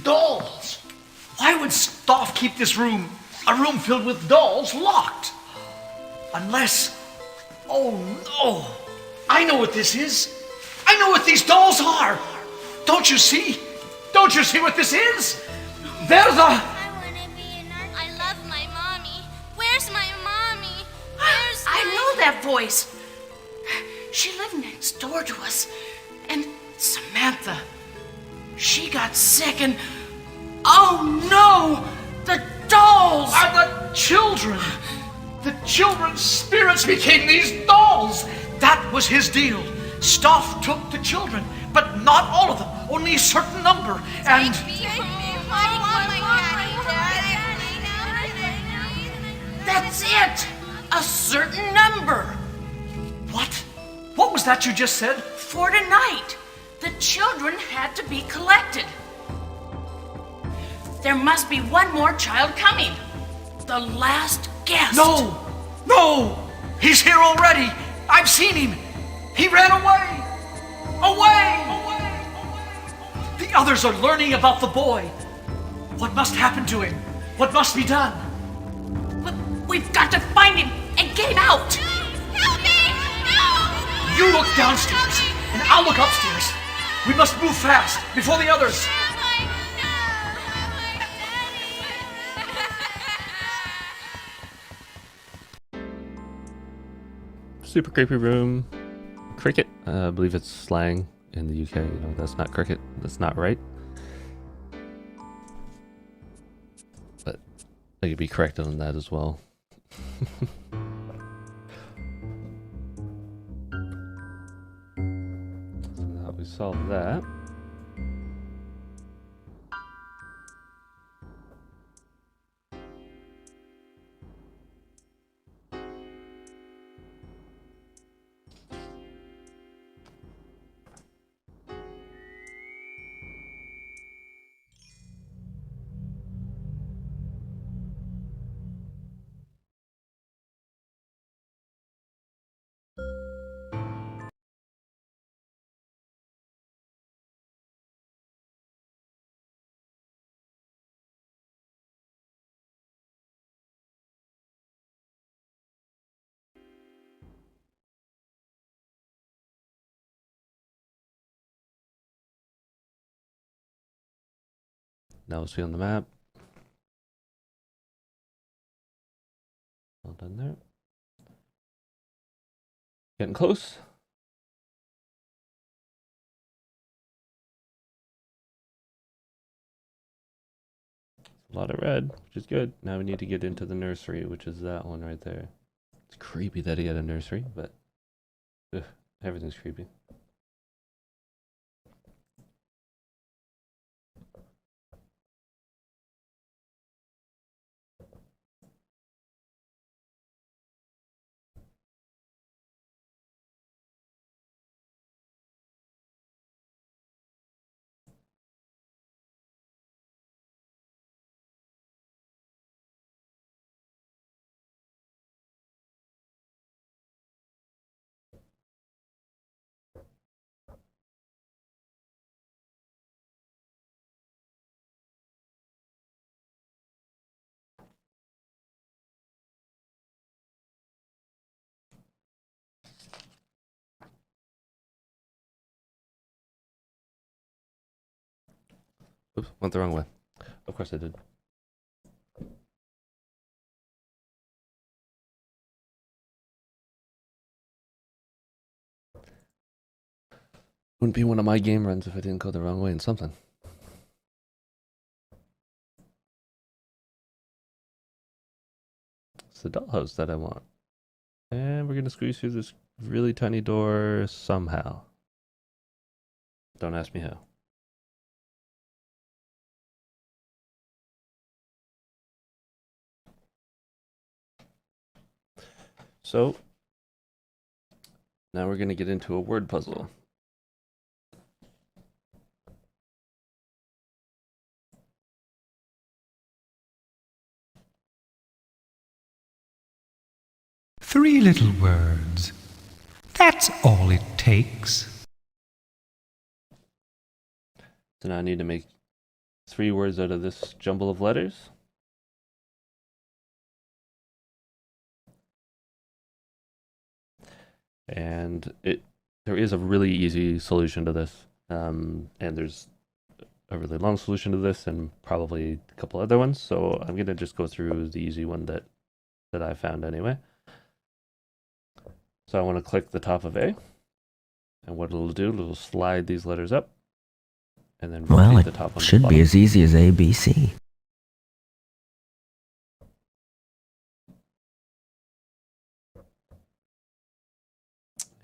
Dolls! Why would Stauf keep this room, a room filled with dolls, locked? Unless... Oh no! I know what this is! I know what these dolls are! Don't you see? Don't you see what this is? They're the... I love my mommy. Where's my mommy? Where's I know that voice. She lived next door to us. And Samantha, she got sick and... Oh no! The dolls! Are the children! The children's spirits became these dolls! That was his deal. Stauf took the children, but not all of them, only a certain number, and... That's it! A certain number! What? What was that you just said? For tonight, the children had to be collected. There must be one more child coming. The last guest. No! No! He's here already! I've seen him! He ran away! Away! The others are learning about the boy. What must happen to him? What must be done? We've got to find him and get him out! Help me! No! You look downstairs, and I'll look upstairs. We must move fast, before the others... Super creepy room. Cricket. I believe it's slang in the UK. You know, that's not cricket. That's not right. But I could be corrected on that as well. So now we solved that. Now we'll see on the map. All done there. Getting close. A lot of red, which is good. Now we need to get into the nursery, which is that one right there. It's creepy that he had a nursery, but everything's creepy. Oops, went the wrong way. Of course I did. Wouldn't be one of my game runs if I didn't go the wrong way in something. It's the dollhouse that I want. And we're gonna squeeze through this really tiny door somehow. Don't ask me how. So, now we're going to get into a word puzzle. Three little words. That's all it takes. So now I need to make 3 words out of this jumble of letters. And there is a really easy solution to this. And there's a really long solution to this and probably a couple other ones. So I'm going to just go through the easy one that I found anyway. So I want to click the top of A. And what it'll do, it'll slide these letters up. And then rotate the top one. It should be as easy as ABC.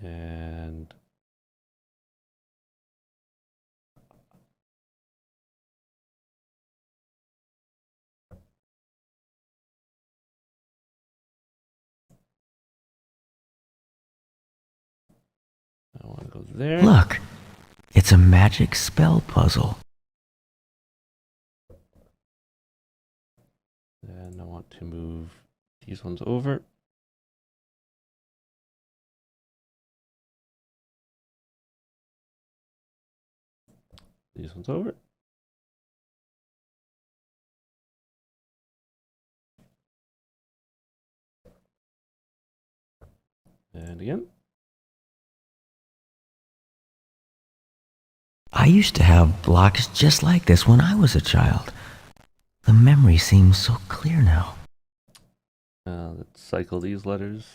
And I want to go there. Look, it's a magic spell puzzle. And I want to move these ones over. These ones over. And again. I used to have blocks just like this when I was a child. The memory seems so clear now. Let's cycle these letters.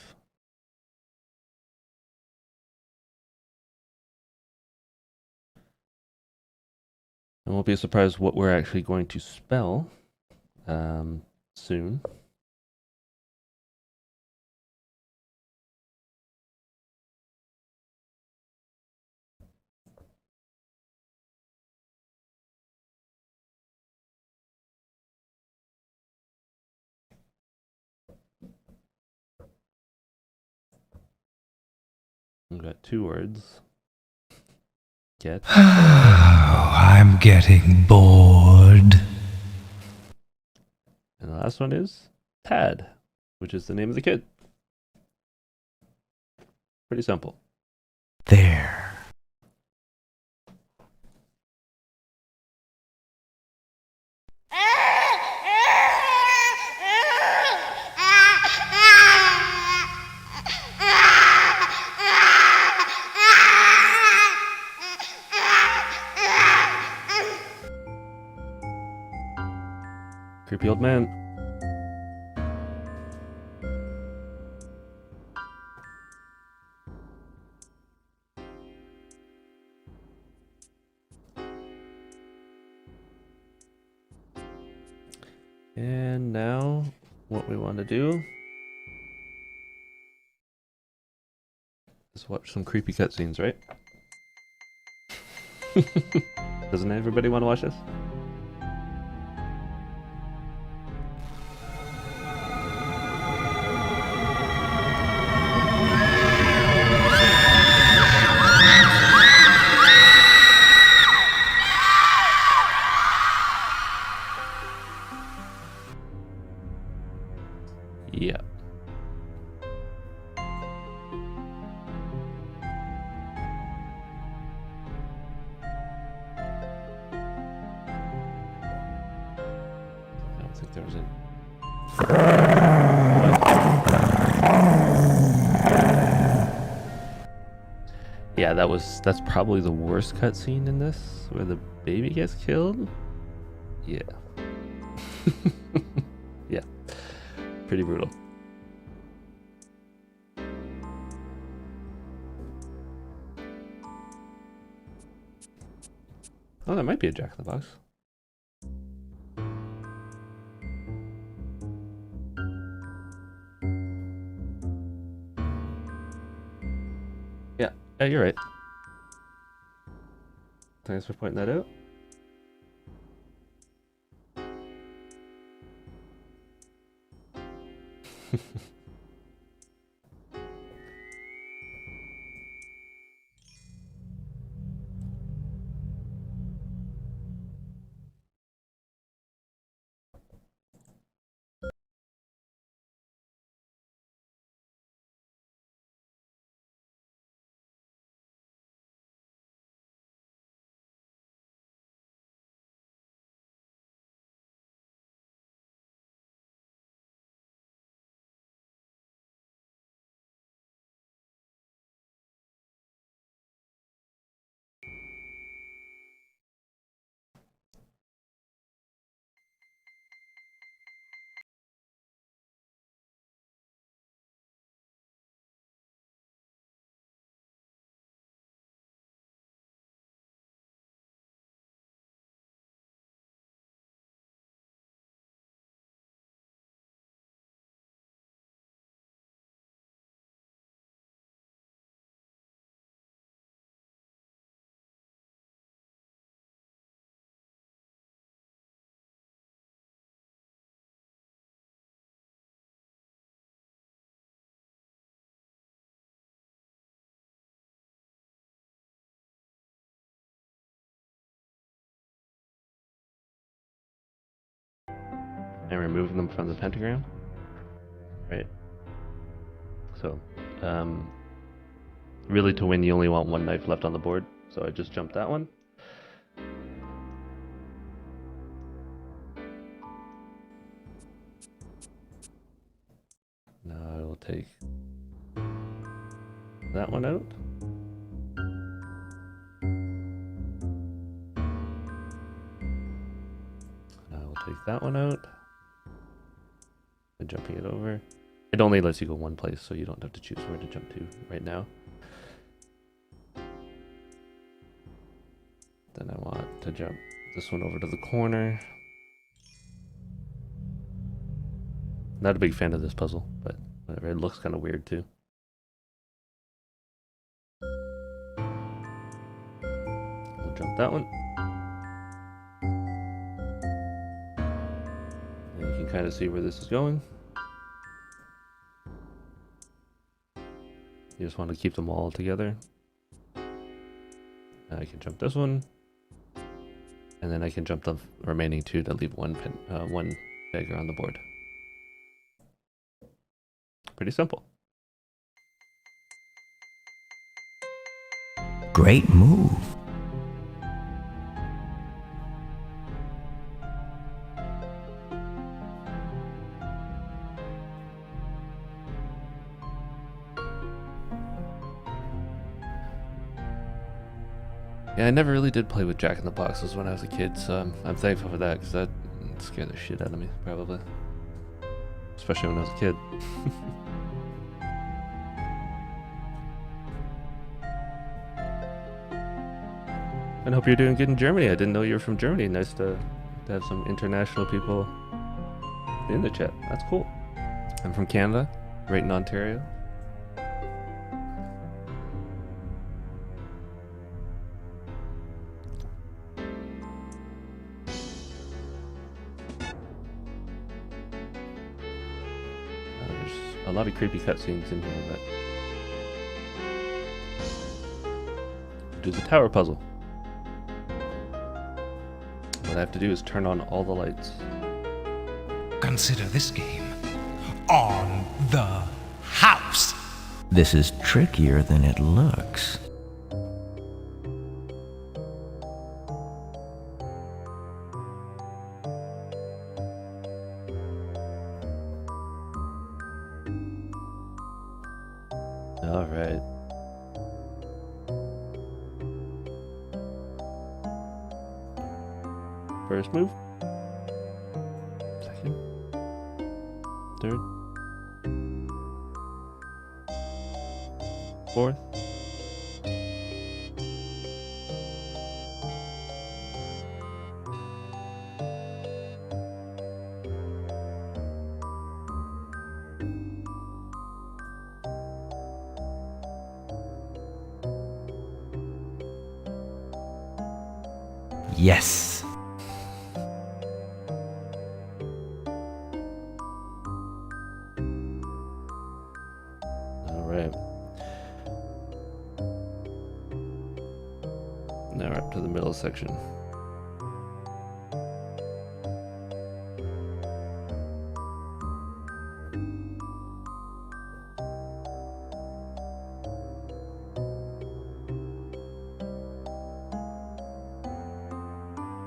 And we'll be surprised what we're actually going to spell soon. We've got 2 words. Get. Oh, I'm getting bored. And the last one is Tad, which is the name of the kid. Pretty simple. There. Creepy old man. And now what we want to do is watch some creepy cutscenes, right? Doesn't everybody want to watch this? Yeah. I don't think there was any. Yeah, that's probably the worst cutscene in this, where the baby gets killed. Yeah. Yeah. Pretty brutal. Oh, that might be a Jack-in-the-Box. Yeah, you're right. Thanks for pointing that out. and removing them from the pentagram. Right. So, really to win you only want one knife left on the board, so I just jumped that one. Now I will take that one out. I will take that one out. And jumping it over. It only lets you go one place, so you don't have to choose where to jump to right now. Then I want to jump this one over to the corner. Not a big fan of this puzzle, but whatever. It looks kind of weird too. We'll jump that one. And you can kind of see where this is going. You just want to keep them all together. Now I can jump this one. And then I can jump the remaining two to leave one dagger on the board. Pretty simple. Great move. Yeah, I never really did play with Jack in the Boxes when I was a kid, so I'm thankful for that, because that scared the shit out of me, probably. Especially when I was a kid. And I hope you're doing good in Germany. I didn't know you were from Germany. Nice to have some international people in the chat. That's cool. I'm from Canada, right in Ontario. There's a lot of creepy cutscenes in here, but do the tower puzzle. What I have to do is turn on all the lights. Consider this game on the house. This is trickier than it looks. All right. First move. Second. Third. Fourth. Yes. All right. Now we're up to the middle section.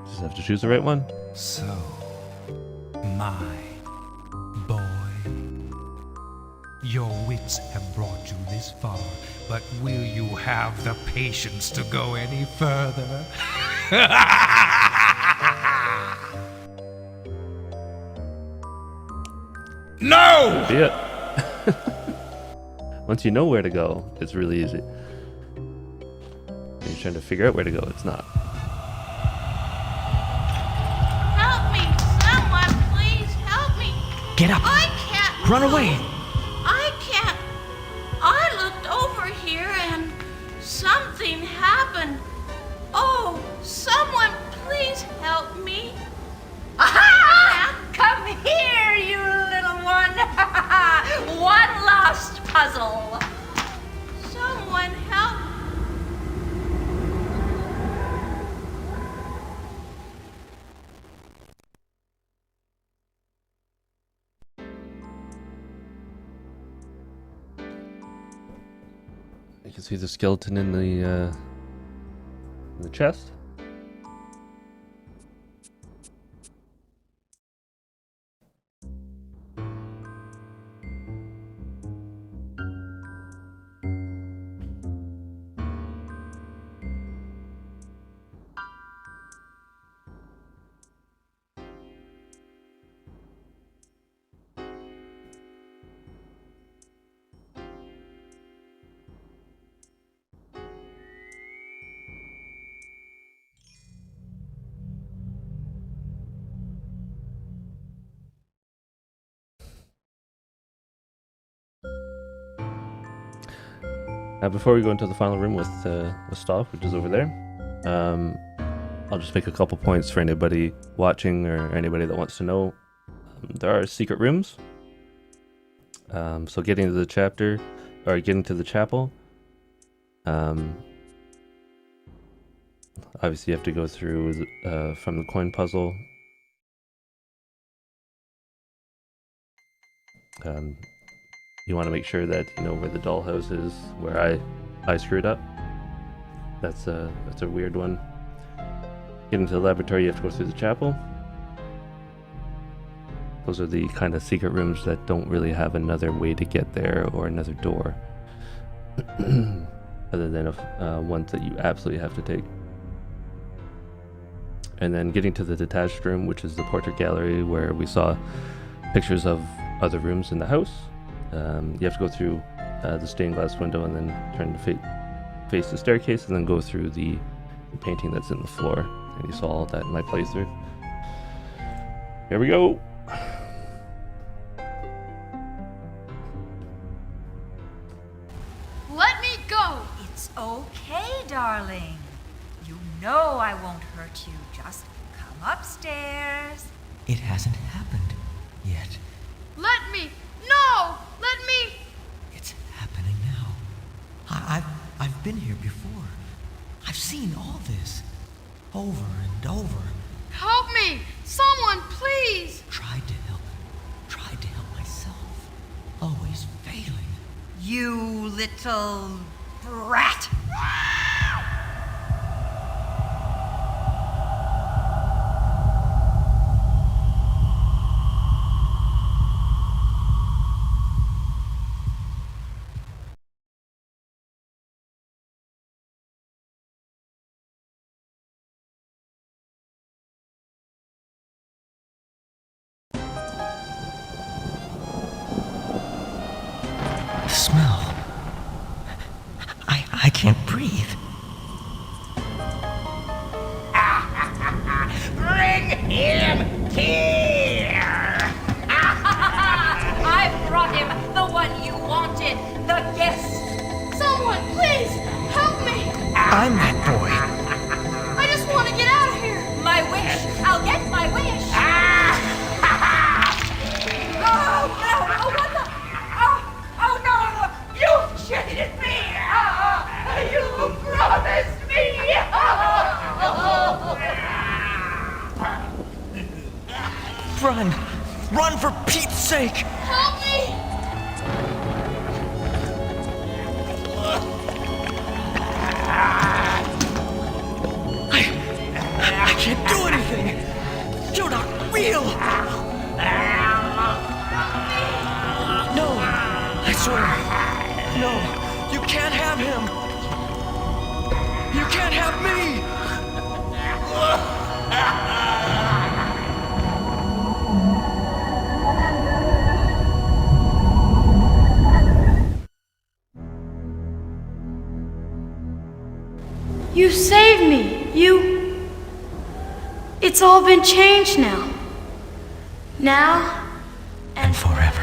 Just have to choose the right one. So, my boy, your wits have brought you this far, but will you have the patience to go any further? No! Be it. Once you know where to go, it's really easy. When you're trying to figure out where to go, it's not. Help me! Someone, please help me! Get up! I can't Run move. away! I can't. I looked over here and something happened. Oh, someone please help me. Aha! Come here, you little one. One last puzzle. Someone help. You can see the skeleton in the chest. Now, before we go into the final room with Stauf, which is over there, I'll just make a couple points for anybody watching or anybody that wants to know. There are secret rooms. So getting to the chapter, or getting to the chapel, obviously you have to go through from the coin puzzle. You want to make sure that you know where the dollhouse is, where I screwed up. That's a weird one. Getting to the laboratory, you have to go through the chapel. Those are the kind of secret rooms that don't really have another way to get there or another door. Other than ones that you absolutely have to take. And then getting to the detached room, which is the portrait gallery where we saw pictures of other rooms in the house. You have to go through the stained glass window and then turn to face the staircase and then go through the painting that's in the floor. And you saw all that in my playthrough. Here we go. Let me go! It's okay, darling. You know I won't hurt you. Just come upstairs. It hasn't happened yet. Let me! No! Let me! It's happening now. I've been here before. I've seen all this. Over and over. Help me! Someone, please! Tried to help myself. Always failing. You little brat! Smell. I can't breathe. Bring him here! I brought him, the one you wanted, the guest. Someone, please! Help me! I'm that boy. I just want to get out of here! My wish! I'll get my wish! Oh, no! Oh, what the? Oh, no! You cheated me! You promised me! Run! Run for Pete's sake! Help me! I can't do anything! You're not real! No! I swear! No! You can't have him! You can't have me! You saved me. It's all been changed now. Now and forever.